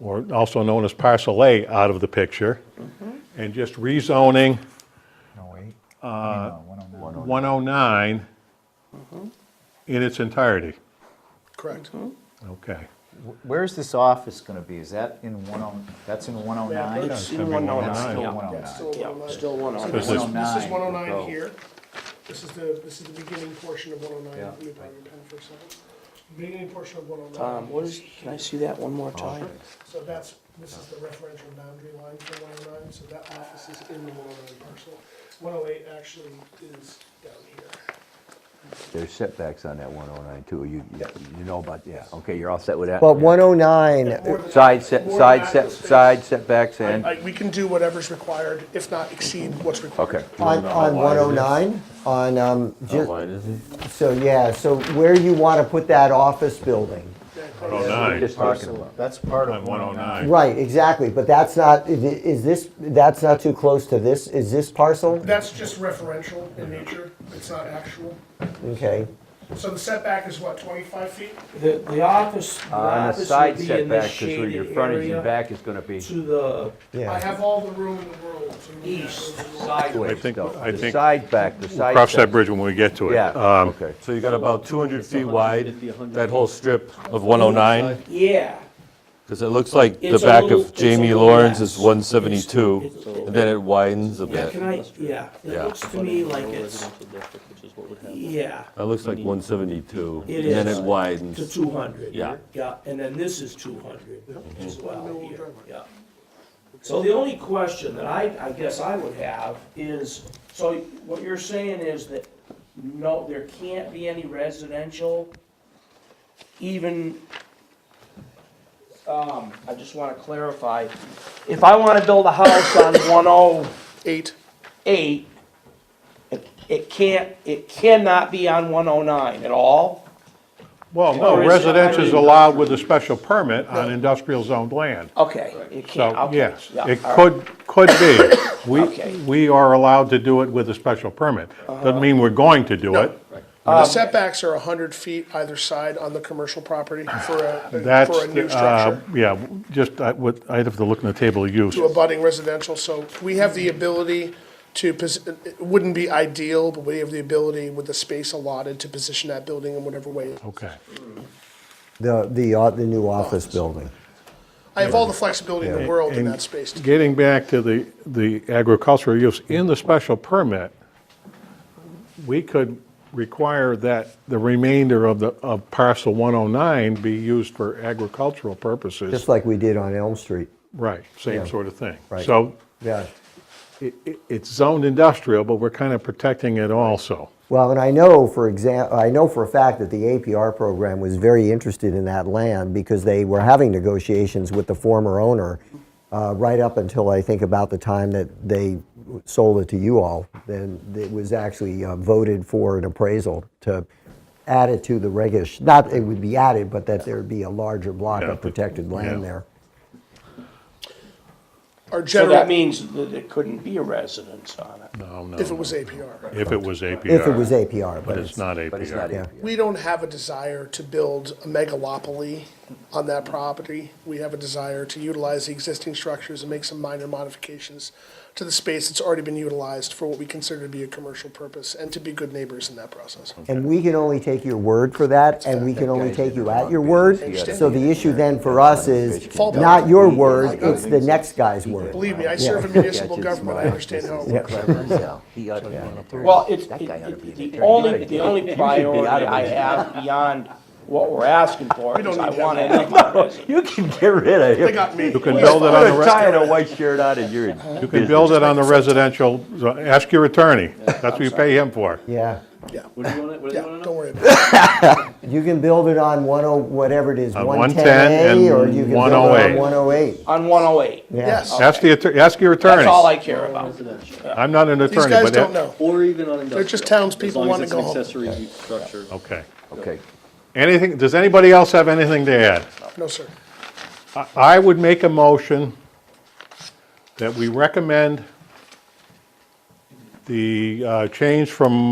or also known as parcel A, out of the picture, and just rezoning 108? I mean, 109. 109 in its entirety. Correct. Okay. Where's this office gonna be? Is that in that's in 109? It's in gonna be 109. That's still Yeah. 109. Yeah, still 109. This is 109 109 would go. here. This is the beginning portion of 109. Let me grab your pen for a second. Beginning portion of 109. Tom, what is, can I see that one more time? So this is the referential boundary line for 109, so that office is in the 109 parcel. 108 actually is down here. There's setbacks on that 109 too. You know about, yeah, okay, you're all set with that? But 109, More than- Side more than adequate space. side setbacks and, We can do whatever's required, if not exceed what's required. okay. on 109, on, How just, wide is it? so yeah, so where you want to put that office building? 109, Just talking about. That's part on of 109. Right, exactly, but that's not, is this, that's not too close to this, is this parcel? That's just referential in nature, it's not actual. Okay, So the setback is what, 25 feet? The office, the On the office side would be in this setback, because where your shaded frontage and area back is gonna be to the I yeah. have all the room in the world to move east, that over. I sideways. think, I the think side back, the we'll side. cross that setback. bridge when we get to it. Yeah, okay. So you got about 200 feet wide, that whole strip of 109? Yeah, Because it looks like the It's a back little- of it's a Jamie little Lawrence less. is 172, It's a little- and then it widens a yeah, bit. can I, yeah, it Yeah. looks to me like it's, Residential district, which is what would happen. yeah, That looks like 172, It and then is. it to widens. 200. Yeah. Yeah, and then this is 200 as well here, yeah. So the only question that I guess I would have is, so what you're saying is that, no, there can't be any residential, even, I just wanna clarify, if I wanna build a house on 108, 8. it cannot be on 109 at all? Well, no, Or is it residential is under- allowed with a special permit on industrial zoned land. Okay, it can't, So, okay. yes, yeah, it all right. could be. Okay. We are allowed to do it with a special permit. Doesn't mean we're going to do it. The setbacks are 100 feet either side on the commercial property for That's, a new structure. yeah, just, I'd have to look in the table of use. To abutting residential, so we have the ability to, it wouldn't be ideal, but we have the ability with the space allotted to position that building in whatever way. Okay. The new office building. I have all the flexibility in the world in And that space. Getting back to the agricultural use, in the special permit, we could require that the remainder of parcel 109 be used for agricultural purposes. Just like we did on Elm Street. Right, same Yeah. sort of thing. Right. So Yeah. it's zoned industrial, but we're kind of protecting it also. Well, and I know for a fact that the APR program was very interested in that land because they were having negotiations with the former owner right up until I think about the time that they sold it to you all. Then it was actually voted for an appraisal to add it to the Regish. Not it would be added, but that there would be a larger block Yeah, of protected land yeah. there. Our So that general, means that it couldn't be a residence on it. No. if it was APR. If it was APR. If it was APR, But it's not APR. But it's not Yeah. APR. We don't have a desire to build a megalopoly on that property. We have a desire to utilize the existing structures and make some minor modifications to the space that's already been utilized for what we consider to be a commercial purpose and to be good neighbors in that process. And we can only take your word for that, and we can only take you at your word. understand. So the issue then for us is Fallback. not your word, it's the next guy's word. Believe me, I serve in municipal government, I understand how it works. He ought to be an attorney. Well, That guy ought to be an the attorney. the only priority I have beyond what we're asking for We don't is I need to want have to have my residence. You can get rid of him. They got me. You can build it on the, Put a tie and a white shirt on and you're in you can build it on the residential, ask your attorney. That's what you pay him for. Yeah, What do you want, what do Yeah, you want to know? don't worry about it. you can build it on whatever it is, On 110A, 110 or and you can build it 108. on 108. On 108. Yeah. Yes, Ask your attorney. That's all I care about. I'm not an these attorney, guys but. don't know. Or even on industrial. just townspeople wanting to go home. As long as it's an accessory structure. Okay. Okay. Anything, does anybody else have anything to add? No, sir. I would make a motion that we recommend the change from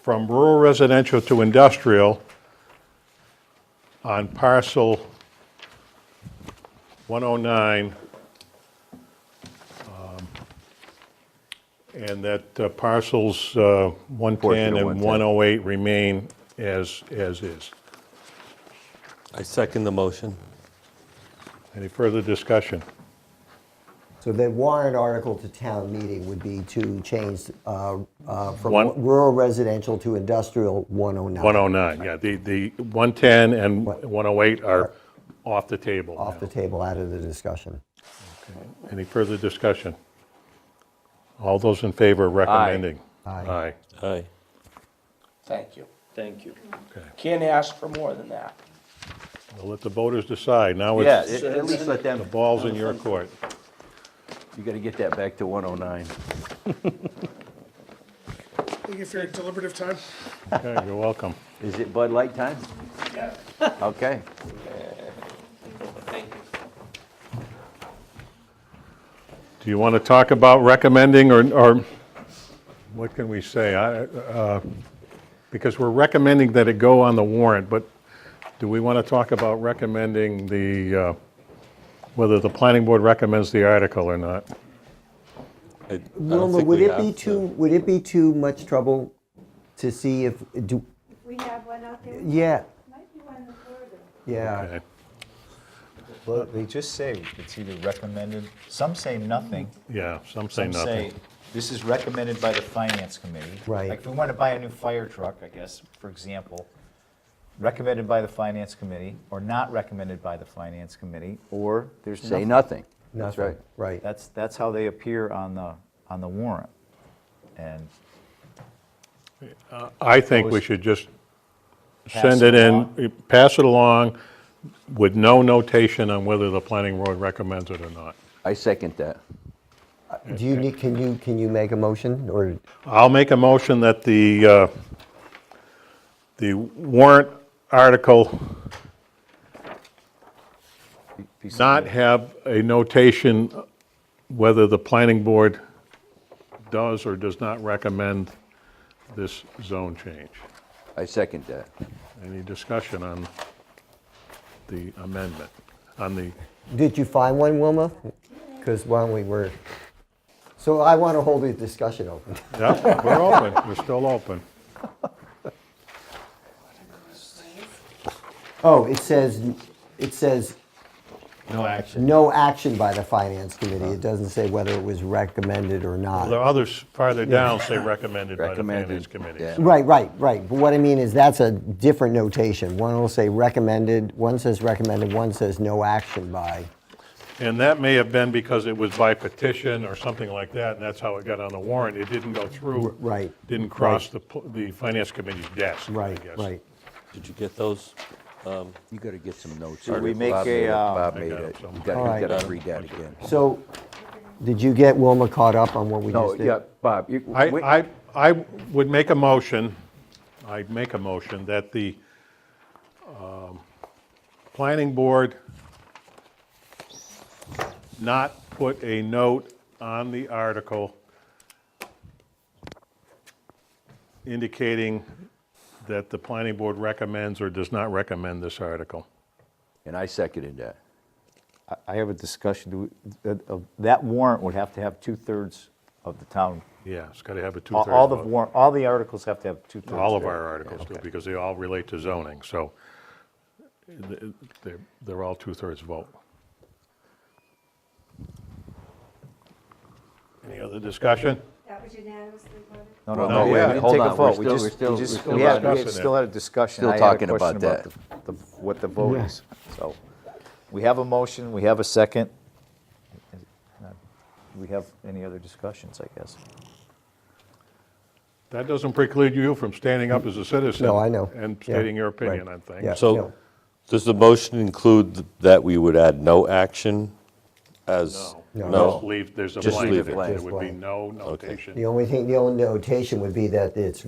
rural residential to industrial on parcel 109, and that parcels 110 and 108 remain as is. I second the motion. Any further discussion? So the warrant article to town meeting would be to change from One- rural residential to industrial 109. 109, yeah, the 110 and 108 are off the table Off the now. table, out of the discussion. Any further discussion? All those in favor of recommending? Aye. Aye. Thank you. Thank you. Can't ask for more than that. We'll let the voters decide. Now Yeah, it's, at least let them, the ball's in your court. you gotta get that back to 109. Thank you for your deliberative time. Okay, you're welcome. Is it Bud Light time? Okay. Do you want to talk about recommending, or what can we say? Because we're recommending that it go on the warrant, but do we want to talk about recommending whether the planning board recommends the article or not? I don't Wilma, think would we it have be to. would it be too much trouble to see if, We have one out there? yeah, Might be one in Florida. yeah. Okay. Well, they just say it's either recommended, some say nothing. Yeah, some say Some say, nothing. this is recommended by the finance committee. Right. Like if we want to buy a new fire truck, I guess, for example, recommended by the finance committee, or not recommended by the finance committee, or there's Say nothing. nothing. That's Nothing. right. Right. That's how they appear on the warrant. And I think we should just Pass send it it in, pass it along with no notation on whether the planning board recommends it or not. I second that. Do you need, can you make a motion, or, I'll make a motion that the warrant article not have a notation whether the planning board does or does not recommend this zone change. I second that. Any discussion on the amendment, on the, did you find one, Wilma? Because while we were, so I want to hold the discussion open. yeah, we're open, we're still open. Oh, it says No action. no action by the finance committee. It doesn't say whether it was recommended or not. The others farther down say recommended by the Recommended, finance committee. yeah. Right. But what I mean is that's a different notation. One will say recommended, one says recommended, one says no action by. And that may have been because it was by petition or something like that, and that's how it got on the warrant. It didn't go through. Right. Didn't cross the finance committee's desk, I Right, guess. right. Did you get those? You got to get some notes. Should we make Bob a, made it. uh, Bob I made got it. it somewhere. You All right. got to read that again. So, did you get Wilma caught up on what we No, just did? yeah, Bob, I would make a motion, I'd make a motion that the planning board not put a note on the article indicating that the planning board recommends or does not recommend this article. and I seconded that. I have a discussion, that warrant would have to have 2/3 of the town. Yeah, it's got to have a All two-thirds the vote. warrant, all the articles have to have 2/3. All of vote. our articles do, Okay. because they all relate to zoning, so they're all two-thirds vote. Any other discussion? That was unanimously voted? No, Well, no, no, we yeah. didn't Hold take a on, vote. we're still We had discussing still it. had a discussion. Still I had a talking question about what the vote is. So, we have a motion, we have a second. Do we have any other discussions, I guess? That doesn't preclude you from standing up as a citizen. No, I know. And Yeah, stating your opinion right. on things. Yeah. So, no. does the motion include that we would add no action as? No. Just leave, there's a Just blank. leave it. There Just would be blank. no notation. The only notation would be that it's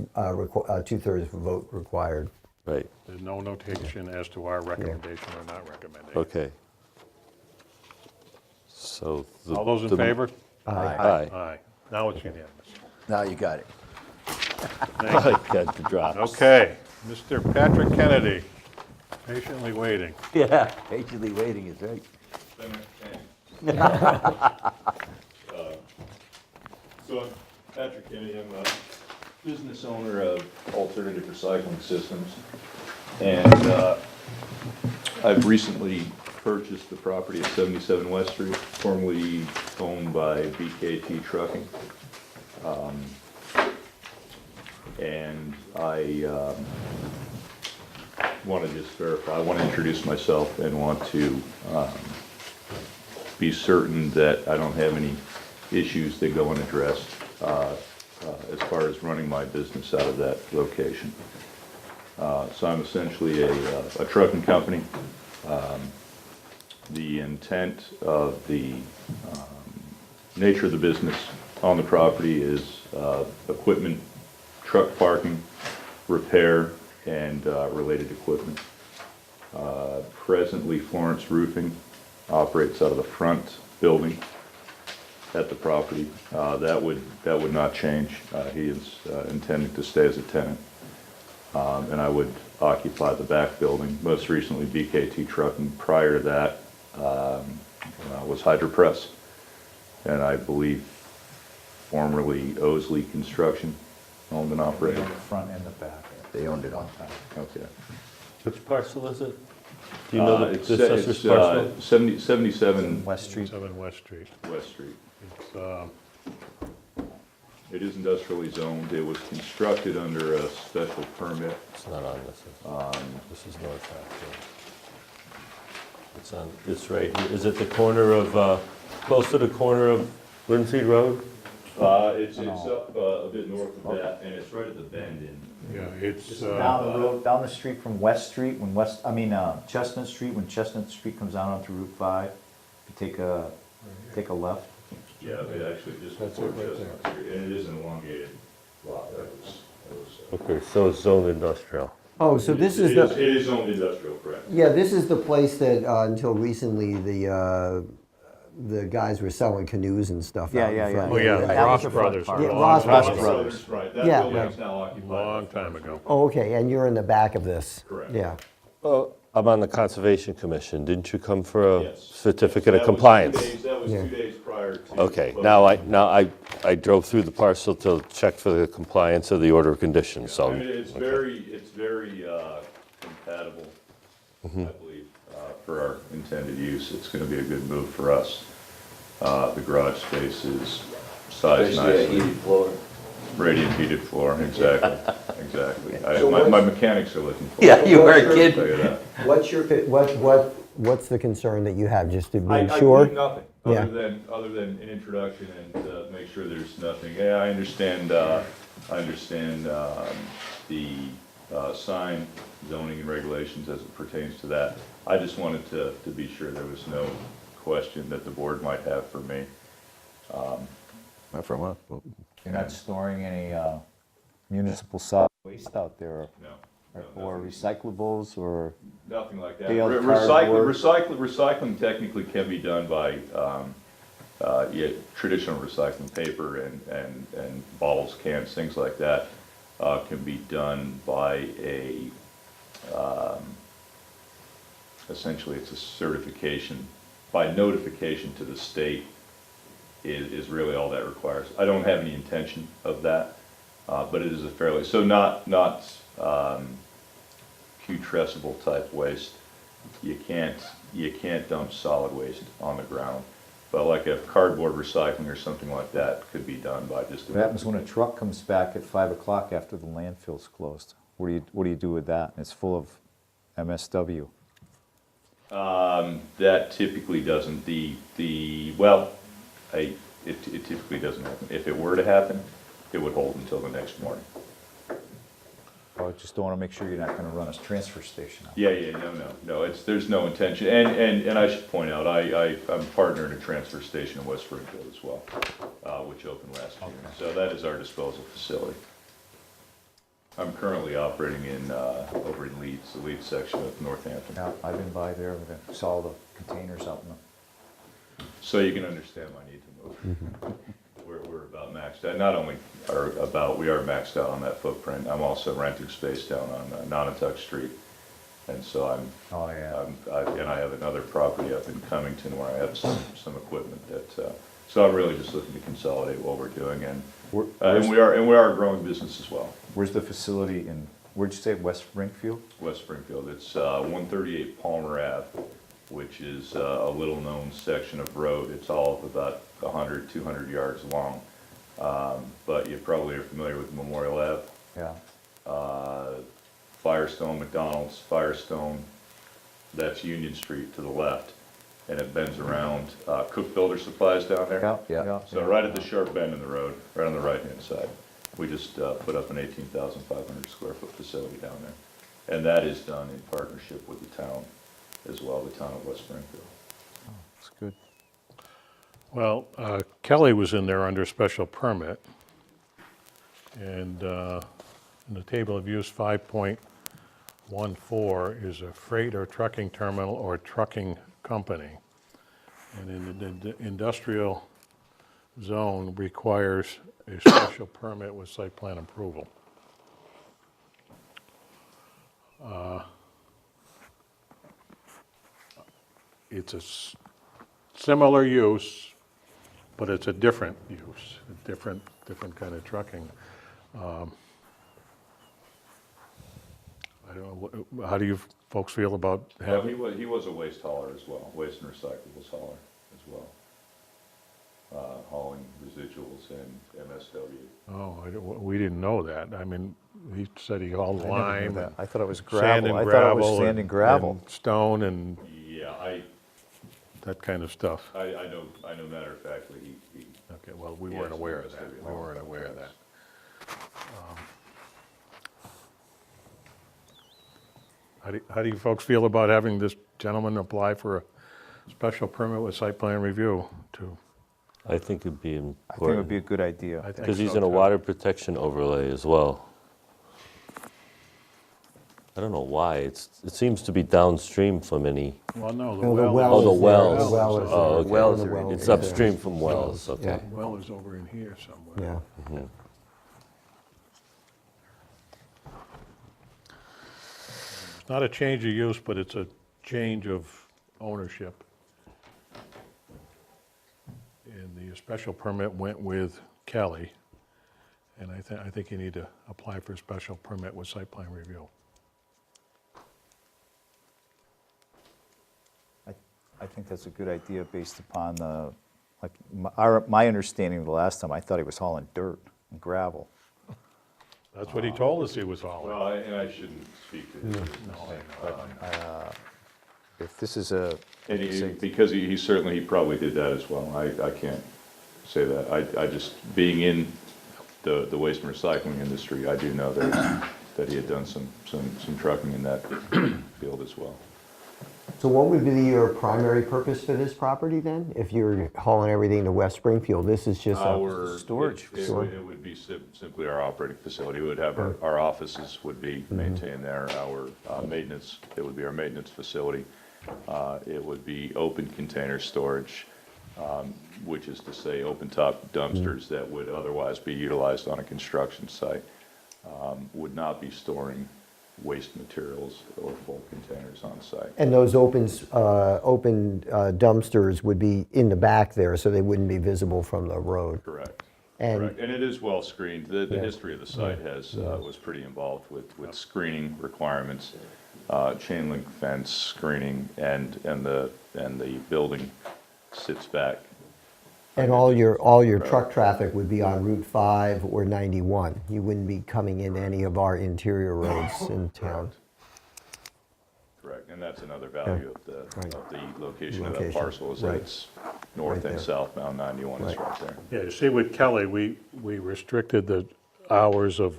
two-thirds vote required. Right, There's no notation as to our recommendation or not recommendation. okay. So. All those in favor? Aye. Aye. Now it's unanimous. Now you got it. I got the drops. Okay, Mr. Patrick Kennedy, patiently waiting. Yeah, patiently waiting is right. So I'm Patrick Kennedy, I'm a business owner of alternative recycling systems. And I've recently purchased the property at 77 West Street, formerly owned by BKT Trucking. And I want to just verify, I want to introduce myself and want to be certain that I don't have any issues that go unaddressed as far as running my business out of that location. So I'm essentially a trucking company. The intent of the nature of the business on the property is equipment, truck parking, repair, and related equipment. Presently, Florence Roofing operates out of the front building at the property. That would not change. He is intending to stay as a tenant. And I would occupy the back building. Most recently, BKT Trucking. Prior to that was Hydro Press. And I believe formerly Osley Construction, owned and operated. The front and the back. They owned it all. Okay. Which parcel is it? Do you know the It's assessor's parcel? 77 West Street. 7 West Street. West Street. It's, It is industrially zoned. It was constructed under a special permit. It's not on this. This is North Hatfield. It's on, it's right here. Is it the corner of, close to the corner of Lindsay Road? It's up a bit north of that, and it's right at the bend in. yeah, it's, Down the road, down the street from West Street, when Chestnut Street, when Chestnut Street comes out onto Route 5, you take a left. Yeah, it actually just before Chestnut Street, and it is an elongated lot. That was. Okay, so it's zone industrial. Oh, so this is It the, is zoned industrial, correct? yeah, this is the place that until recently the guys were selling canoes and stuff out in front. Oh, yeah, That Ross was the front Brothers. part. a Yeah, long Ross time Brothers. ago. Brothers, right, that Yeah. building's now occupied. Long time ago. Oh, okay, and you're in the back of this? Correct. Yeah. Well, I'm on the Conservation Commission. Didn't you come for a Yes. certificate of That was 2 compliance? days- That was Yeah. 2 days prior to. Okay, closing. now I drove through the parcel to check for the compliance of the order of conditions, so. I mean, it's okay. very compatible, Mm-hmm. I believe, for our intended use. It's gonna be a good move for us. The garage space is sized Especially a nicely. heated floor. Radiant heated floor, exactly, exactly. So My mechanics are looking for it. Yeah, you were What's your- kidding. Tell you that. What's your, what's the concern that you have, just to I be sure? believe nothing, Yeah. other than an introduction and make sure there's nothing. Yeah, I understand the sign zoning and regulations as it pertains to that. I just wanted to be sure there was no question that the board might have for me. Not from us. You're not storing any municipal solid waste out there, No. or recyclables, or? Nothing like that. Baled cardboard. Recycling technically can be done by traditional recycling, paper and bottles, cans, things like that, can be done by essentially it's a certification, by notification to the state is really all that requires. I don't have any intention of that, but it is a fairly, so not putrescible type waste. You can't dump solid waste on the ground. But like a cardboard recycling or something like that could be done by just. What happens when a truck comes back at 5 o'clock after the landfill's closed? What do you do with that? It's full of MSW. That typically doesn't, it typically doesn't happen. If it were to happen, it would hold until the next morning. I just don't want to make sure you're not going to run a transfer station out. Yeah, no, there's no intention. And I should point out, I'm a partner in a transfer station in West Springfield as well, which opened last June. So that is our disposal facility. I'm currently operating over in Leeds, the Leeds section of Northampton. Yeah, I've been by there, I saw the containers out in the. So you can understand my need to move. We're about maxed out. Not only we are maxed out on that footprint, I'm also renting space down on Nonotuck Street. And so and I have another property up in Cummington where I have some equipment so I'm really just looking to consolidate what we're doing and we are a growing business as well. Where's the facility in, where'd you say, West Springfield? West Springfield. It's 138 Palmer Ave, which is a little-known section of road. It's all of about 100, 200 yards long. But you probably are familiar with Memorial Ave. Yeah. Firestone, McDonald's, Firestone, that's Union Street to the left. And it bends around Cook Builder Supplies down there. Yeah. So right at the sharp bend in the road, right on the right-hand side. We just put up an 18,500 square foot facility down there. And that is done in partnership with the town as well, the town of West Springfield. That's good. Well, Kelly was in there under special permit, and in the table of use 5.14 is a freight or trucking terminal or trucking company. And in the industrial zone requires a special permit with site plan approval. It's a similar use, but it's a different use, a different kind of trucking. I don't know, how do you folks feel about Well, having? he was a waste hauler as well, waste and recyclables hauler as well. Hauling residuals and MSW. Oh, we didn't know that. I mean, he said he hauled I never knew lime, that. and I thought it was sand gravel. and I thought it gravel. was sand and gravel. and stone and Yeah, that kind of stuff. I know matter of factly, he Okay, well, we Yes, weren't aware of that. MSW. We weren't aware of that. How do you folks feel about having this gentleman apply for a special permit with site plan review to I think it'd be I think it would important, be a good idea. I think because he's so, in a too. water protection overlay as well. I don't know why, it seems to be downstream from any, Well, no, the No, the well. well Oh, the is there. wells. The well is Oh, there. okay. Wells The are well in is it's there. upstream from wells, okay. Yeah. The well is over in here somewhere. Yeah. It's not a change of use, but it's a change of ownership. And the special permit went with Kelly, and I think you need to apply for a special permit with site plan review. I think that's a good idea based upon the, like, my understanding the last time, I thought he was hauling dirt and gravel. That's what he told us he was hauling. Well, and I shouldn't speak to his If this is a, And because he certainly, he probably did that as well. I can't say that. I just, being in the waste and recycling industry, I do know that he had done some trucking in that field as well. So what would be your primary purpose for this property then? If you're hauling everything to West Springfield, this is just a storage? It would be simply our operating facility. We would have our offices would be maintained there, our maintenance, it would be our maintenance facility. It would be open container storage, which is to say open top dumpsters that would otherwise be utilized on a construction site. Would not be storing waste materials or full containers on site. And those open dumpsters would be in the back there, so they wouldn't be visible from the road? Correct. And- Correct. And it is well screened. The history of the site was pretty involved with screening requirements, chain link fence screening, and the building sits back. And all your truck traffic would be on Route 5 or 91? You wouldn't be coming in any of our interior roads in town? Correct. And that's another value of the location of that Location, parcel, is that right. it's north Right and there. southbound 91 is right there. Yeah, you see with Kelly, we restricted the hours of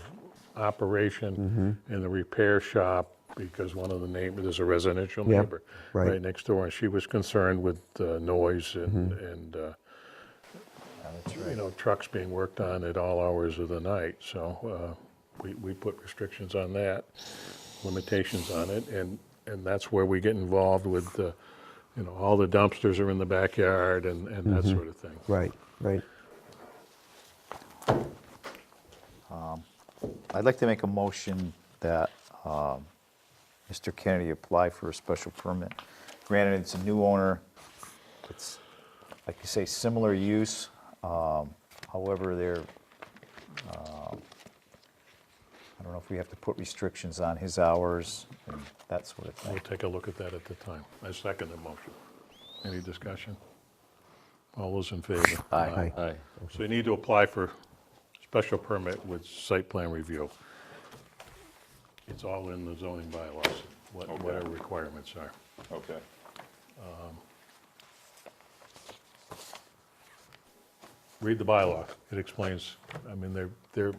operation in the repair shop because one of the neighbors, there's a residential Yeah, neighbor right. right next door, and she was concerned with noise and you know, trucks being worked on at all hours of the night. So we put restrictions on that, limitations on it, and that's where we get involved with the, you know, all the dumpsters are in the backyard and that sort of thing. Right, right. I'd like to make a motion that Mr. Kennedy apply for a special permit. Granted, it's a new owner, it's, like you say, similar use. However, I don't know if we have to put restrictions on his hours and that sort of We'll thing. take a look at that at the time. I second the motion. Any discussion? All those in favor? Aye. Aye. So you need to apply for special permit with site plan review. It's all in the zoning bylaws, whatever requirements are. Okay. Read the bylaw. It explains, I mean, they're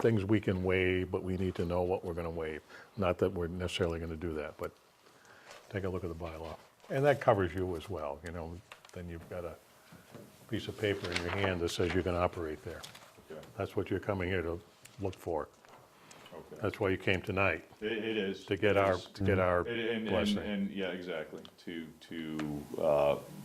things we can waive, but we need to know what we're going to waive. Not that we're necessarily going to do that, but take a look at the bylaw. And that covers you as well, you know, then you've got a piece of paper in your hand that says you can operate there. Okay. That's what you're coming here to look for. Okay. That's why you came tonight, It is. to get our And, blessing. yeah, exactly, to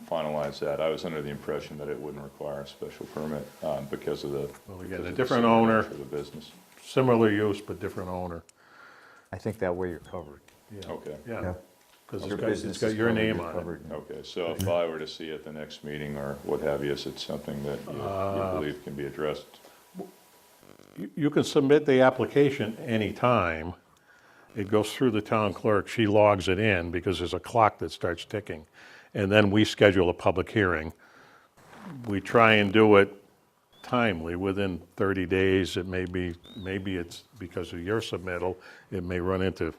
finalize that. I was under the impression that it wouldn't require a special permit because of the. Well, again, because a of the different similar owner. nature of the business. Similar use, but different owner. I think that way you're covered. Okay. Yeah, Yeah. because Your it's business got is your covered, name you're on it. covered. Okay, so if I were to see at the next meeting or what have you, is it something that you believe can be addressed? You can submit the application anytime. It goes through the town clerk, she logs it in because there's a clock that starts ticking. And then we schedule a public hearing. We try and do it timely, within 30 days. It maybe it's because of your submittal, it may run into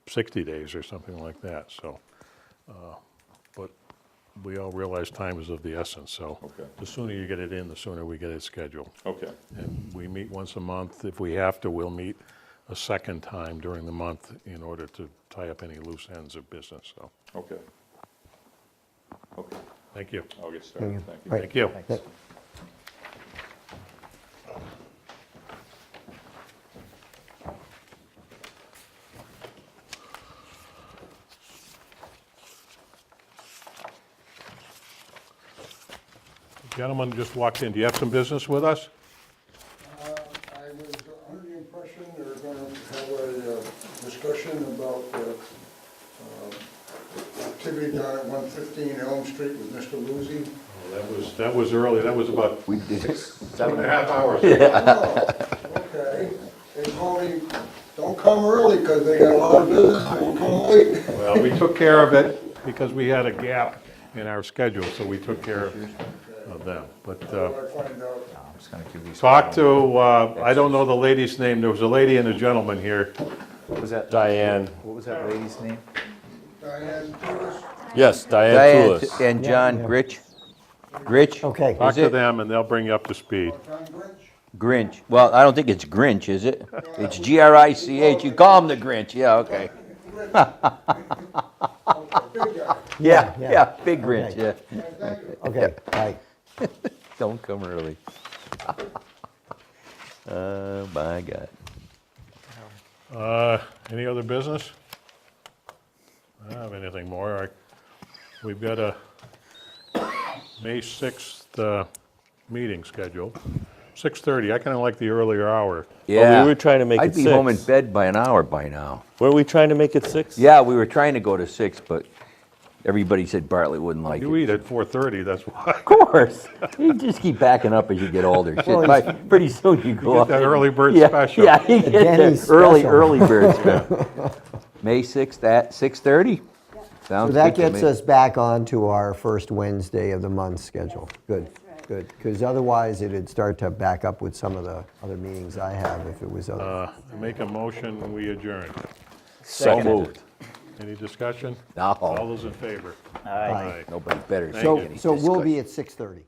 60 days or something like that, so. But we all realize time is of the essence, so. Okay. The sooner you get it in, the sooner we get it scheduled. Okay, And we meet once a month. If we have to, we'll meet a second time during the month in order to tie up any loose ends of business, so. okay. Okay. Thank you. I'll get started. Thank you. Right. Thank you. Yep. Gentleman just walked in. Do you have some business with us? I was under the impression they were going to have a discussion about activity down at 115 Elm Street with Mr. Lucy. That was early. That was about We did. 7.5 hours ago. Oh, okay. They told me, don't come early because they got a lot of business, don't come late. Well, we took care of it because we had a gap in our schedule, so we took care of them. But So I find out. I'm just gonna give these. talk to, I don't know the lady's name. There was a lady and a gentleman here. What was that? Diane. What was that lady's name? Diane Lewis. Yes, Diane Diane Toulis. and John Gritch. Gritch? Okay. Talk Is to it? them and they'll bring you up to speed. John Grinch. Grinch. Well, I don't think it's Grinch, is it? It's Grich. You call him the Grinch. Yeah, okay. Big guy. Yeah, Yeah. yeah, big Grinch, yeah. Thank you. Okay, right. Don't come early. Oh, my God. Any other business? I don't have anything more. We've got a May 6th meeting scheduled. 6:30. I kind of like the earlier hour. Yeah. we were trying to make I'd it be home in 6. bed by an hour by now. Weren't we trying to make it 6? Yeah, we were trying to go to 6, but everybody said Bartlett wouldn't like You it. eat at 4:30, that's why. Of course. You just keep backing up as you get older. Shit, pretty soon you go get up. that early bird Yeah, special. Yeah, you get Denny's that early special. bird special. May 6th at 6:30? So Sounds that good to gets me. us back onto our first Wednesday of the month schedule. Good, That's right. good. Because otherwise, it'd start to back up with some of the other meetings I have if it was other. Make a motion, we adjourn. So moved. Any discussion? No. All those in favor? Aye. Nobody better say So- any So we'll be discussion. at 6:30.